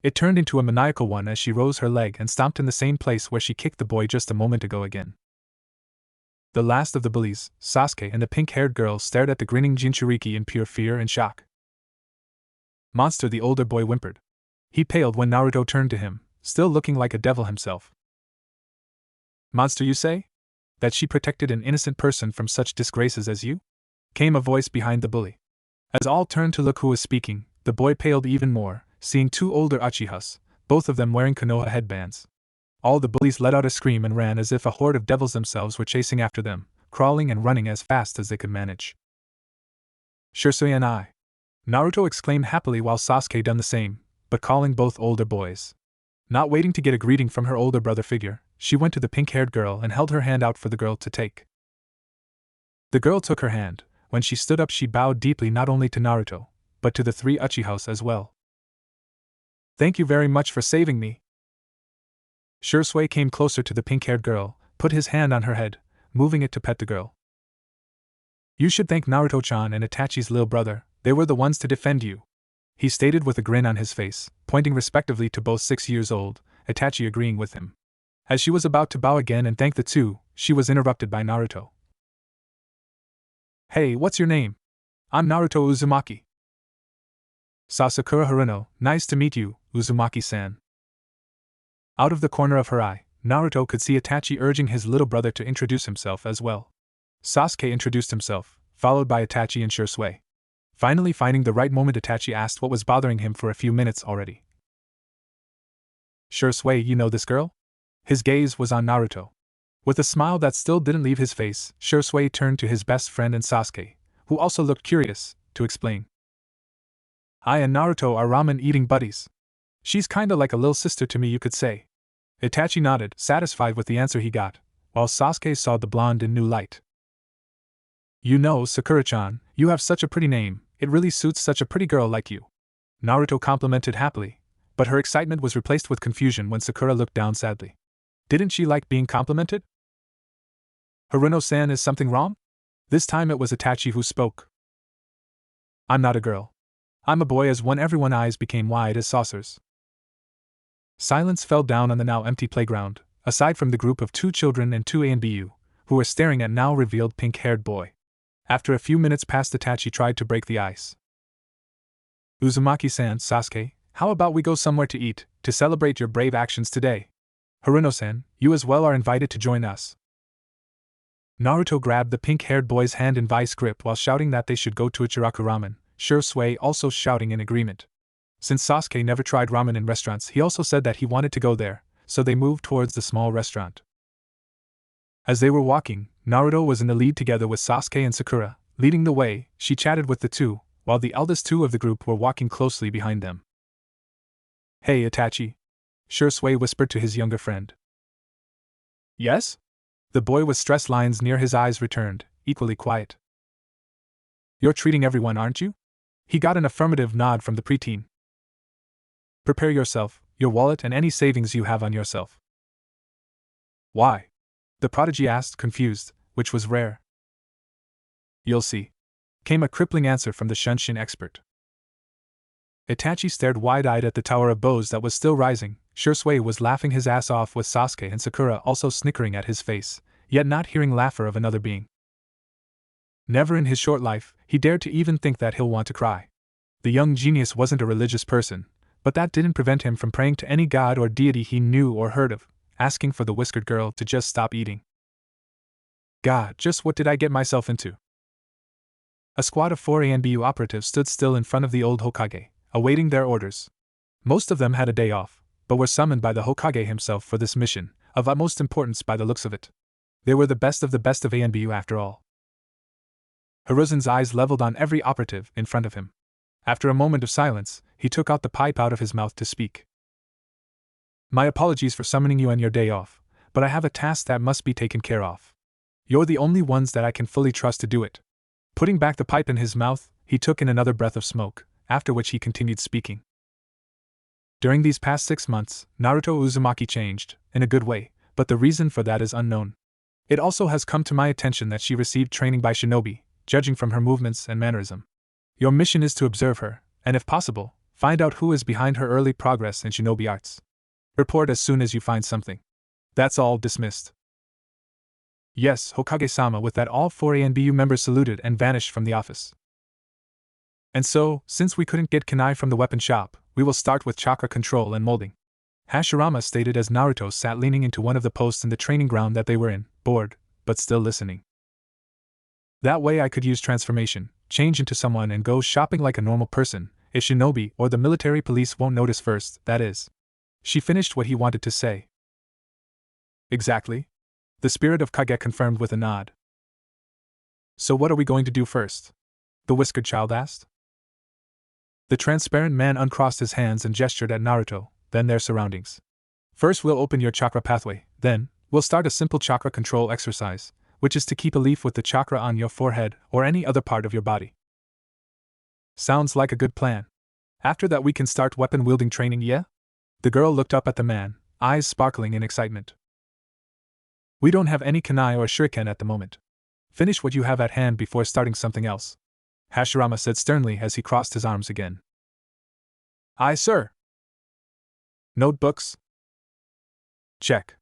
It turned into a maniacal one as she rose her leg and stomped in the same place where she kicked the boy just a moment ago again. The last of the bullies, Sasuke and the pink-haired girl, stared at the grinning Jinchuriki in pure fear and shock. Monster, the older boy whimpered. He paled when Naruto turned to him, still looking like a devil himself. Monster, you say? That she protected an innocent person from such disgraces as you? Came a voice behind the bully. As all turned to look who was speaking, the boy paled even more, seeing 2 older Uchihas, both of them wearing Konoha headbands. All the bullies let out a scream and ran as if a horde of devils themselves were chasing after them, crawling and running as fast as they could manage. Shisui and I. Naruto exclaimed happily while Sasuke done the same, but calling both older boys. Not waiting to get a greeting from her older brother figure, she went to the pink-haired girl and held her hand out for the girl to take. The girl took her hand. When she stood up, she bowed deeply not only to Naruto, but to the 3 Uchihas as well. Thank you very much for saving me. Shisui came closer to the pink-haired girl, put his hand on her head, moving it to pet the girl. You should thank Naruto-chan and Itachi's little brother, they were the ones to defend you, he stated with a grin on his face, pointing respectively to both 6 years old, Itachi agreeing with him. As she was about to bow again and thank the two, she was interrupted by Naruto. Hey, what's your name? I'm Naruto Uzumaki. Sasakura Haruno, nice to meet you, Uzumaki-san. Out of the corner of her eye, Naruto could see Itachi urging his little brother to introduce himself as well. Sasuke introduced himself, followed by Itachi and Shisui. Finally finding the right moment, Itachi asked what was bothering him for a few minutes already. Shisui, you know this girl? His gaze was on Naruto. With a smile that still didn't leave his face, Shisui turned to his best friend and Sasuke, who also looked curious, to explain. I and Naruto are ramen-eating buddies. She's kinda like a little sister to me, you could say. Itachi nodded, satisfied with the answer he got, while Sasuke saw the blonde in new light. You know, Sakura-chan, you have such a pretty name, it really suits such a pretty girl like you. Naruto complimented happily, but her excitement was replaced with confusion when Sakura looked down sadly. Didn't she like being complimented? Haruno-san, is something wrong? This time it was Itachi who spoke. I'm not a girl. I'm a boy, as one everyone's eyes became wide as saucers. Silence fell down on the now empty playground, aside from the group of 2 children and 2 A and BU, who were staring at now revealed pink-haired boy. After a few minutes passed, Itachi tried to break the ice. Uzumaki-san, Sasuke, how about we go somewhere to eat, to celebrate your brave actions today? Haruno-san, you as well are invited to join us. Naruto grabbed the pink-haired boy's hand in vice grip while shouting that they should go to Ichiraku Ramen, Shisui also shouting in agreement. Since Sasuke never tried ramen in restaurants, he also said that he wanted to go there, so they moved towards the small restaurant. As they were walking, Naruto was in the lead together with Sasuke and Sakura. Leading the way, she chatted with the two, while the eldest 2 of the group were walking closely behind them. Hey Itachi, Shisui whispered to his younger friend. Yes? The boy with stress lines near his eyes returned, equally quiet. You're treating everyone, aren't you? He got an affirmative nod from the preteen. Prepare yourself, your wallet and any savings you have on yourself. Why? The prodigy asked, confused, which was rare. You'll see, came a crippling answer from the Shunshin expert. Itachi stared wide-eyed at the tower of bows that was still rising. Shursui was laughing his ass off with Sasuke and Sakura also snickering at his face, yet not hearing laughter of another being. Never in his short life, he dared to even think that he'll want to cry. The young genius wasn't a religious person, but that didn't prevent him from praying to any god or deity he knew or heard of, asking for the whiskered girl to just stop eating. God, just what did I get myself into? A squad of 4 ANBU operatives stood still in front of the old Hokage, awaiting their orders. Most of them had a day off, but were summoned by the Hokage himself for this mission, of utmost importance by the looks of it. They were the best of ANBU after all. Hiruzen's eyes leveled on every operative in front of him. After a moment of silence, he took out the pipe out of his mouth to speak. My apologies for summoning you on your day off, but I have a task that must be taken care of. You're the only ones that I can fully trust to do it. Putting back the pipe in his mouth, he took in another breath of smoke, after which he continued speaking. During these past 6 months, Naruto Uzumaki changed, in a good way, but the reason for that is unknown. It also has come to my attention that she received training by shinobi, judging from her movements and mannerism. Your mission is to observe her, and if possible, find out who is behind her early progress in shinobi arts. Report as soon as you find something. That's all. Dismissed. Yes, Hokage-sama. With that, all 4 ANBU members saluted and vanished from the office. And so, since we couldn't get kunai from the weapon shop, we will start with chakra control and molding. Hashirama stated as Naruto sat leaning into one of the posts in the training ground that they were in, bored, but still listening. That way I could use transformation, change into someone and go shopping like a normal person, if shinobi or the military police won't notice first, that is. She finished what he wanted to say. Exactly. The spirit of Kage confirmed with a nod. So what are we going to do first? The whiskered child asked. The transparent man uncrossed his hands and gestured at Naruto, then their surroundings. First we'll open your chakra pathway, then, we'll start a simple chakra control exercise, which is to keep a leaf with the chakra on your forehead or any other part of your body. Sounds like a good plan. After that we can start weapon-wielding training, yeah? The girl looked up at the man, eyes sparkling in excitement. We don't have any kunai or shuriken at the moment. Finish what you have at hand before starting something else, Hashirama said sternly as he crossed his arms again. Aye, sir. Notebooks? Check.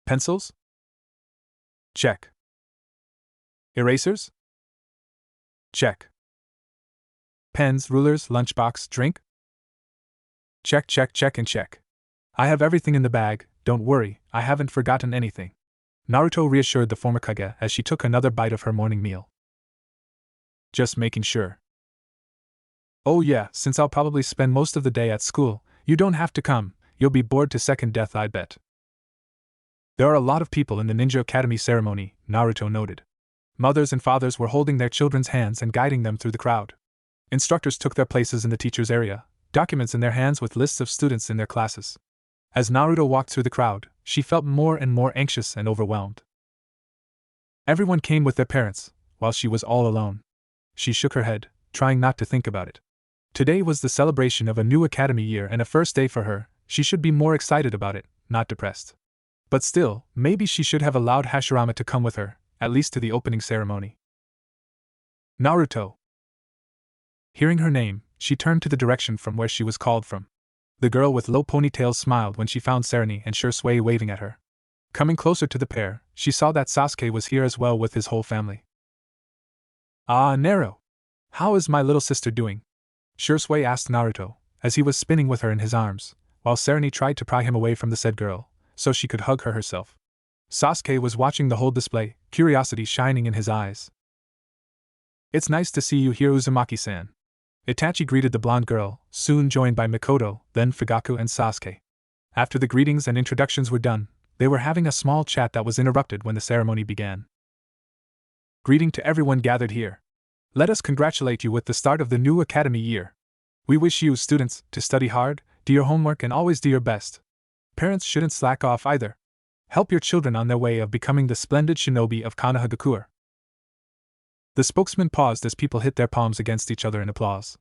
Pencils? Check. Erasers? Check. Pens, rulers, lunchbox, drink? Check, check, check, and check. I have everything in the bag, don't worry, I haven't forgotten anything. Naruto reassured the former Kage as she took another bite of her morning meal. Just making sure. Oh yeah, since I'll probably spend most of the day at school, you don't have to come, you'll be bored to second death, I bet. There are a lot of people in the Ninja Academy ceremony, Naruto noted. Mothers and fathers were holding their children's hands and guiding them through the crowd. Instructors took their places in the teacher's area, documents in their hands with lists of students in their classes. As Naruto walked through the crowd, she felt more and more anxious and overwhelmed. Everyone came with their parents, while she was all alone. She shook her head, trying not to think about it. Today was the celebration of a new academy year and a first day for her. She should be more excited about it, not depressed. But still, maybe she should have allowed Hashirama to come with her, at least to the opening ceremony. Naruto. Hearing her name, she turned to the direction from where she was called from. The girl with low ponytails smiled when she found Sarani and Shursui waving at her. Coming closer to the pair, she saw that Sasuke was here as well with his whole family. Ah, Naru! How is my little sister doing? Shursui asked Naruto, as he was spinning with her in his arms, while Sarani tried to pry him away from the said girl, so she could hug her herself. Sasuke was watching the whole display, curiosity shining in his eyes. It's nice to see you here, Uzumaki-san. Itachi greeted the blonde girl, soon joined by Mikoto, then Fugaku and Sasuke. After the greetings and introductions were done, they were having a small chat that was interrupted when the ceremony began. Greeting to everyone gathered here. Let us congratulate you with the start of the new academy year. We wish you, students, to study hard, do your homework and always do your best. Parents shouldn't slack off either. Help your children on their way of becoming the splendid shinobi of Konohagakure. The spokesman paused as people hit their palms against each other in applause.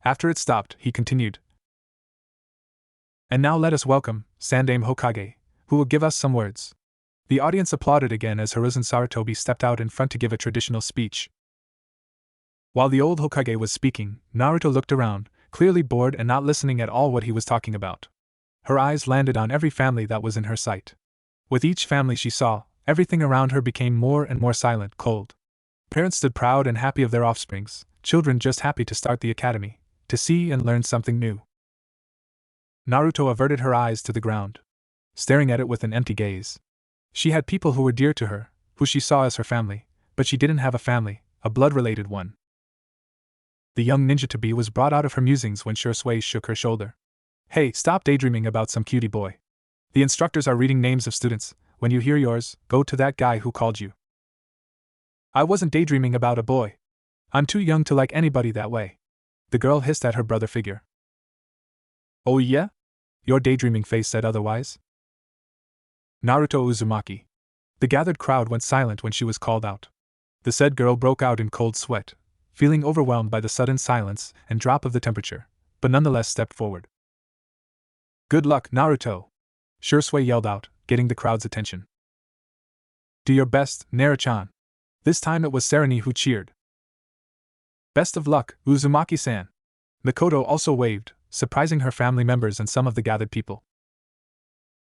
After it stopped, he continued. And now let us welcome Sandame Hokage, who will give us some words. The audience applauded again as Hiruzen Sarutobi stepped out in front to give a traditional speech. While the old Hokage was speaking, Naruto looked around, clearly bored and not listening at all what he was talking about. Her eyes landed on every family that was in her sight. With each family she saw, everything around her became more and more silent, cold. Parents stood proud and happy of their offsprings, children just happy to start the academy, to see and learn something new. Naruto averted her eyes to the ground, staring at it with an empty gaze. She had people who were dear to her, who she saw as her family, but she didn't have a family, a blood-related one. The young ninja-to-be was brought out of her musings when Shursui shook her shoulder. Hey, stop daydreaming about some cutie boy. The instructors are reading names of students. When you hear yours, go to that guy who called you. I wasn't daydreaming about a boy. I'm too young to like anybody that way. The girl hissed at her brother figure. Oh yeah? Your daydreaming face said otherwise. Naruto Uzumaki. The gathered crowd went silent when she was called out. The said girl broke out in cold sweat, feeling overwhelmed by the sudden silence and drop of the temperature, but nonetheless stepped forward. Good luck, Naruto! Shursui yelled out, getting the crowd's attention. Do your best, Naruto-chan. This time it was Sarani who cheered. Best of luck, Uzumaki-san. Mikoto also waved, surprising her family members and some of the gathered people.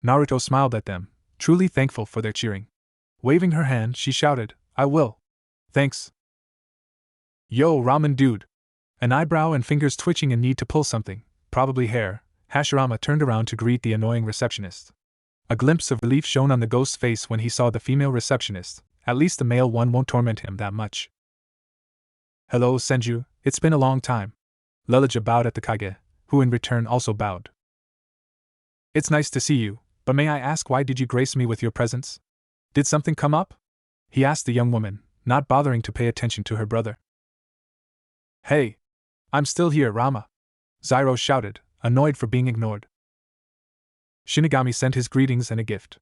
Naruto smiled at them, truly thankful for their cheering. Waving her hand, she shouted, I will. Thanks. Yo, ramen dude. An eyebrow and fingers twitching in need to pull something, probably hair, Hashirama turned around to greet the annoying receptionist. A glimpse of relief shone on the ghost's face when he saw the female receptionist. At least the male one won't torment him that much. Hello, Senju, it's been a long time. Lelija bowed at the Kage, who in return also bowed. It's nice to see you, but may I ask why did you grace me with your presence? Did something come up? He asked the young woman, not bothering to pay attention to her brother. Hey! I'm still here, Rama! Zyro shouted, annoyed for being ignored. Shinigami sent his greetings and a gift.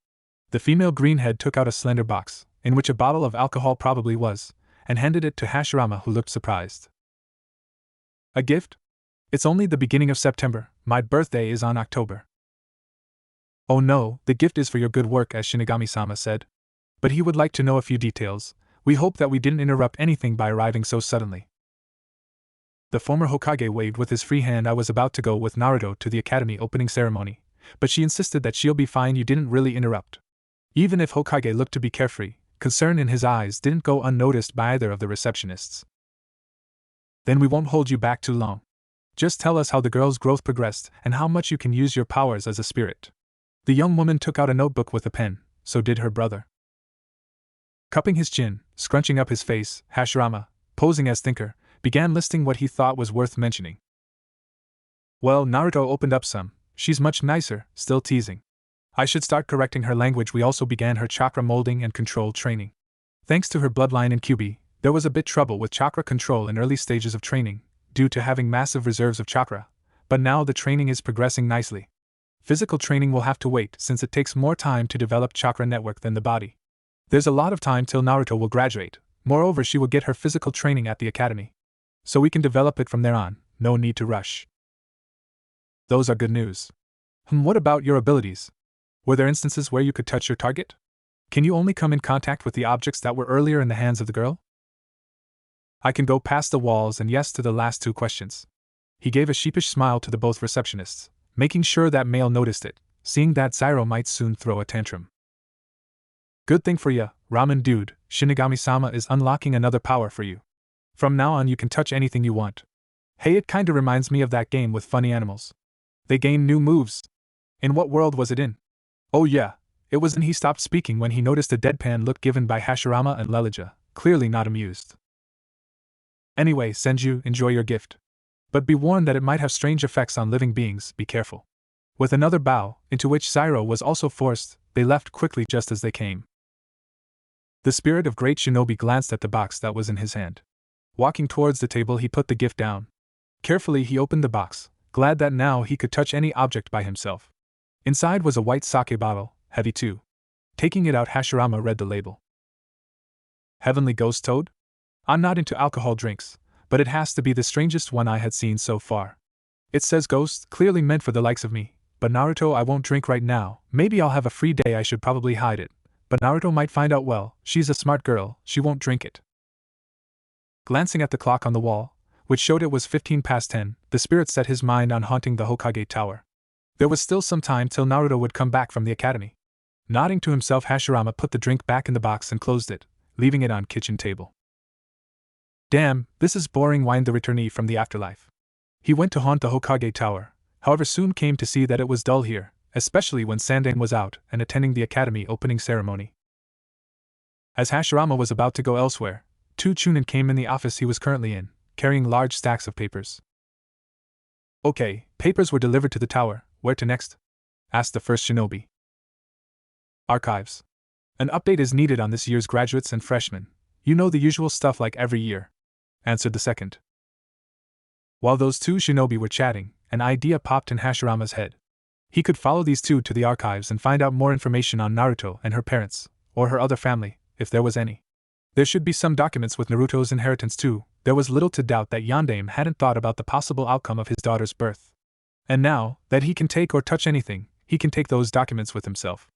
The female greenhead took out a slender box, in which a bottle of alcohol probably was, and handed it to Hashirama, who looked surprised. A gift? It's only the beginning of September, my birthday is on October. Oh no, the gift is for your good work, as Shinigami-sama said. But he would like to know a few details. We hope that we didn't interrupt anything by arriving so suddenly. The former Hokage waved with his free hand. I was about to go with Naruto to the academy opening ceremony, but she insisted that she'll be fine, you didn't really interrupt. Even if Hokage looked to be carefree, concern in his eyes didn't go unnoticed by either of the receptionists. Then we won't hold you back too long. Just tell us how the girl's growth progressed and how much you can use your powers as a spirit. The young woman took out a notebook with a pen, so did her brother. Cupping his chin, scrunching up his face, Hashirama, posing as thinker, began listing what he thought was worth mentioning. Well, Naruto opened up some. She's much nicer, still teasing. I should start correcting her language. We also began her chakra molding and control training. Thanks to her bloodline in Kyuubi, there was a bit trouble with chakra control in early stages of training, due to having massive reserves of chakra, but now the training is progressing nicely. Physical training will have to wait since it takes more time to develop chakra network than the body. There's a lot of time till Naruto will graduate. Moreover, she will get her physical training at the academy. So we can develop it from there on, no need to rush. Those are good news. What about your abilities? Were there instances where you could touch your target? Can you only come in contact with the objects that were earlier in the hands of the girl? I can go past the walls and yes to the last two questions. He gave a sheepish smile to the both receptionists, making sure that male noticed it, seeing that Zyro might soon throw a tantrum. Good thing for ya, ramen dude, Shinigami-sama is unlocking another power for you. From now on you can touch anything you want. Hey, it kinda reminds me of that game with funny animals. They gain new moves. In what world was it in? Oh yeah, it was in. He stopped speaking when he noticed a deadpan look given by Hashirama and Lelija, clearly not amused. Anyway, Senju, enjoy your gift. But be warned that it might have strange effects on living beings, be careful. With another bow, into which Zyro was also forced, they left quickly just as they came. The spirit of great shinobi glanced at the box that was in his hand. Walking towards the table, he put the gift down. Carefully he opened the box, glad that now he could touch any object by himself. Inside was a white sake bottle, heavy too. Taking it out, Hashirama read the label. Heavenly Ghost Toad? I'm not into alcohol drinks, but it has to be the strangest one I had seen so far. It says ghost, clearly meant for the likes of me. But Naruto, I won't drink right now. Maybe I'll have a free day, I should probably hide it. But Naruto might find out. Well, she's a smart girl, she won't drink it. Glancing at the clock on the wall, which showed it was 15 past 10, the spirit set his mind on haunting the Hokage tower. There was still some time till Naruto would come back from the academy. Nodding to himself, Hashirama put the drink back in the box and closed it, leaving it on kitchen table. Damn, this is boring, whined the returnee from the afterlife. He went to haunt the Hokage tower, however soon came to see that it was dull here, especially when Sandane was out and attending the academy opening ceremony. As Hashirama was about to go elsewhere, 2 Chunin came in the office he was currently in, carrying large stacks of papers. Okay, papers were delivered to the tower, where to next? Asked the first shinobi. Archives. An update is needed on this year's graduates and freshmen. You know the usual stuff like every year, answered the second. While those 2 shinobi were chatting, an idea popped in Hashirama's head. He could follow these 2 to the archives and find out more information on Naruto and her parents, or her other family, if there was any. There should be some documents with Naruto's inheritance too. There was little to doubt that Yondaime hadn't thought about the possible outcome of his daughter's birth. And now, that he can take or touch anything, he can take those documents with himself.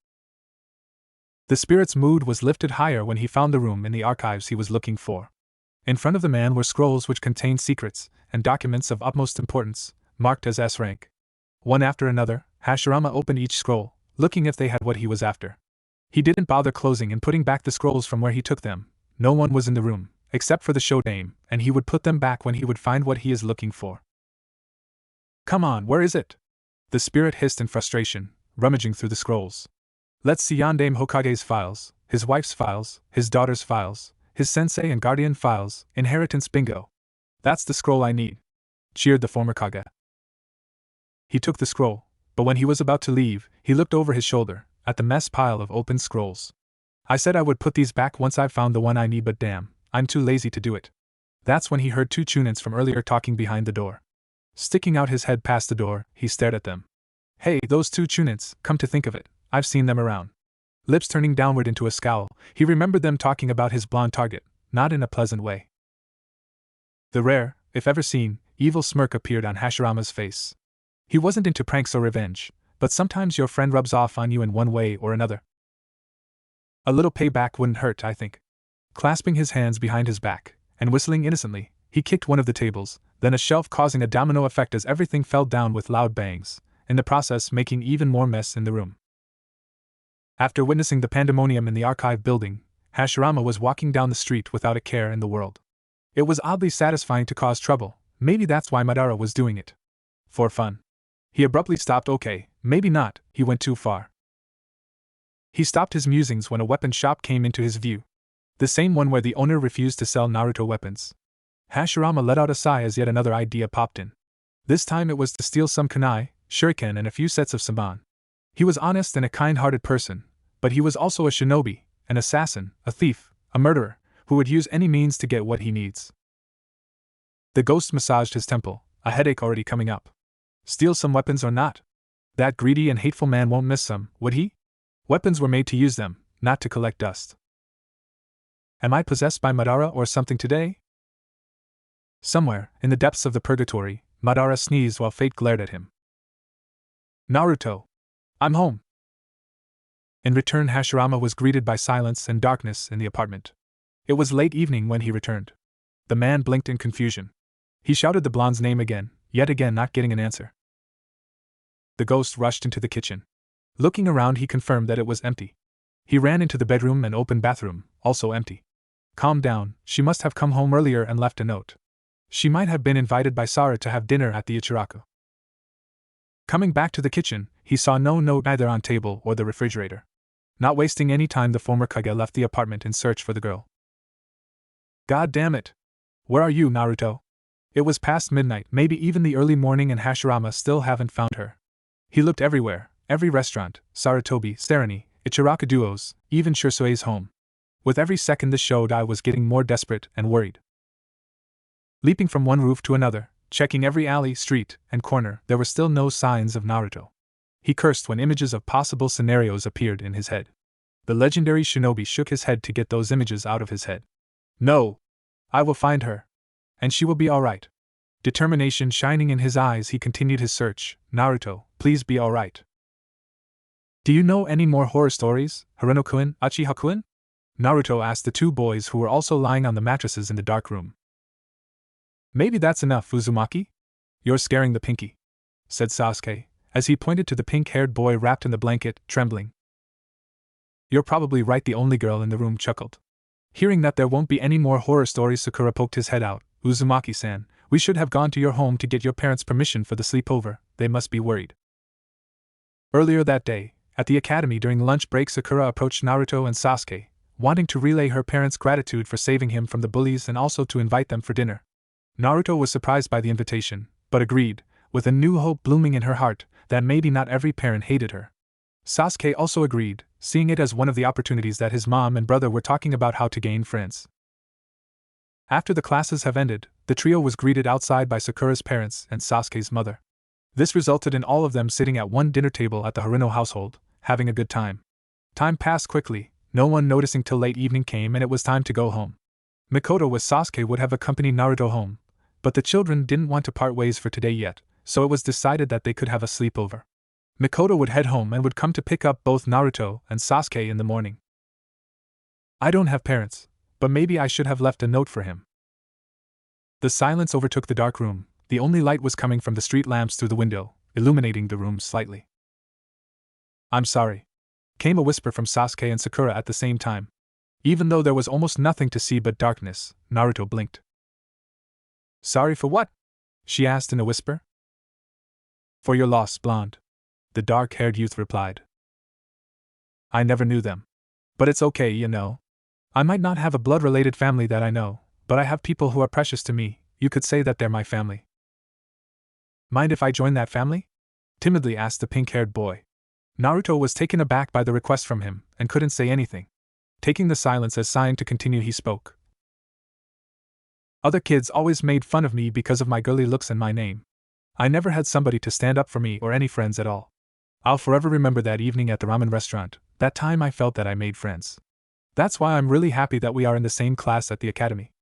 The spirit's mood was lifted higher when he found the room in the archives he was looking for. In front of the man were scrolls which contained secrets and documents of utmost importance, marked as S rank. One after another, Hashirama opened each scroll, looking if they had what he was after. He didn't bother closing and putting back the scrolls from where he took them. No one was in the room, except for the Shodaime, and he would put them back when he would find what he is looking for. Come on, where is it? The spirit hissed in frustration, rummaging through the scrolls. Let's see Yondaime Hokage's files, his wife's files, his daughter's files, his sensei and guardian files, inheritance bingo. That's the scroll I need, cheered the former Kage. He took the scroll, but when he was about to leave, he looked over his shoulder, at the mess pile of open scrolls. I said I would put these back once I've found the one I need, but damn, I'm too lazy to do it. That's when he heard 2 Chunins from earlier talking behind the door. Sticking out his head past the door, he stared at them. Hey, those 2 Chunins, come to think of it, I've seen them around. Lips turning downward into a scowl, he remembered them talking about his blonde target, not in a pleasant way. The rare, if ever seen, evil smirk appeared on Hashirama's face. He wasn't into pranks or revenge, but sometimes your friend rubs off on you in one way or another. A little payback wouldn't hurt, I think. Clasping his hands behind his back, and whistling innocently, he kicked one of the tables, then a shelf, causing a domino effect as everything fell down with loud bangs, in the process making even more mess in the room. After witnessing the pandemonium in the archive building, Hashirama was walking down the street without a care in the world. It was oddly satisfying to cause trouble, maybe that's why Madara was doing it. For fun. He abruptly stopped. Okay, maybe not, he went too far. He stopped his musings when a weapon shop came into his view. The same one where the owner refused to sell Naruto weapons. Hashirama let out a sigh as yet another idea popped in. This time it was to steal some kunai, shuriken and a few sets of saban. He was honest and a kind-hearted person, but he was also a shinobi, an assassin, a thief, a murderer, who would use any means to get what he needs. The ghost massaged his temple, a headache already coming up. Steal some weapons or not? That greedy and hateful man won't miss some, would he? Weapons were made to use them, not to collect dust. Am I possessed by Madara or something today? Somewhere, in the depths of the purgatory, Madara sneezed while fate glared at him. Naruto! I'm home! In return, Hashirama was greeted by silence and darkness in the apartment. It was late evening when he returned. The man blinked in confusion. He shouted the blonde's name again, yet again not getting an answer. The ghost rushed into the kitchen. Looking around, he confirmed that it was empty. He ran into the bedroom and open bathroom, also empty. Calm down, she must have come home earlier and left a note. She might have been invited by Sara to have dinner at the Ichiraku. Coming back to the kitchen, he saw no note either on table or the refrigerator. Not wasting any time, the former Kage left the apartment in search for the girl. God damn it! Where are you, Naruto? It was past midnight, maybe even the early morning, and Hashirama still haven't found her. He looked everywhere, every restaurant, Saratobi, Sarani, Ichiraku duos, even Shursue's home. With every second this showed I was getting more desperate and worried. Leaping from one roof to another, checking every alley, street, and corner, there were still no signs of Naruto. He cursed when images of possible scenarios appeared in his head. The legendary shinobi shook his head to get those images out of his head. No! I will find her. And she will be alright. Determination shining in his eyes, he continued his search. Naruto, please be alright. Do you know any more horror stories, Haruno-kun, Uchiha-kun? Naruto asked the two boys who were also lying on the mattresses in the dark room. Maybe that's enough, Uzumaki? You're scaring the pinky, said Sasuke, as he pointed to the pink-haired boy wrapped in the blanket, trembling. You're probably right, the only girl in the room chuckled. Hearing that there won't be any more horror stories, Sakura poked his head out. Uzumaki-san, we should have gone to your home to get your parents' permission for the sleepover, they must be worried. Earlier that day, at the academy during lunch break, Sakura approached Naruto and Sasuke, wanting to relay her parents' gratitude for saving him from the bullies and also to invite them for dinner. Naruto was surprised by the invitation, but agreed, with a new hope blooming in her heart, that maybe not every parent hated her. Sasuke also agreed, seeing it as one of the opportunities that his mom and brother were talking about how to gain friends. After the classes have ended, the trio was greeted outside by Sakura's parents and Sasuke's mother. This resulted in all of them sitting at one dinner table at the Haruno household, having a good time. Time passed quickly, no one noticing till late evening came and it was time to go home. Mikoto with Sasuke would have accompanied Naruto home, but the children didn't want to part ways for today yet, so it was decided that they could have a sleepover. Mikoto would head home and would come to pick up both Naruto and Sasuke in the morning. I don't have parents, but maybe I should have left a note for him. The silence overtook the dark room, the only light was coming from the street lamps through the window, illuminating the room slightly. I'm sorry, came a whisper from Sasuke and Sakura at the same time. Even though there was almost nothing to see but darkness, Naruto blinked. Sorry for what? She asked in a whisper. For your loss, blonde, the dark-haired youth replied. I never knew them. But it's okay, you know. I might not have a blood-related family that I know, but I have people who are precious to me. You could say that they're my family. Mind if I join that family? Timidly asked the pink-haired boy. Naruto was taken aback by the request from him, and couldn't say anything. Taking the silence as sign to continue, he spoke. Other kids always made fun of me because of my girly looks and my name. I never had somebody to stand up for me or any friends at all. I'll forever remember that evening at the ramen restaurant, that time I felt that I made friends. That's why I'm really happy that we are in the same class at the academy.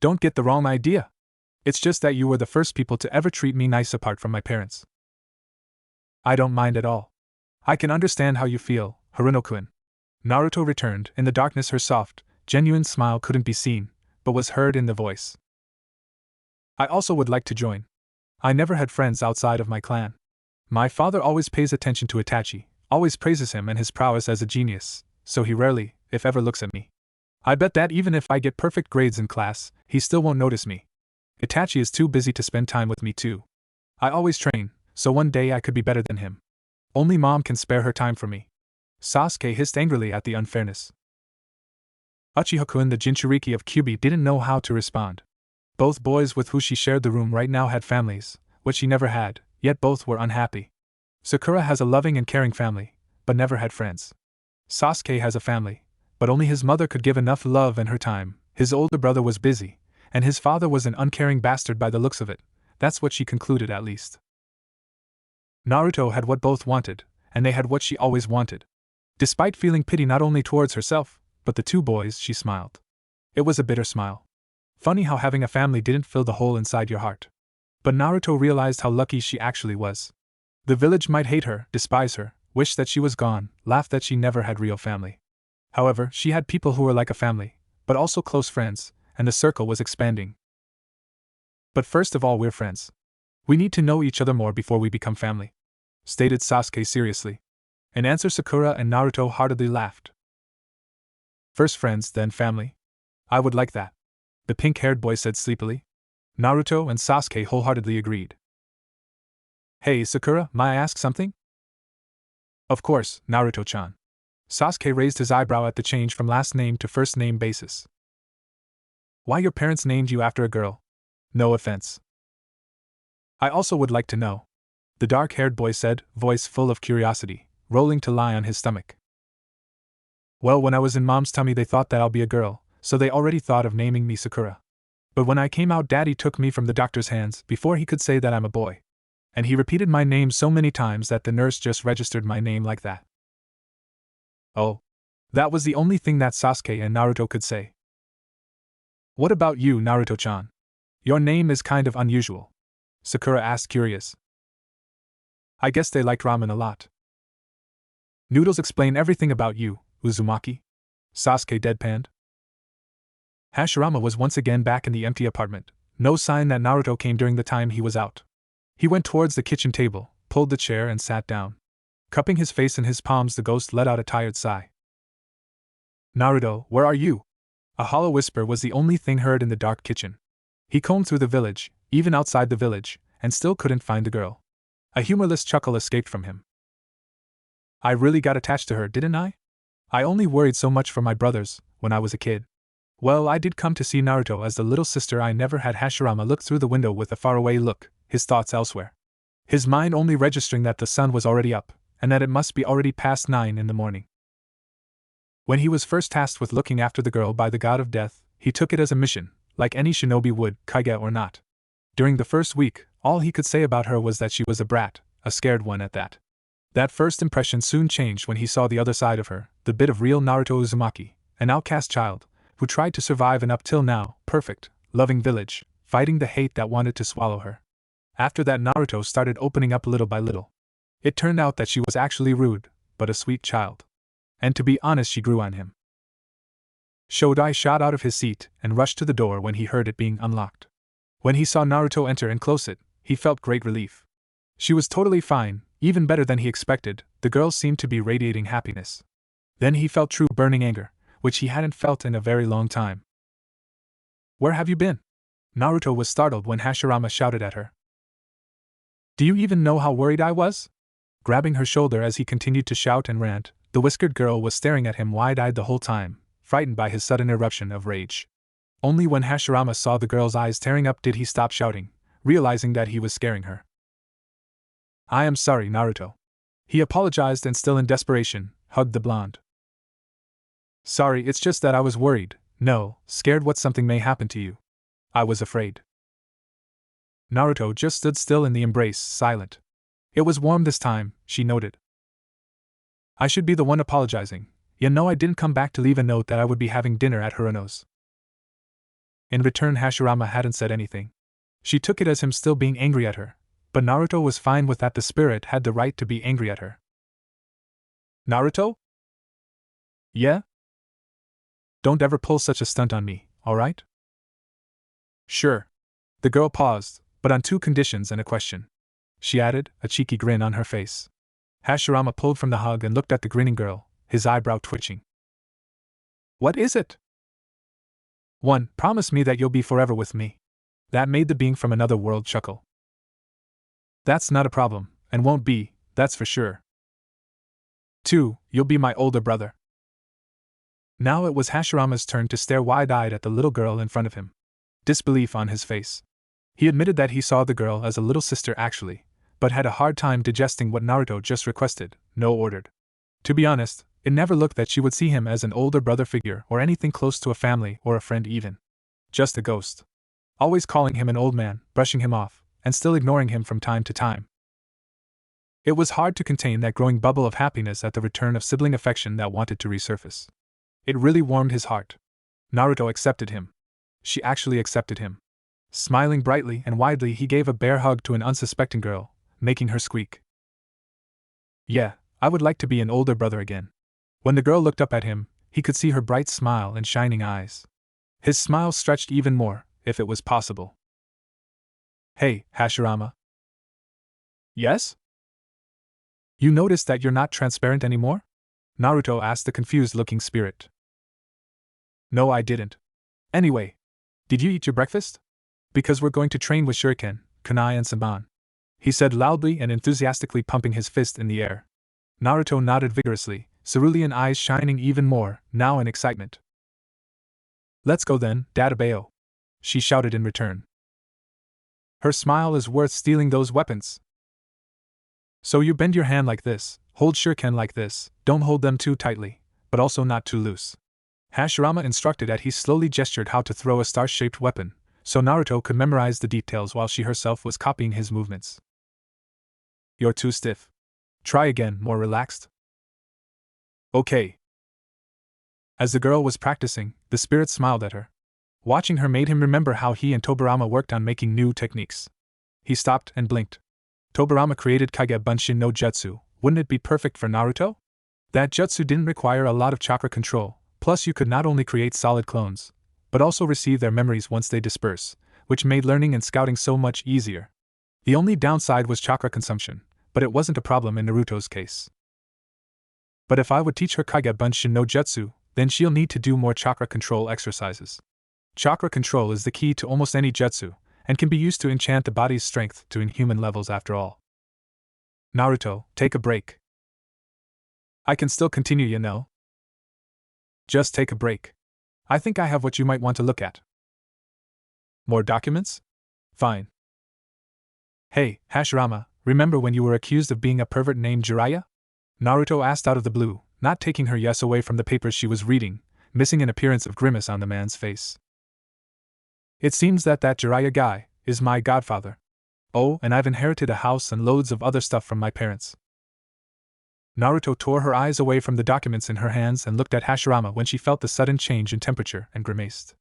Don't get the wrong idea. It's just that you were the first people to ever treat me nice apart from my parents. I don't mind at all. I can understand how you feel, Haruno-kun. Naruto returned. In the darkness her soft, genuine smile couldn't be seen, but was heard in the voice. I also would like to join. I never had friends outside of my clan. My father always pays attention to Itachi, always praises him and his prowess as a genius, so he rarely, if ever, looks at me. I bet that even if I get perfect grades in class, he still won't notice me. Itachi is too busy to spend time with me too. I always train, so one day I could be better than him. Only mom can spare her time for me. Sasuke hissed angrily at the unfairness. Uchiha-kun, the Jinchuriki of Kyubi, didn't know how to respond. Both boys with who she shared the room right now had families, which she never had, yet both were unhappy. Sakura has a loving and caring family, but never had friends. Sasuke has a family, but only his mother could give enough love and her time. His older brother was busy, and his father was an uncaring bastard by the looks of it. That's what she concluded, at least. Naruto had what both wanted, and they had what she always wanted. Despite feeling pity not only towards herself, but the two boys, she smiled. It was a bitter smile. Funny how having a family didn't fill the hole inside your heart. But Naruto realized how lucky she actually was. The village might hate her, despise her, wish that she was gone, laugh that she never had real family. However, she had people who were like a family, but also close friends, and the circle was expanding. But first of all, we're friends. We need to know each other more before we become family, stated Sasuke seriously. In answer, Sakura and Naruto heartedly laughed. First friends, then family. I would like that, the pink-haired boy said sleepily. Naruto and Sasuke wholeheartedly agreed. Hey Sakura, may I ask something? Of course, Naruto-chan. Sasuke raised his eyebrow at the change from last name to first name basis. Why your parents named you after a girl? No offense. I also would like to know, the dark-haired boy said, voice full of curiosity, rolling to lie on his stomach. Well, when I was in mom's tummy they thought that I'll be a girl, so they already thought of naming me Sakura. But when I came out, daddy took me from the doctor's hands before he could say that I'm a boy. And he repeated my name so many times that the nurse just registered my name like that. Oh. That was the only thing that Sasuke and Naruto could say. What about you, Naruto-chan? Your name is kind of unusual. Sakura asked, curious. I guess they like ramen a lot. Noodles explain everything about you, Uzumaki? Sasuke deadpanned. Hashirama was once again back in the empty apartment, no sign that Naruto came during the time he was out. He went towards the kitchen table, pulled the chair and sat down. Cupping his face in his palms, the ghost let out a tired sigh. Naruto, where are you? A hollow whisper was the only thing heard in the dark kitchen. He combed through the village, even outside the village, and still couldn't find the girl. A humorless chuckle escaped from him. I really got attached to her, didn't I? I only worried so much for my brothers, when I was a kid. Well, I did come to see Naruto as the little sister I never had. Hashirama looked through the window with a faraway look, his thoughts elsewhere. His mind only registering that the sun was already up, and that it must be already past 9 in the morning. When he was first tasked with looking after the girl by the god of death, he took it as a mission, like any shinobi would, kage or not. During the first week, all he could say about her was that she was a brat, a scared one at that. That first impression soon changed when he saw the other side of her, the bit of real Naruto Uzumaki, an outcast child, who tried to survive an up till now perfect, loving village, fighting the hate that wanted to swallow her. After that, Naruto started opening up little by little. It turned out that she was actually rude, but a sweet child. And to be honest, she grew on him. Shodai shot out of his seat and rushed to the door when he heard it being unlocked. When he saw Naruto enter and close it, he felt great relief. She was totally fine, even better than he expected. The girl seemed to be radiating happiness. Then he felt true burning anger, which he hadn't felt in a very long time. Where have you been? Naruto was startled when Hashirama shouted at her. Do you even know how worried I was? Grabbing her shoulder as he continued to shout and rant, the whiskered girl was staring at him wide-eyed the whole time, frightened by his sudden eruption of rage. Only when Hashirama saw the girl's eyes tearing up did he stop shouting, realizing that he was scaring her. I am sorry, Naruto. He apologized and, still in desperation, hugged the blonde. Sorry, it's just that I was worried, no, scared what something may happen to you. I was afraid. Naruto just stood still in the embrace, silent. It was warm this time, she noted. I should be the one apologizing. You know, I didn't come back to leave a note that I would be having dinner at Hirano's. In return, Hashirama hadn't said anything. She took it as him still being angry at her, but Naruto was fine with that. The spirit had the right to be angry at her. Naruto? Yeah? Don't ever pull such a stunt on me, alright? Sure. The girl paused, but on 2 conditions and a question. She added, a cheeky grin on her face. Hashirama pulled from the hug and looked at the grinning girl, his eyebrow twitching. What is it? 1. Promise me that you'll be forever with me. That made the being from another world chuckle. That's not a problem, and won't be, that's for sure. 2. You'll be my older brother. Now it was Hashirama's turn to stare wide-eyed at the little girl in front of him. Disbelief on his face. He admitted that he saw the girl as a little sister actually, but had a hard time digesting what Naruto just requested, no ordered. To be honest, it never looked that she would see him as an older brother figure or anything close to a family or a friend even. Just a ghost. Always calling him an old man, brushing him off, and still ignoring him from time to time. It was hard to contain that growing bubble of happiness at the return of sibling affection that wanted to resurface. It really warmed his heart. Naruto accepted him. She actually accepted him. Smiling brightly and widely, he gave a bear hug to an unsuspecting girl, making her squeak. Yeah, I would like to be an older brother again. When the girl looked up at him, he could see her bright smile and shining eyes. His smile stretched even more, if it was possible. Hey, Hashirama. Yes? You noticed that you're not transparent anymore? Naruto asked the confused-looking spirit. No, I didn't. Anyway, did you eat your breakfast? Because we're going to train with Shuriken, Kunai and Saban. He said loudly and enthusiastically, pumping his fist in the air. Naruto nodded vigorously, cerulean eyes shining even more, now in excitement. Let's go then, Databeo. She shouted in return. Her smile is worth stealing those weapons. So you bend your hand like this, hold Shuriken like this, don't hold them too tightly, but also not too loose. Hashirama instructed as he slowly gestured how to throw a star-shaped weapon, so Naruto could memorize the details while she herself was copying his movements. You're too stiff. Try again, more relaxed. Okay. As the girl was practicing, the spirit smiled at her. Watching her made him remember how he and Tobirama worked on making new techniques. He stopped and blinked. Tobirama created Kage Bunshin no Jutsu. Wouldn't it be perfect for Naruto? That jutsu didn't require a lot of chakra control, plus you could not only create solid clones, but also receive their memories once they disperse, which made learning and scouting so much easier. The only downside was chakra consumption, but it wasn't a problem in Naruto's case. But if I would teach her Kage Bunshin no Jutsu, then she'll need to do more chakra control exercises. Chakra control is the key to almost any jutsu, and can be used to enchant the body's strength to inhuman levels after all. Naruto, take a break. I can still continue, you know. Just take a break. I think I have what you might want to look at. More documents? Fine. Hey, Hashirama, remember when you were accused of being a pervert named Jiraiya? Naruto asked out of the blue, not taking her yes away from the papers she was reading, missing an appearance of grimace on the man's face. It seems that Jiraiya guy is my godfather. Oh, and I've inherited a house and loads of other stuff from my parents. Naruto tore her eyes away from the documents in her hands and looked at Hashirama when she felt the sudden change in temperature and grimaced.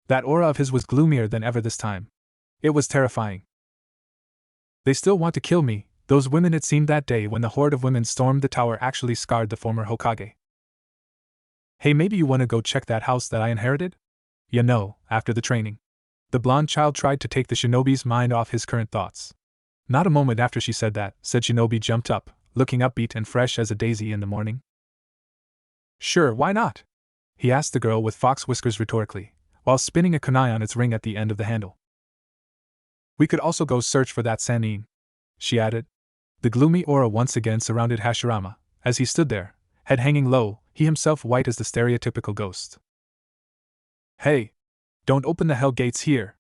That aura of his was gloomier than ever this time. It was terrifying. They still want to kill me. Those women. It seemed that day when the horde of women stormed the tower actually scarred the former Hokage. Hey, maybe you want to go check that house that I inherited? You know, after the training. The blonde child tried to take the shinobi's mind off his current thoughts. Not a moment after she said that, said Shinobi jumped up, looking upbeat and fresh as a daisy in the morning. Sure, why not? He asked the girl with fox whiskers rhetorically, while spinning a kunai on its ring at the end of the handle. We could also go search for that Sannin, she added. The gloomy aura once again surrounded Hashirama, as he stood there, head hanging low, he himself white as the stereotypical ghost. Hey! Don't open the hell gates here!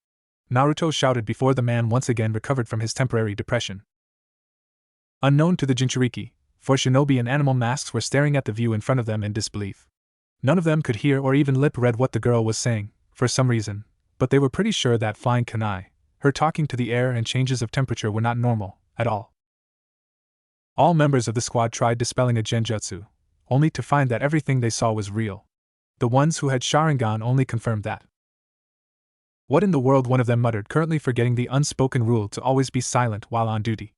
Naruto shouted before the man once again recovered from his temporary depression. Unknown to the Jinchuriki, for shinobi and animal masks were staring at the view in front of them in disbelief. None of them could hear or even lip-read what the girl was saying, for some reason, but they were pretty sure that flying kunai, her talking to the air and changes of temperature were not normal, at all. All members of the squad tried dispelling a genjutsu, only to find that everything they saw was real. The ones who had Sharingan only confirmed that. What in the world, one of them muttered, currently forgetting the unspoken rule to always be silent while on duty.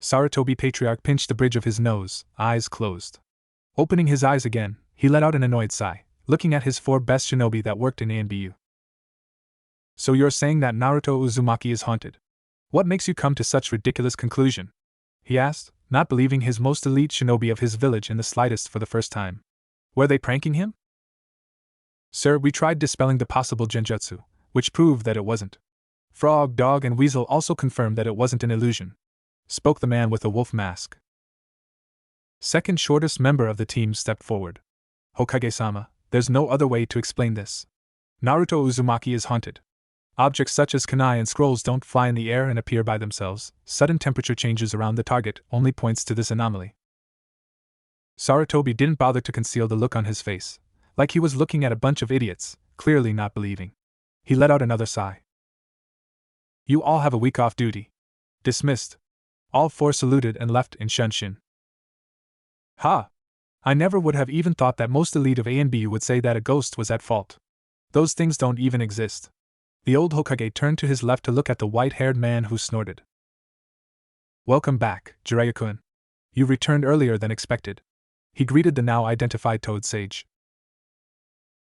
Sarutobi Patriarch pinched the bridge of his nose, eyes closed. Opening his eyes again, he let out an annoyed sigh, looking at his 4 best shinobi that worked in ANBU. So you're saying that Naruto Uzumaki is haunted? What makes you come to such ridiculous conclusion? He asked, not believing his most elite shinobi of his village in the slightest for the first time. Were they pranking him? Sir, we tried dispelling the possible genjutsu, which proved that it wasn't. Frog, Dog, and Weasel also confirmed that it wasn't an illusion, spoke the man with a wolf mask. Second shortest member of the team stepped forward. Hokage-sama, there's no other way to explain this. Naruto Uzumaki is haunted. Objects such as kunai and scrolls don't fly in the air and appear by themselves. Sudden temperature changes around the target only points to this anomaly. Sarutobi didn't bother to conceal the look on his face, like he was looking at a bunch of idiots, clearly not believing. He let out another sigh. You all have a week off duty. Dismissed. All 4 saluted and left in Shunshin. Ha! I never would have even thought that most elite of ANBU would say that a ghost was at fault. Those things don't even exist. The old Hokage turned to his left to look at the white-haired man who snorted. Welcome back, Jiraiya-kun. You returned earlier than expected. He greeted the now identified Toad Sage.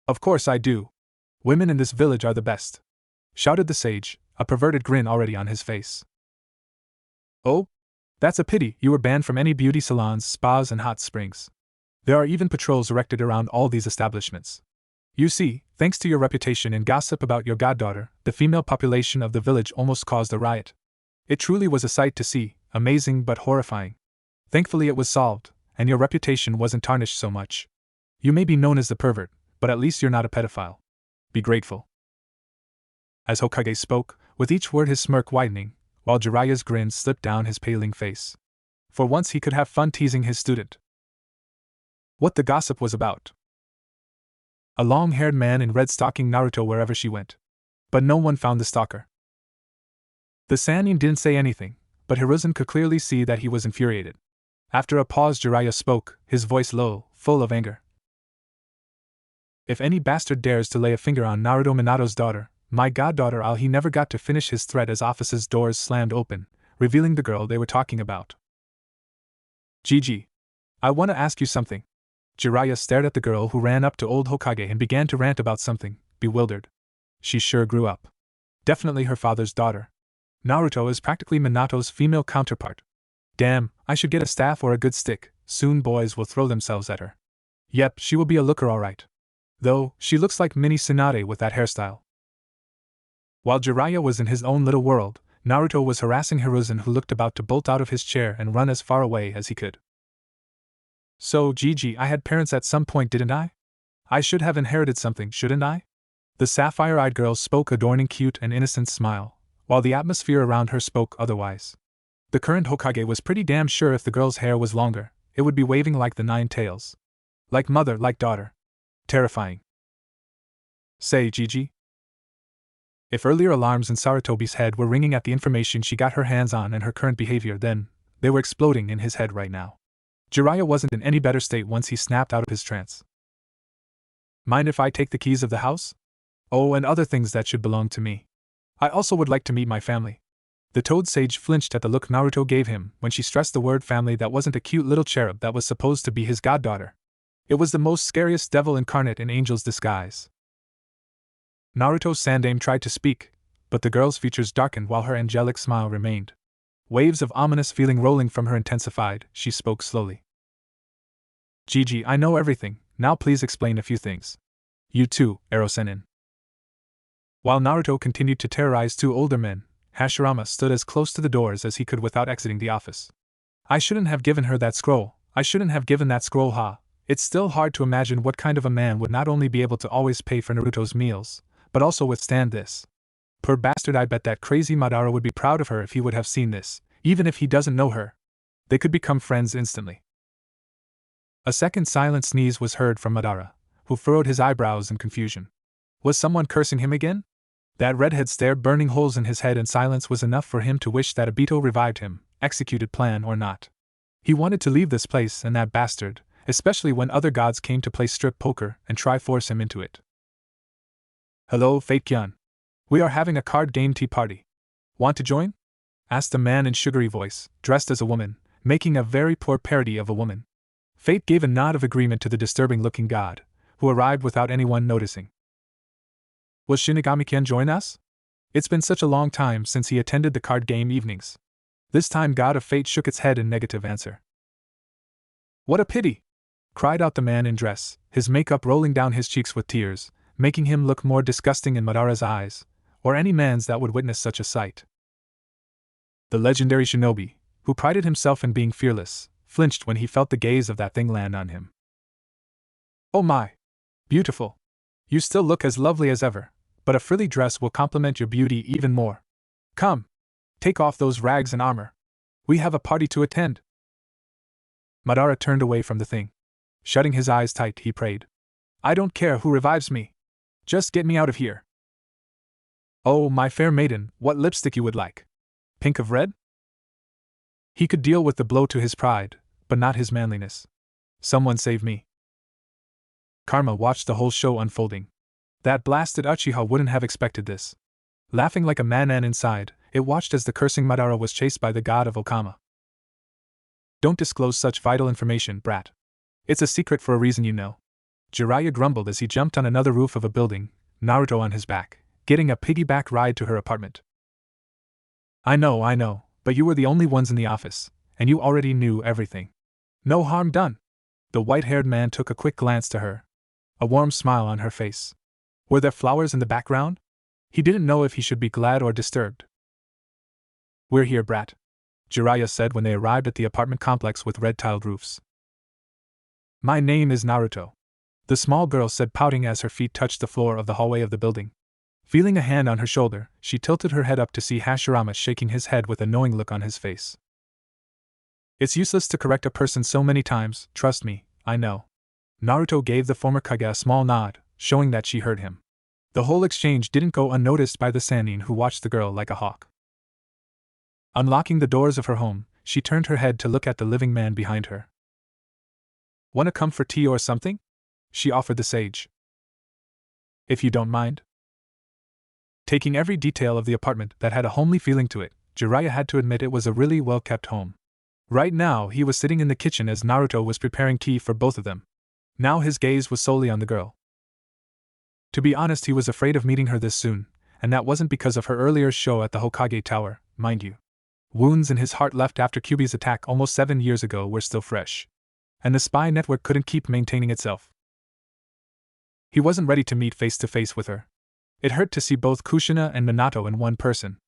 Of course I do. Women in this village are the best, shouted the sage, a perverted grin already on his face. Oh? That's a pity. You were banned from any beauty salons, spas, and hot springs. There are even patrols erected around all these establishments. You see, thanks to your reputation and gossip about your goddaughter, the female population of the village almost caused a riot. It truly was a sight to see, amazing but horrifying. Thankfully it was solved, and your reputation wasn't tarnished so much. You may be known as the pervert, but at least you're not a pedophile. Be grateful. As Hokage spoke, with each word his smirk widening, while Jiraiya's grin slipped down his paling face. For once he could have fun teasing his student. What the gossip was about. A long-haired man in red stalking Naruto wherever she went. But no one found the stalker. The Sannin didn't say anything, but Hiruzen could clearly see that he was infuriated. After a pause, Jiraiya spoke, his voice low, full of anger. If any bastard dares to lay a finger on Naruto Minato's daughter, My goddaughter. He never got to finish his threat as office's doors slammed open, revealing the girl they were talking about. Gigi. I want to ask you something. Jiraiya stared at the girl who ran up to old Hokage and began to rant about something, bewildered. She sure grew up. Definitely her father's daughter. Naruto is practically Minato's female counterpart. Damn, I should get a staff or a good stick, soon boys will throw themselves at her. Yep, she will be a looker alright. Though, she looks like mini Tsunade with that hairstyle. While Jiraiya was in his own little world, Naruto was harassing Hiruzen, who looked about to bolt out of his chair and run as far away as he could. So, Gigi, I had parents at some point, didn't I? I should have inherited something, shouldn't I? The sapphire-eyed girl spoke, adorning cute and innocent smile, while the atmosphere around her spoke otherwise. The current Hokage was pretty damn sure if the girl's hair was longer, it would be waving like the 9 tails. Like mother, like daughter. Terrifying. Say, Gigi. If earlier alarms in Sarutobi's head were ringing at the information she got her hands on and her current behavior, then they were exploding in his head right now. Jiraiya wasn't in any better state once he snapped out of his trance. Mind if I take the keys of the house? Oh, and other things that should belong to me. I also would like to meet my family. The Toad Sage flinched at the look Naruto gave him when she stressed the word family. That wasn't a cute little cherub that was supposed to be his goddaughter. It was the most scariest devil incarnate in angel's disguise. Naruto Sandaime tried to speak, but the girl's features darkened while her angelic smile remained. Waves of ominous feeling rolling from her intensified, she spoke slowly. Gigi, I know everything, now please explain a few things. You too, Ero-sennin. While Naruto continued to terrorize 2 older men, Hashirama stood as close to the doors as he could without exiting the office. I shouldn't have given her that scroll, ha. It's still hard to imagine what kind of a man would not only be able to always pay for Naruto's meals, but also withstand this. Poor bastard, I bet that crazy Madara would be proud of her if he would have seen this, even if he doesn't know her. They could become friends instantly. A second silent sneeze was heard from Madara, who furrowed his eyebrows in confusion. Was someone cursing him again? That redhead stared burning holes in his head, and silence was enough for him to wish that Obito revived him, executed plan or not. He wanted to leave this place and that bastard, especially when other gods came to play strip poker and try force him into it. Hello, Fate-kyan. We are having a card game tea party. Want to join? Asked a man in sugary voice, dressed as a woman, making a very poor parody of a woman. Fate gave a nod of agreement to the disturbing-looking god, who arrived without anyone noticing. Will Shinigami-kyan join us? It's been such a long time since he attended the card game evenings. This time God of Fate shook its head in negative answer. What a pity! Cried out the man in dress, his makeup rolling down his cheeks with tears, making him look more disgusting in Madara's eyes, or any man's that would witness such a sight. The legendary shinobi, who prided himself in being fearless, flinched when he felt the gaze of that thing land on him. Oh my! Beautiful! You still look as lovely as ever, but a frilly dress will complement your beauty even more. Come! Take off those rags and armor. We have a party to attend. Madara turned away from the thing. Shutting his eyes tight, he prayed. I don't care who revives me. Just get me out of here. Oh, my fair maiden, what lipstick you would like? Pink of red? He could deal with the blow to his pride, but not his manliness. Someone save me. Karma watched the whole show unfolding. That blasted Uchiha wouldn't have expected this. Laughing like a madman inside, it watched as the cursing Madara was chased by the god of Okama. Don't disclose such vital information, brat. It's a secret for a reason, you know. Jiraiya grumbled as he jumped on another roof of a building, Naruto on his back, getting a piggyback ride to her apartment. I know, but you were the only ones in the office, and you already knew everything. No harm done. The white-haired man took a quick glance to her. A warm smile on her face. Were there flowers in the background? He didn't know if he should be glad or disturbed. We're here, brat, Jiraiya said when they arrived at the apartment complex with red-tiled roofs. My name is Naruto, the small girl said, pouting as her feet touched the floor of the hallway of the building. Feeling a hand on her shoulder, she tilted her head up to see Hashirama shaking his head with a knowing look on his face. It's useless to correct a person so many times, trust me, I know. Naruto gave the former Kage a small nod, showing that she heard him. The whole exchange didn't go unnoticed by the Sannin, who watched the girl like a hawk. Unlocking the doors of her home, she turned her head to look at the living man behind her. Wanna come for tea or something? She offered the sage. If you don't mind. Taking every detail of the apartment that had a homely feeling to it, Jiraiya had to admit it was a really well-kept home. Right now, he was sitting in the kitchen as Naruto was preparing tea for both of them. Now his gaze was solely on the girl. To be honest, he was afraid of meeting her this soon, and that wasn't because of her earlier show at the Hokage Tower, mind you. Wounds in his heart left after Kyuubi's attack almost 7 years ago were still fresh. And the spy network couldn't keep maintaining itself. He wasn't ready to meet face-to-face with her. It hurt to see both Kushina and Minato in one person.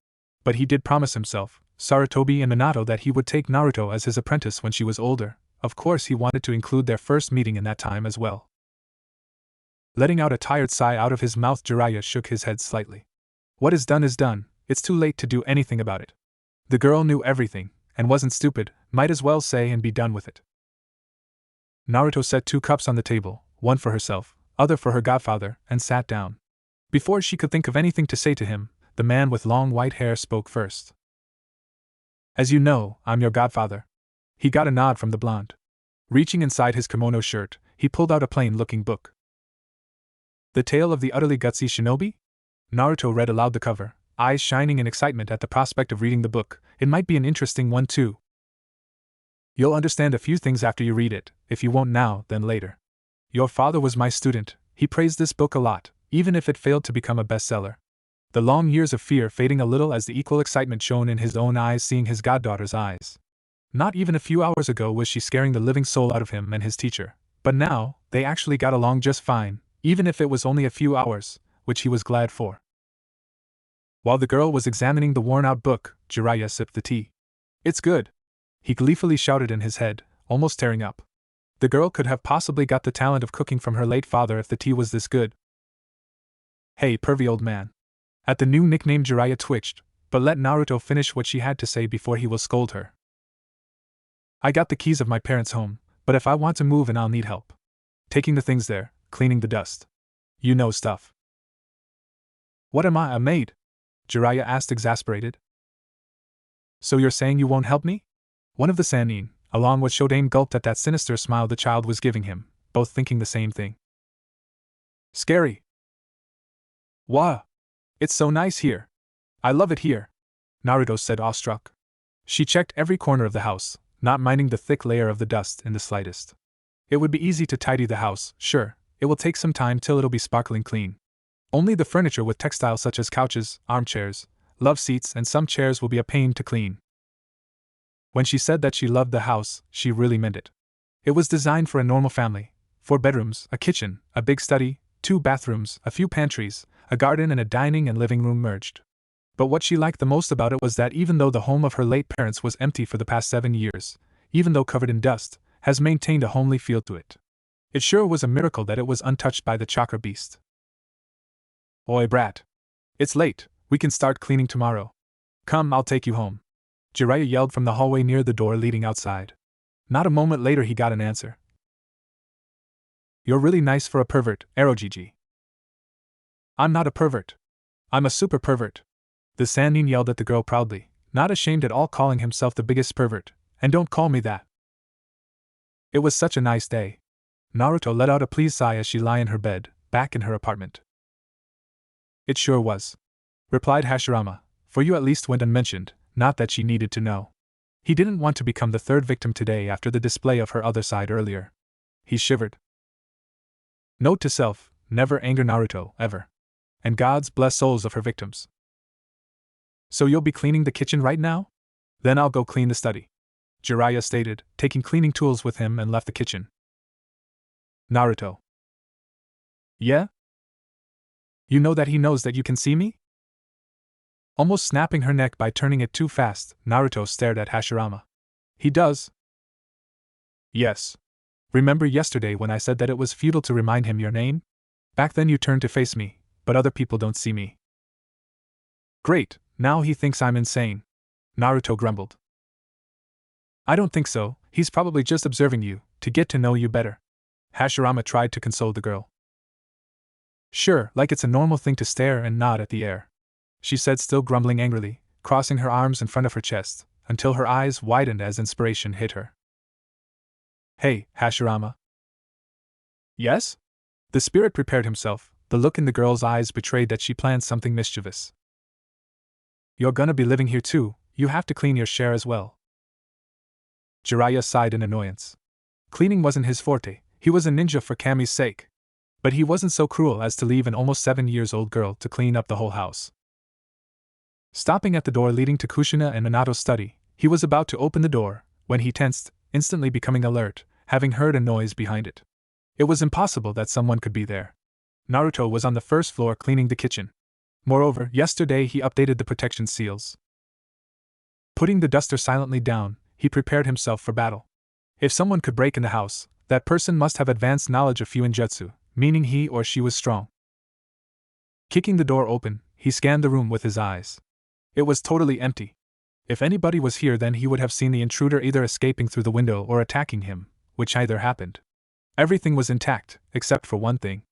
But he did promise himself, Sarutobi and Minato, that he would take Naruto as his apprentice when she was older. Of course he wanted to include their first meeting in that time as well. Letting out a tired sigh out of his mouth, Jiraiya shook his head slightly. What is done, it's too late to do anything about it. The girl knew everything, and wasn't stupid, might as well say and be done with it. Naruto set 2 cups on the table, one for herself, other for her godfather, and sat down. Before she could think of anything to say to him, the man with long white hair spoke first. As you know, I'm your godfather. He got a nod from the blonde. Reaching inside his kimono shirt, he pulled out a plain-looking book. The Tale of the Utterly Gutsy Shinobi? Naruto read aloud the cover, eyes shining in excitement at the prospect of reading the book. It might be an interesting one too. You'll understand a few things after you read it. If you won't now, then later. Your father was my student. He praised this book a lot, even if it failed to become a bestseller. The long years of fear fading a little as the equal excitement shone in his own eyes seeing his goddaughter's eyes. Not even a few hours ago was she scaring the living soul out of him and his teacher, but now, they actually got along just fine, even if it was only a few hours, which he was glad for. While the girl was examining the worn-out book, Jiraiya sipped the tea. It's good! He gleefully shouted in his head, almost tearing up. The girl could have possibly got the talent of cooking from her late father if the tea was this good. Hey, pervy old man. At the new nickname, Jiraiya twitched, but let Naruto finish what she had to say before he will scold her. I got the keys of my parents' home, but if I want to move in, I'll need help. Taking the things there, cleaning the dust. You know stuff. What am I, a maid? Jiraiya asked, exasperated. So you're saying you won't help me? One of the Sannin, along with Shodain, gulped at that sinister smile the child was giving him, both thinking the same thing. Scary. Wah! It's so nice here. I love it here, Naruto said, awestruck. She checked every corner of the house, not minding the thick layer of the dust in the slightest. It would be easy to tidy the house, sure, it will take some time till it'll be sparkling clean. Only the furniture with textiles such as couches, armchairs, love seats, and some chairs will be a pain to clean. When she said that she loved the house, she really meant it. It was designed for a normal family: 4 bedrooms, a kitchen, a big study, 2 bathrooms, a few pantries, a garden, and a dining and living room merged. But what she liked the most about it was that even though the home of her late parents was empty for the past 7 years, even though covered in dust, has maintained a homely feel to it. It sure was a miracle that it was untouched by the chakra beast. Oi, brat. It's late, we can start cleaning tomorrow. Come, I'll take you home. Jiraiya yelled from the hallway near the door leading outside. Not a moment later he got an answer. You're really nice for a pervert, Erogigi. I'm not a pervert. I'm a super pervert. The Sannin yelled at the girl proudly, not ashamed at all, calling himself the biggest pervert. And don't call me that. It was such a nice day. Naruto let out a pleased sigh as she lay in her bed, back in her apartment. It sure was, replied Hashirama, for you at least went unmentioned, not that she needed to know. He didn't want to become the third victim today after the display of her other side earlier. He shivered. Note to self, never anger Naruto, ever. And God's bless souls of her victims. So you'll be cleaning the kitchen right now? Then I'll go clean the study, Jiraiya stated, taking cleaning tools with him and left the kitchen. Naruto. Yeah? You know that he knows that you can see me? Almost snapping her neck by turning it too fast, Naruto stared at Hashirama. He does? Yes. Remember yesterday when I said that it was futile to remind him your name? Back then you turned to face me, but other people don't see me. Great, now he thinks I'm insane, Naruto grumbled. I don't think so, he's probably just observing you, to get to know you better. Hashirama tried to console the girl. Sure, like it's a normal thing to stare and nod at the air, she said, still grumbling angrily, crossing her arms in front of her chest, until her eyes widened as inspiration hit her. Hey, Hashirama. Yes? The spirit prepared himself, The look in the girl's eyes betrayed that she planned something mischievous. "You're gonna be living here too, you have to clean your share as well." Jiraiya sighed in annoyance. Cleaning wasn't his forte, he was a ninja for Kami's sake. But he wasn't so cruel as to leave an almost 7-year-old girl to clean up the whole house. Stopping at the door leading to Kushina and Minato's study, he was about to open the door, when he tensed, instantly becoming alert, having heard a noise behind it. It was impossible that someone could be there. Naruto was on the first floor cleaning the kitchen. Moreover, yesterday he updated the protection seals. Putting the duster silently down, he prepared himself for battle. If someone could break in the house, that person must have advanced knowledge of Fuinjutsu, meaning he or she was strong. Kicking the door open, he scanned the room with his eyes. It was totally empty. If anybody was here, then he would have seen the intruder either escaping through the window or attacking him, which either happened. Everything was intact, except for one thing.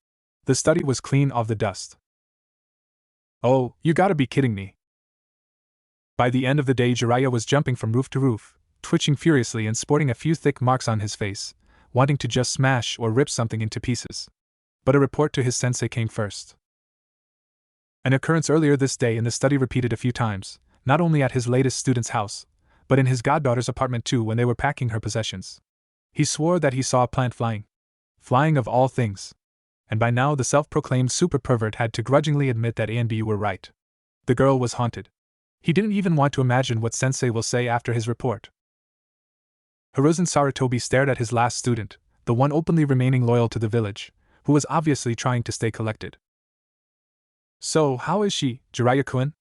The study was clean of the dust. "Oh, you gotta be kidding me." By the end of the day, Jiraiya was jumping from roof to roof, twitching furiously and sporting a few thick marks on his face, wanting to just smash or rip something into pieces. But a report to his sensei came first. An occurrence earlier this day in the study repeated a few times, not only at his latest student's house, but in his goddaughter's apartment too when they were packing her possessions. He swore that he saw a plant flying. Flying of all things. And by now the self-proclaimed super pervert had to grudgingly admit that A and B were right. The girl was haunted. He didn't even want to imagine what sensei will say after his report. Hiruzen Sarutobi stared at his last student, the one openly remaining loyal to the village, who was obviously trying to stay collected. "So, how is she, Jiraiya-kun?"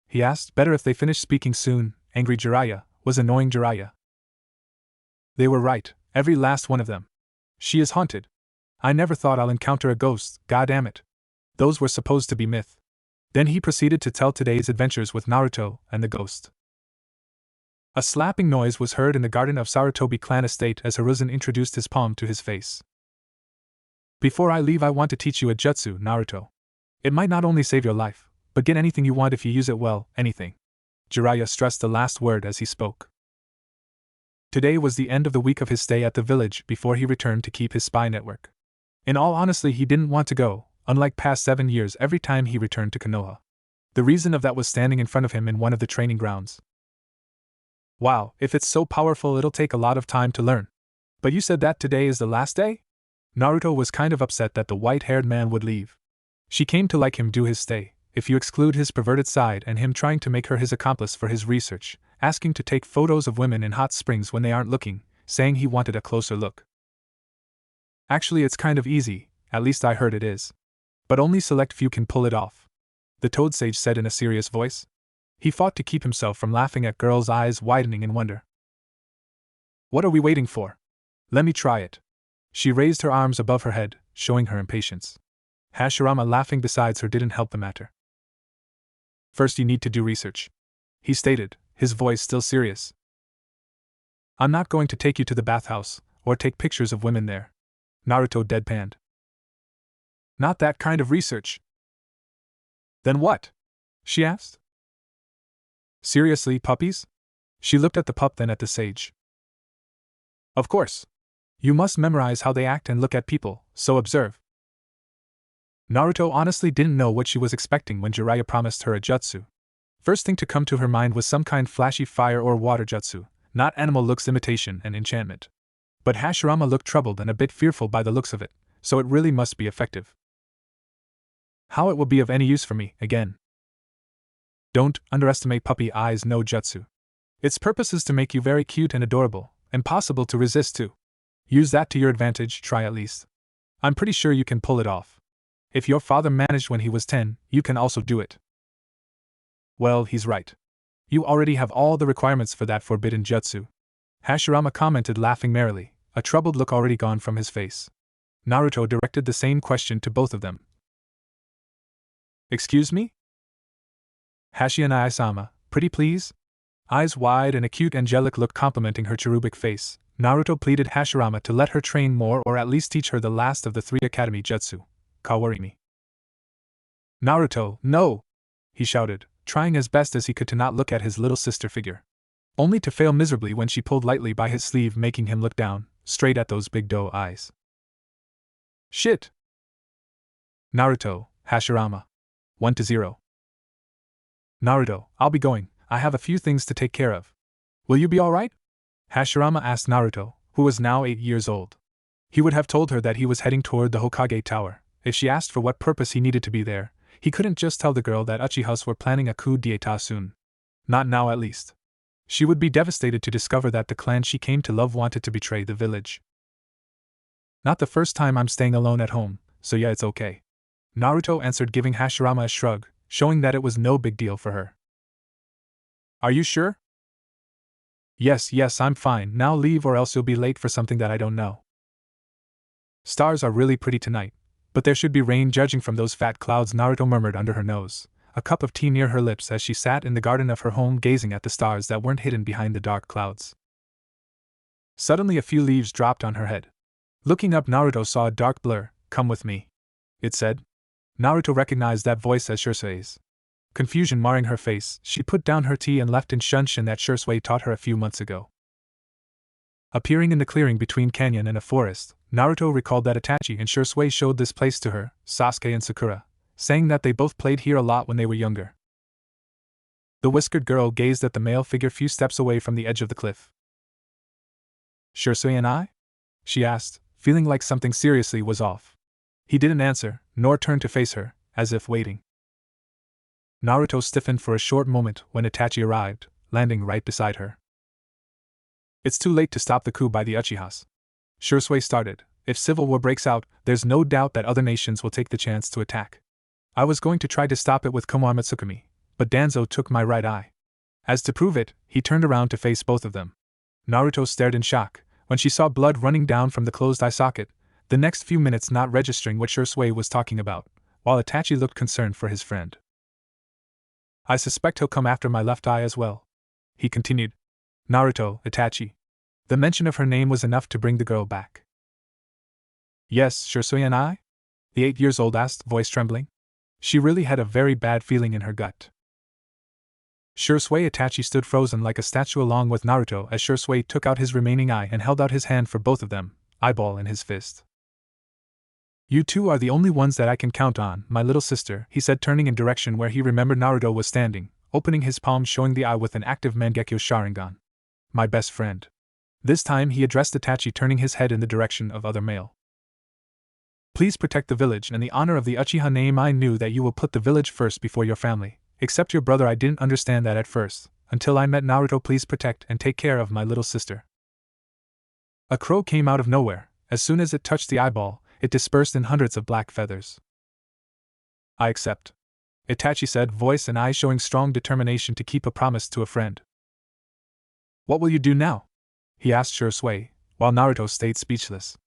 he asked. Better if they finished speaking soon. Angry Jiraiya was annoying Jiraiya. They were right, every last one of them. "She is haunted. I never thought I'll encounter a ghost, goddammit. Those were supposed to be myth." Then he proceeded to tell today's adventures with Naruto and the ghost. A slapping noise was heard in the garden of Sarutobi clan estate as Hiruzen introduced his palm to his face. "Before I leave, I want to teach you a jutsu, Naruto. It might not only save your life, but get anything you want if you use it well, anything." Jiraiya stressed the last word as he spoke. Today was the end of the week of his stay at the village before he returned to keep his spy network. In all honesty, he didn't want to go, unlike past 7 years every time he returned to Konoha. The reason of that was standing in front of him in one of the training grounds. "Wow, if it's so powerful it'll take a lot of time to learn. But you said that today is the last day?" Naruto was kind of upset that the white-haired man would leave. She came to like him due his stay, if you exclude his perverted side and him trying to make her his accomplice for his research, asking to take photos of women in hot springs when they aren't looking, saying he wanted a closer look. "Actually, it's kind of easy, at least I heard it is. But only select few can pull it off," the Toad Sage said in a serious voice. He fought to keep himself from laughing at girls' eyes widening in wonder. "What are we waiting for? Let me try it." She raised her arms above her head, showing her impatience. Hashirama laughing besides her didn't help the matter. "First you need to do research," he stated, his voice still serious. "I'm not going to take you to the bathhouse, or take pictures of women there." Naruto deadpanned. "Not that kind of research." "Then what?" she asked. "Seriously, puppies?" She looked at the pup, then at the sage. "Of course. You must memorize how they act and look at people, so observe." Naruto honestly didn't know what she was expecting when Jiraiya promised her a jutsu. First thing to come to her mind was some kind flashy fire or water jutsu, not animal looks imitation and enchantment. But Hashirama looked troubled and a bit fearful by the looks of it, so it really must be effective. "How it will be of any use for me, again." "Don't underestimate puppy eyes no jutsu. Its purpose is to make you very cute and adorable, impossible to resist too. Use that to your advantage, try at least. I'm pretty sure you can pull it off. If your father managed when he was 10, you can also do it." "Well, he's right. You already have all the requirements for that forbidden jutsu," Hashirama commented, laughing merrily, a troubled look already gone from his face. Naruto directed the same question to both of them. "Excuse me?" "Hashirama, pretty please?" Eyes wide and a cute angelic look complementing her cherubic face, Naruto pleaded Hashirama to let her train more or at least teach her the last of the 3 academy jutsu, Kawarimi. "Naruto, no!" he shouted, trying as best as he could to not look at his little sister figure. Only to fail miserably when she pulled lightly by his sleeve, making him look down, straight at those big doe eyes. "Shit!" Naruto, Hashirama. 1-0. Naruto, I'll be going, I have a few things to take care of. Will you be alright? Hashirama asked Naruto, who was now 8 years old. He would have told her that he was heading toward the Hokage Tower. If she asked for what purpose he needed to be there, he couldn't just tell the girl that Uchihas were planning a coup d'etat soon. Not now, at least. She would be devastated to discover that the clan she came to love wanted to betray the village. Not the first time I'm staying alone at home, so yeah, it's okay. Naruto answered, giving Hashirama a shrug, showing that it was no big deal for her. Are you sure? Yes, I'm fine. Now leave or else you'll be late for something that I don't know. Stars are really pretty tonight, but there should be rain judging from those fat clouds, Naruto murmured under her nose, a cup of tea near her lips as she sat in the garden of her home gazing at the stars that weren't hidden behind the dark clouds. Suddenly a few leaves dropped on her head. Looking up, Naruto saw a dark blur. Come with me, it said. Naruto recognized that voice as Shusui's. Confusion marring her face, she put down her tea and left in Shunshin that Shusui taught her a few months ago. Appearing in the clearing between canyon and a forest, Naruto recalled that Itachi and Shusui showed this place to her, Sasuke and Sakura, saying that they both played here a lot when they were younger. The whiskered girl gazed at the male figure few steps away from the edge of the cliff. Shusui and I? She asked, feeling like something seriously was off. He didn't answer, nor turn to face her, as if waiting. Naruto stiffened for a short moment when Itachi arrived, landing right beside her. It's too late to stop the coup by the Uchihas. Shusui started. If civil war breaks out, there's no doubt that other nations will take the chance to attack. I was going to try to stop it with Konoha Tsukumi, but Danzo took my right eye. As to prove it, he turned around to face both of them. Naruto stared in shock when she saw blood running down from the closed eye socket, the next few minutes not registering what Shusui was talking about, while Itachi looked concerned for his friend. I suspect he'll come after my left eye as well, he continued. Naruto, Itachi. The mention of her name was enough to bring the girl back. Yes, Shusui and I? The 8 years old asked, voice trembling. She really had a very bad feeling in her gut. Shusui Itachi stood frozen like a statue along with Naruto as Shusui took out his remaining eye and held out his hand for both of them, eyeball in his fist. You two are the only ones that I can count on, my little sister, he said, turning in direction where he remembered Naruto was standing, opening his palm showing the eye with an active Mangekyo Sharingan. My best friend. This time he addressed Itachi, turning his head in the direction of other male. Please protect the village and the honor of the Uchiha name. I knew that you will put the village first before your family. Except your brother, I didn't understand that at first, until I met Naruto. Please protect and take care of my little sister. A crow came out of nowhere. As soon as it touched the eyeball, it dispersed in hundreds of black feathers. I accept, Itachi said, voice and eyes showing strong determination to keep a promise to a friend. What will you do now? He asked Shusui, while Naruto stayed speechless.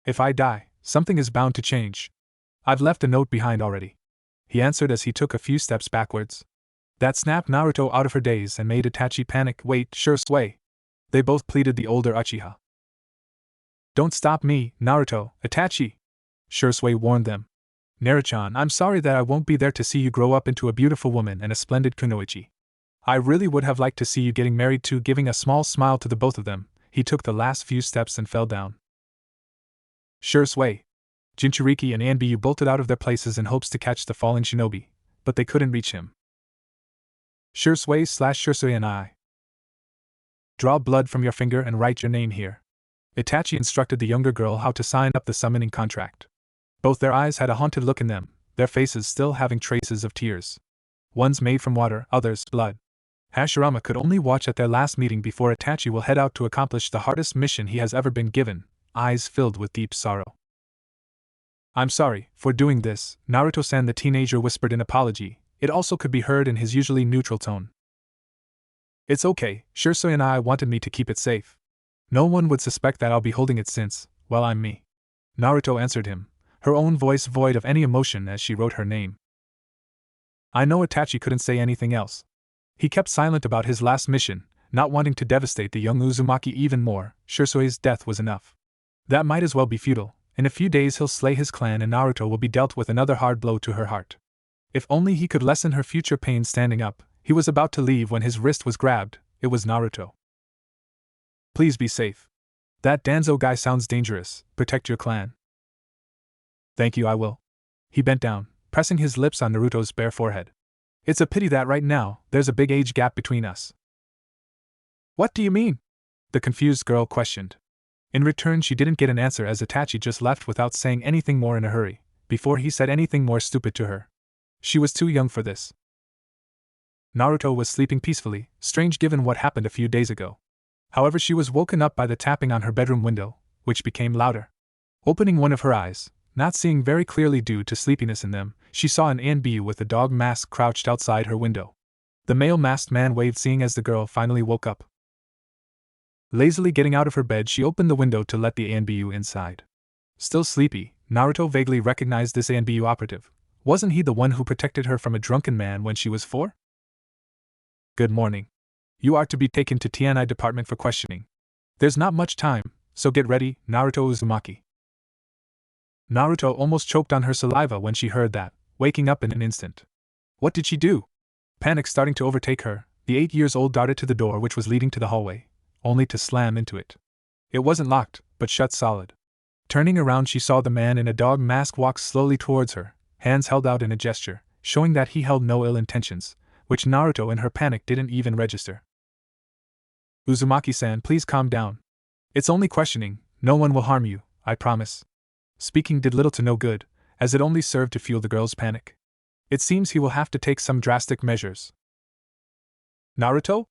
If I die, something is bound to change. I've left a note behind already, he answered as he took a few steps backwards. That snapped Naruto out of her daze and made Itachi panic. Wait, Shusui! They both pleaded, the older Uchiha. Don't stop me, Naruto, Itachi! Shusui warned them. Naruchan, I'm sorry that I won't be there to see you grow up into a beautiful woman and a splendid kunoichi. I really would have liked to see you getting married too. Giving a small smile to the both of them, he took the last few steps and fell down. Shusui, Jinchuriki and Anbu bolted out of their places in hopes to catch the falling shinobi, but they couldn't reach him. Shusui and I. Draw blood from your finger and write your name here. Itachi instructed the younger girl how to sign up the summoning contract. Both their eyes had a haunted look in them, their faces still having traces of tears. One's made from water, others blood. Hashirama could only watch at their last meeting before Itachi will head out to accomplish the hardest mission he has ever been given, eyes filled with deep sorrow. I'm sorry for doing this, Naruto-san, the teenager whispered in apology. It also could be heard in his usually neutral tone. It's okay, Shusui and I wanted me to keep it safe. No one would suspect that I'll be holding it since, well, I'm me. Naruto answered him, her own voice void of any emotion as she wrote her name. I know Itachi couldn't say anything else. He kept silent about his last mission, not wanting to devastate the young Uzumaki even more. Shusui's death was enough. That might as well be futile. In a few days he'll slay his clan and Naruto will be dealt with another hard blow to her heart. If only he could lessen her future pain. Standing up, he was about to leave when his wrist was grabbed. It was Naruto. Please be safe. That Danzo guy sounds dangerous. Protect your clan. Thank you, I will. He bent down, pressing his lips on Naruto's bare forehead. It's a pity that right now, there's a big age gap between us. What do you mean? The confused girl questioned. In return, she didn't get an answer as Itachi just left without saying anything more in a hurry, before he said anything more stupid to her. She was too young for this. Naruto was sleeping peacefully, strange given what happened a few days ago. However, she was woken up by the tapping on her bedroom window, which became louder. Opening one of her eyes, not seeing very clearly due to sleepiness in them, she saw an ANBU with a dog mask crouched outside her window. The male masked man waved seeing as the girl finally woke up. Lazily getting out of her bed, she opened the window to let the ANBU inside. Still sleepy, Naruto vaguely recognized this ANBU operative. Wasn't he the one who protected her from a drunken man when she was 4? Good morning. You are to be taken to TNI department for questioning. There's not much time, so get ready, Naruto Uzumaki. Naruto almost choked on her saliva when she heard that, waking up in an instant. What did she do? Panic starting to overtake her, the 8-year-old darted to the door which was leading to the hallway, only to slam into it. It wasn't locked, but shut solid. Turning around, she saw the man in a dog mask walk slowly towards her, hands held out in a gesture, showing that he held no ill intentions, which Naruto in her panic didn't even register. Uzumaki-san, please calm down. It's only questioning, no one will harm you, I promise. Speaking did little to no good, as it only served to fuel the girl's panic. It seems he will have to take some drastic measures. Naruto?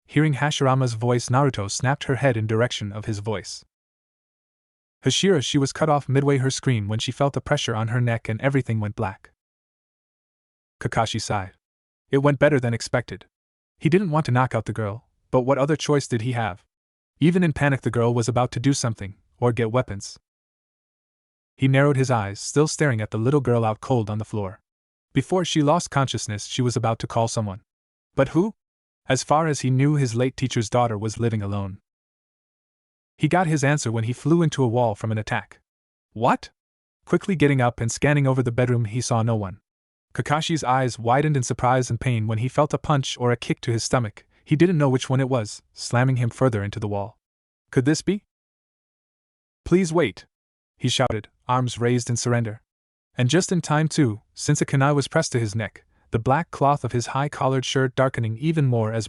Hearing Hashirama's voice, Naruto snapped her head in direction of his voice. Hashira, she was cut off midway her scream when she felt a pressure on her neck and everything went black. Kakashi sighed. It went better than expected. He didn't want to knock out the girl, but what other choice did he have? Even in panic, the girl was about to do something, or get weapons. He narrowed his eyes, still staring at the little girl out cold on the floor. Before she lost consciousness, she was about to call someone. But who? As far as he knew, his late teacher's daughter was living alone. He got his answer when he flew into a wall from an attack. What? Quickly getting up and scanning over the bedroom, he saw no one. Kakashi's eyes widened in surprise and pain when he felt a punch or a kick to his stomach. He didn't know which one it was, slamming him further into the wall. Could this be? Please wait, he shouted, arms raised in surrender. And just in time too, since a kunai was pressed to his neck, the black cloth of his high-collared shirt darkening even more as